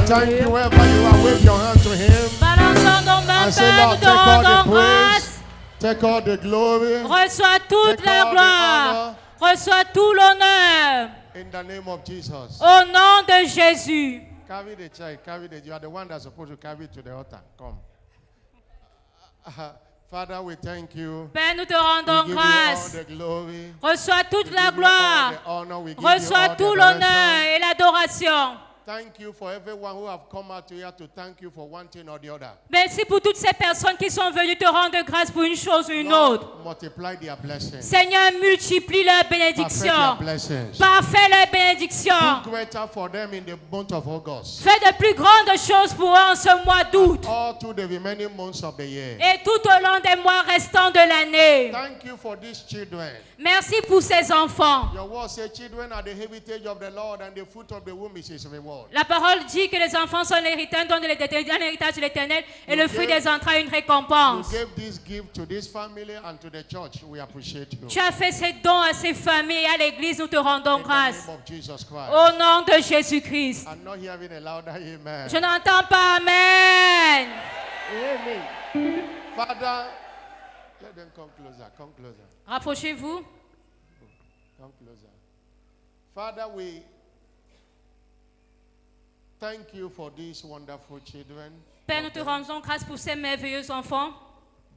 Speaker 1: Thank you, wherever you are, wave your hand to Him.
Speaker 2: Balançons nos mains,
Speaker 1: And say,
Speaker 2: Père, nous
Speaker 1: Lord,
Speaker 2: te
Speaker 1: take all
Speaker 2: rendons
Speaker 1: the praise,
Speaker 2: grâce.
Speaker 1: take all the glory,
Speaker 2: Reçois toute
Speaker 1: Take
Speaker 2: la
Speaker 1: all the
Speaker 2: gloire. Reçois tout l'honneur.
Speaker 1: in the name of Jesus.
Speaker 2: Au nom de Jésus.
Speaker 1: Carry the child, you are the one that's supposed to carry it to the altar. Come. Father, we thank you.
Speaker 2: Père, nous te
Speaker 1: We
Speaker 2: rendons
Speaker 1: give you all
Speaker 2: grâce.
Speaker 1: the glory.
Speaker 2: Reçois toute
Speaker 1: We
Speaker 2: la
Speaker 1: give you all
Speaker 2: gloire.
Speaker 1: the honor. We give you all
Speaker 2: Reçois
Speaker 1: the
Speaker 2: tout
Speaker 1: adoration.
Speaker 2: l'honneur et l'adoration.
Speaker 1: Thank you for everyone who have come out here to thank you for one thing or the other.
Speaker 2: Merci pour toutes ces personnes qui sont venues te rendre grâce pour une chose ou une autre.
Speaker 1: Lord, multiply their blessings.
Speaker 2: Seigneur, multiplie leurs
Speaker 1: Perfect their
Speaker 2: bénédictions.
Speaker 1: blessings.
Speaker 2: Parfait leurs bénédictions.
Speaker 1: Do greater for them in the month of August.
Speaker 2: Fais de plus grandes choses pour eux en ce mois d'août
Speaker 1: All through the remaining months of the year.
Speaker 2: et tout au long des mois restants de l'année.
Speaker 1: Thank you for these children.
Speaker 2: Merci pour ces enfants.
Speaker 1: Your word says children are the heritage of the Lord and the fruit of the womb is His reward. reward.
Speaker 2: La parole dit que les enfants sont l'héritage de l'Éternel et le fruit des entrailles une récompense.
Speaker 1: You gave this gift to this family and to the church. We appreciate you.
Speaker 2: Tu as fait ces dons à ces familles et à l'église, nous te rendons
Speaker 1: In the
Speaker 2: grâce.
Speaker 1: name of Jesus Christ.
Speaker 2: Au nom de Jésus-Christ.
Speaker 1: I'm not hearing a louder amen.
Speaker 2: Je n'entends pas Amen.
Speaker 1: Amen. Father, let them come closer. Come closer.
Speaker 2: Rapprochez-vous.
Speaker 1: Come closer. Father, we thank you for these wonderful children.
Speaker 2: Père, nous te rendons grâce pour ces merveilleux enfants.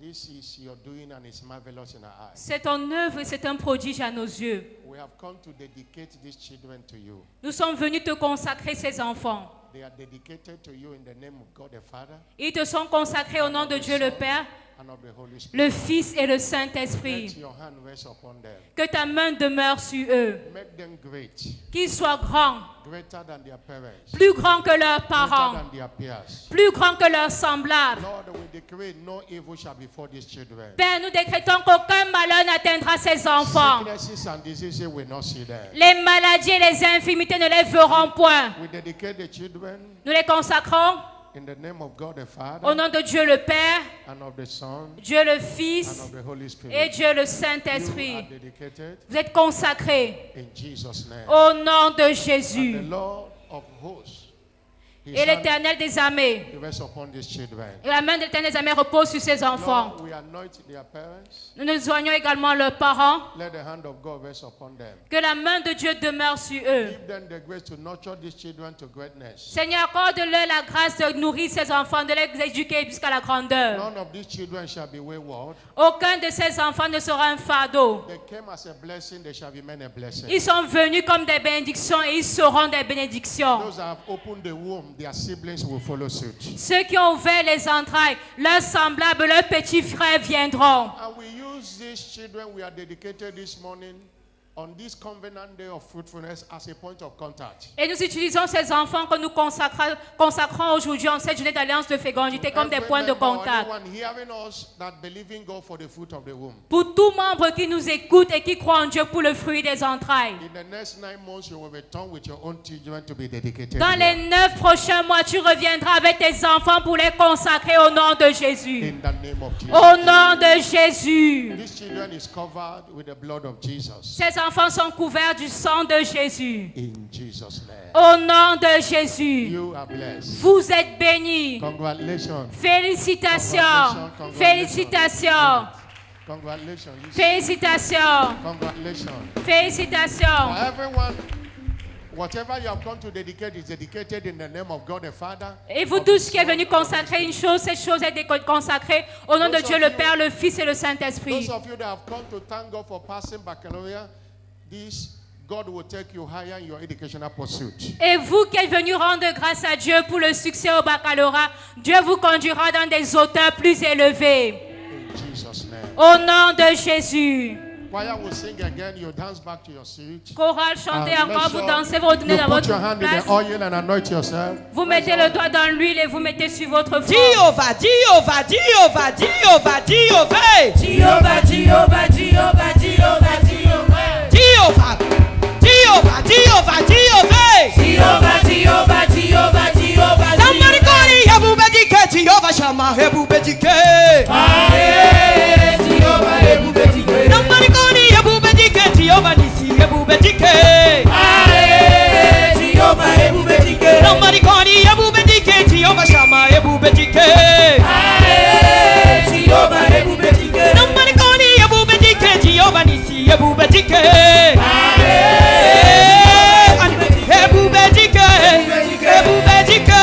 Speaker 1: This is your doing and it's marvelous in our eyes.
Speaker 2: C'est ton œuvre et c'est un prodige à nos yeux.
Speaker 1: We have come to dedicate these children to you.
Speaker 2: Nous sommes venus te consacrer ces enfants.
Speaker 1: They are dedicated to you in the name of God the Father
Speaker 2: Ils te sont consacrés au nom de Dieu le Père,
Speaker 1: and of the Holy Spirit.
Speaker 2: le Fils et le
Speaker 1: Let
Speaker 2: Saint-Esprit.
Speaker 1: your hand rest upon them.
Speaker 2: Que ta main demeure sur eux.
Speaker 1: Make them great,
Speaker 2: Qu'ils soient grands,
Speaker 1: greater than their parents,
Speaker 2: plus grands que leurs
Speaker 1: greater
Speaker 2: parents,
Speaker 1: than their peers.
Speaker 2: plus grands que leurs semblables.
Speaker 1: Lord, we decree no evil shall befall these children.
Speaker 2: Père, nous décrétons qu'aucun malheur n'atteindra ces enfants.
Speaker 1: Sicknesses and diseases will not see them.
Speaker 2: Les maladies et les infirmités ne les verront point.
Speaker 1: We dedicate the children
Speaker 2: Nous les consacrons
Speaker 1: in the name of God the
Speaker 2: au
Speaker 1: Father
Speaker 2: nom de Dieu le Père,
Speaker 1: and of the Son
Speaker 2: Dieu le
Speaker 1: and
Speaker 2: Fils
Speaker 1: of the Holy
Speaker 2: et
Speaker 1: Spirit.
Speaker 2: Dieu le
Speaker 1: You are
Speaker 2: Saint-Esprit.
Speaker 1: dedicated
Speaker 2: Vous êtes consacrés
Speaker 1: in Jesus' name.
Speaker 2: au nom de
Speaker 1: And the
Speaker 2: Jésus.
Speaker 1: Lord of hosts, His
Speaker 2: Et
Speaker 1: hand
Speaker 2: l'Éternel des armées.
Speaker 1: rests upon these children.
Speaker 2: Et la main de l'Éternel des armées repose sur ces enfants.
Speaker 1: Lord, we anoint their parents.
Speaker 2: Nous nous soignons également leurs parents.
Speaker 1: Let the hand of God rest upon them.
Speaker 2: Que la main de Dieu demeure sur eux.
Speaker 1: Give them the grace to nurture these children to greatness.
Speaker 2: Seigneur, accorde-leur la grâce de nourrir ces enfants, de les éduquer jusqu'à la grandeur.
Speaker 1: None of these children shall be wayward.
Speaker 2: Aucun de ces enfants ne sera un fardeau.
Speaker 1: They came as a blessing, they shall remain a blessing.
Speaker 2: Ils sont venus comme des bénédictions et ils seront des bénédictions.
Speaker 1: Those that have opened the womb, their siblings will follow suit.
Speaker 2: Ceux qui ont ouvert les entrailles, leurs semblables, leurs petits frères viendront.
Speaker 1: And we use these children we are dedicated this morning on this covenant day of fruitfulness as a point of contact.
Speaker 2: Et nous utilisons ces enfants que nous consacrons aujourd'hui en cette journée d'alliance de fécondité comme des
Speaker 1: Every
Speaker 2: points de
Speaker 1: member or
Speaker 2: contact.
Speaker 1: anyone hearing us that believing God for the fruit of the womb.
Speaker 2: Pour tout membre qui nous écoute et qui croit en Dieu pour le fruit des entrailles.
Speaker 1: In the next 9 months, you will return with your own children to be dedicated.
Speaker 2: Dans
Speaker 1: here.
Speaker 2: les 9 prochains mois, tu reviendras avec tes enfants pour les consacrer au nom de Jésus.
Speaker 1: In the name of Jesus.
Speaker 2: Au nom de Jésus.
Speaker 1: This children is covered with the blood of Jesus.
Speaker 2: Ces enfants sont couverts du sang de Jésus.
Speaker 1: In Jesus' name.
Speaker 2: Au nom de Jésus.
Speaker 1: You are blessed.
Speaker 2: Vous êtes bénis.
Speaker 1: Congratulations.
Speaker 2: Félicitations. Félicitations.
Speaker 1: Congratulations.
Speaker 2: Félicitations.
Speaker 1: Congratulations.
Speaker 2: Félicitations.
Speaker 1: For everyone, whatever you have come to dedicate is dedicated in the name of God the Father.
Speaker 2: Et vous
Speaker 1: of
Speaker 2: tous
Speaker 1: the
Speaker 2: qui êtes
Speaker 1: Son,
Speaker 2: venus
Speaker 1: and of the
Speaker 2: consacrer
Speaker 1: Spirit.
Speaker 2: une chose, cette chose est consacrée au nom de
Speaker 1: Those
Speaker 2: Dieu
Speaker 1: of
Speaker 2: le
Speaker 1: you-
Speaker 2: Père, le Fils et le Saint-Esprit.
Speaker 1: Those of you that have come to thank God for passing baccalaureate, this God will take you higher in your educational pursuit.
Speaker 2: Et vous qui êtes venus rendre grâce à Dieu pour le succès au baccalauréat, Dieu vous conduira dans des hauteurs plus élevées.
Speaker 1: In Jesus' name.
Speaker 2: Au nom de Jésus.
Speaker 1: Choir will sing again. You dance back to your seat.
Speaker 2: Chorale, chantez
Speaker 1: And
Speaker 2: encore,
Speaker 1: make
Speaker 2: vous
Speaker 1: sure
Speaker 2: dansez, vous retournez
Speaker 1: you
Speaker 2: dans
Speaker 1: put
Speaker 2: votre
Speaker 1: your hand in
Speaker 2: place.
Speaker 1: the oil and anoint yourself.
Speaker 2: Vous mettez le doigt dans l'huile et vous mettez sur votre front.
Speaker 3: Jehovah, Jehovah, Jehovah, Jehovah, Jehovah.
Speaker 4: Jehovah, Jehovah, Jehovah, Jehovah, Jehovah.
Speaker 3: Jehovah, Jehovah, Jehovah, Jehovah.
Speaker 4: Jehovah, Jehovah, Jehovah, Jehovah.
Speaker 3: Somebody call it Hebu Bedike, Jehovah Shammah, Hebu Bedike.
Speaker 4: Aye, Jehovah, Hebu Bedike.
Speaker 3: Somebody call it Hebu Bedike, Jehovah Nisi, Hebu Bedike.
Speaker 4: Aye, Jehovah, Hebu Bedike.
Speaker 3: Somebody call it Hebu Bedike, Jehovah Shammah, Hebu Bedike.
Speaker 4: Aye, Jehovah, Hebu Bedike.
Speaker 3: Somebody call it Hebu Bedike, Jehovah Nisi, Hebu Bedike. Hebu Bedike, Hebu Bedike,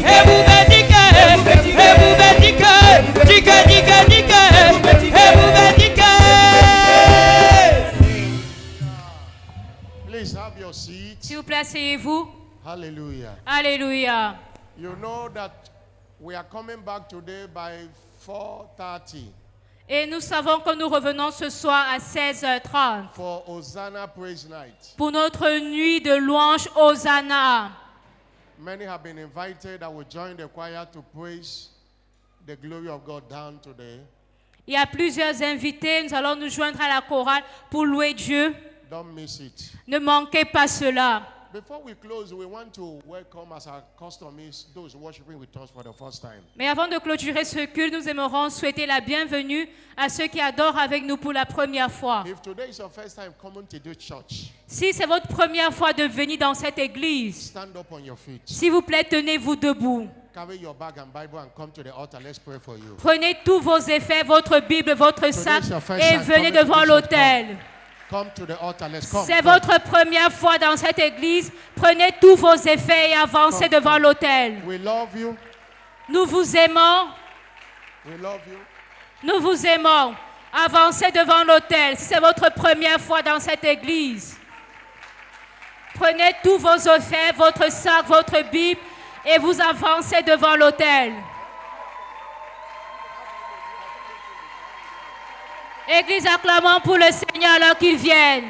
Speaker 3: Hebu Bedike, Hebu Bedike, Dike, Dike, Dike, Hebu Bedike.
Speaker 1: Please have your seat.
Speaker 2: S'il vous plaît, asseyez-vous.
Speaker 1: Hallelujah.
Speaker 2: Alléluia.
Speaker 1: You know that we are coming back today by 4:30
Speaker 2: Et nous savons que nous revenons ce soir à 16h30
Speaker 1: for Hosanna Praise Night.
Speaker 2: pour notre nuit de louange Hosanna.
Speaker 1: Many have been invited. I will join the choir to praise the glory of God down today.
Speaker 2: Il y a plusieurs invités. Nous allons nous joindre à la chorale pour louer Dieu.
Speaker 1: Don't miss it.
Speaker 2: Ne manquez pas cela.
Speaker 1: Before we close, we want to welcome, as our custom is, those worshiping with us for the first time.
Speaker 2: Mais avant de clôturer ce culte, nous aimerons souhaiter la bienvenue à ceux qui adorent avec nous pour la première fois.
Speaker 1: If today is your first time coming to this church,
Speaker 2: Si c'est votre première fois de venir dans cette église,
Speaker 1: stand up on your feet.
Speaker 2: s'il vous plaît, tenez-vous debout.
Speaker 1: Carry your bag and Bible and come to the altar. Let's pray for you.
Speaker 2: Prenez tous vos effets, votre Bible, votre sac et venez devant l'autel.
Speaker 1: Come to the altar. Let's come.
Speaker 2: C'est
Speaker 1: come.
Speaker 2: votre première fois dans cette église. Prenez tous vos effets et avancez devant l'autel.
Speaker 1: We love you.
Speaker 2: Nous vous aimons.
Speaker 1: We love you.
Speaker 2: Nous vous aimons. Avancez devant l'autel. Si c'est votre première fois dans cette église, prenez tous vos effets, votre sac, votre Bible et vous avancez devant l'autel. Église, acclamons pour le Seigneur alors qu'il vienne.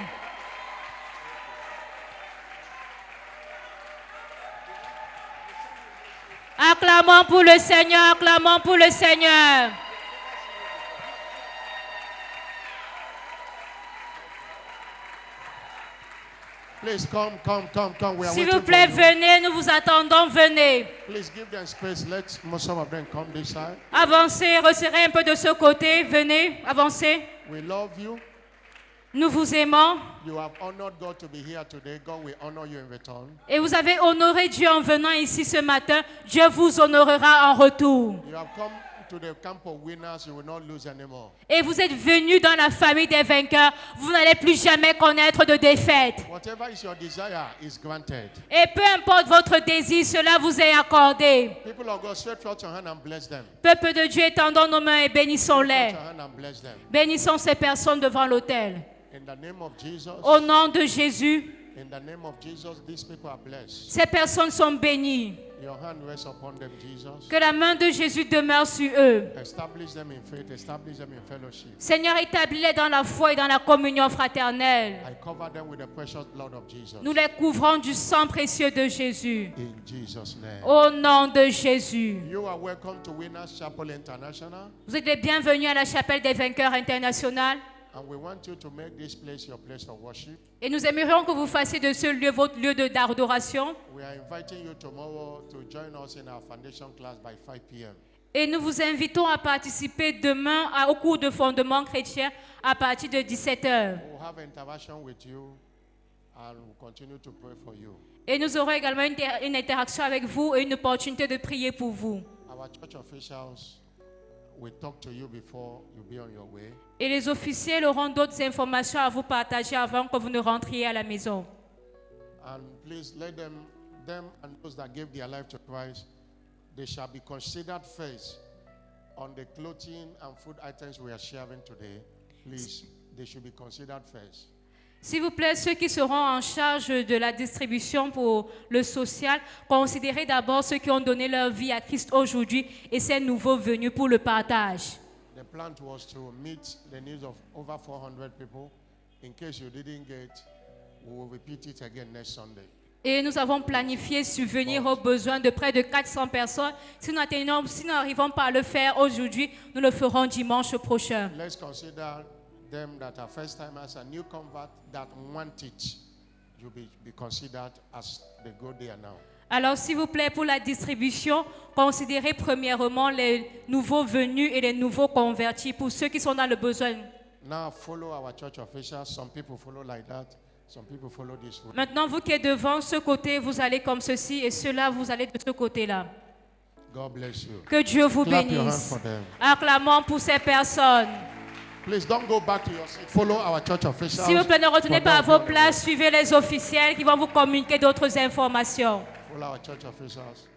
Speaker 2: Acclamons pour le Seigneur, acclamons pour le Seigneur.
Speaker 1: Please come. We are
Speaker 2: S'il
Speaker 1: waiting
Speaker 2: vous plaît,
Speaker 1: for you.
Speaker 2: venez, nous vous attendons, venez.
Speaker 1: Please give them space. Let some of them come this side.
Speaker 2: Avancez, resserrez un peu de ce côté, venez, avancez.
Speaker 1: We love you.
Speaker 2: Nous vous aimons
Speaker 1: You have honored God to be here today. God will honor you in return.
Speaker 2: et vous avez honoré Dieu en venant ici ce matin. Dieu vous honorera en retour.
Speaker 1: You have come to the camp of winners. You will not lose anymore.
Speaker 2: Et vous êtes venus dans la famille des vainqueurs. Vous n'allez plus jamais connaître de défaite.
Speaker 1: Whatever is your desire is granted.
Speaker 2: Et peu importe votre désir, cela vous est accordé.
Speaker 1: People of God, stretch out your hand and bless them.
Speaker 2: Peuple de Dieu, étendons nos mains et
Speaker 1: Stretch
Speaker 2: bénissons-les.
Speaker 1: out your hand and bless them.
Speaker 2: Bénissons ces personnes devant l'autel.
Speaker 1: In the name of Jesus.
Speaker 2: Au nom de Jésus,
Speaker 1: In the name of Jesus, these people are blessed.
Speaker 2: ces personnes sont bénies.
Speaker 1: Your hand rests upon them, Jesus.
Speaker 2: Que la main de Jésus demeure sur eux.
Speaker 1: Establish them in faith. Establish them in fellowship.
Speaker 2: Seigneur, établis-les dans la foi et dans la communion fraternelle.
Speaker 1: I cover them with the precious blood of Jesus.
Speaker 2: Nous les couvrons du sang précieux de Jésus.
Speaker 1: In Jesus' name.
Speaker 2: Au nom de Jésus.
Speaker 1: You are welcome to Winners Chapel International.
Speaker 2: Vous êtes les bienvenus à la chapelle des vainqueurs internationale.
Speaker 1: And we want you to make this place your place of worship.
Speaker 2: Et nous aimerions que vous fassiez de ce lieu votre lieu d'adoration.
Speaker 1: We are inviting you tomorrow to join us in our foundation class by 5 p.m.
Speaker 2: Et nous vous invitons à participer demain au cours de fondement chrétien à partir de 17h.
Speaker 1: We'll have interaction with you and we'll continue to pray for you.
Speaker 2: Et nous aurons également une interaction avec vous et une opportunité de prier pour vous.
Speaker 1: Our church officials will talk to you before you be on your way.
Speaker 2: Et les officiels auront d'autres informations à vous partager avant que vous ne rentriez à la maison.
Speaker 1: And please let them and those that gave their life to Christ, they shall be considered first on the clothing and food items we are sharing today. Please, they should be considered first.
Speaker 2: S'il vous plaît, ceux qui seront en charge de la distribution pour le social, considérez d'abord ceux qui ont donné leur vie à Christ aujourd'hui et ces nouveaux venus pour le partage.
Speaker 1: The plan was to meet the needs of over 400 people. In case you didn't get, we will repeat it again next Sunday.
Speaker 2: Et nous avons planifié subvenir aux besoins de près de 400 personnes. Si nous n'arrivons pas à le faire aujourd'hui, nous le ferons dimanche prochain.
Speaker 1: Let's consider them that are first timers and new convert that want it. You'll be considered as they go there now.
Speaker 2: Alors, s'il vous plaît, pour la distribution, considérez premièrement les nouveaux venus et les nouveaux convertis pour ceux qui sont dans le besoin.
Speaker 1: Now follow our church officials. Some people follow like that. Some people follow this way.
Speaker 2: Maintenant, vous qui êtes devant ce côté, vous allez comme ceci et ceux-là, vous allez de ce côté-là.
Speaker 1: God bless you.
Speaker 2: Que Dieu vous
Speaker 1: Clap your hands
Speaker 2: bénisse.
Speaker 1: for them.
Speaker 2: Acclamons pour ces personnes.
Speaker 1: Please don't go back to your seat. Follow our church officials.
Speaker 2: S'il vous plaît, ne retournez
Speaker 1: for
Speaker 2: pas à
Speaker 1: them
Speaker 2: vos
Speaker 1: on the
Speaker 2: places, suivez les officiels qui vont vous communiquer d'autres informations.
Speaker 1: way. Follow our church officials.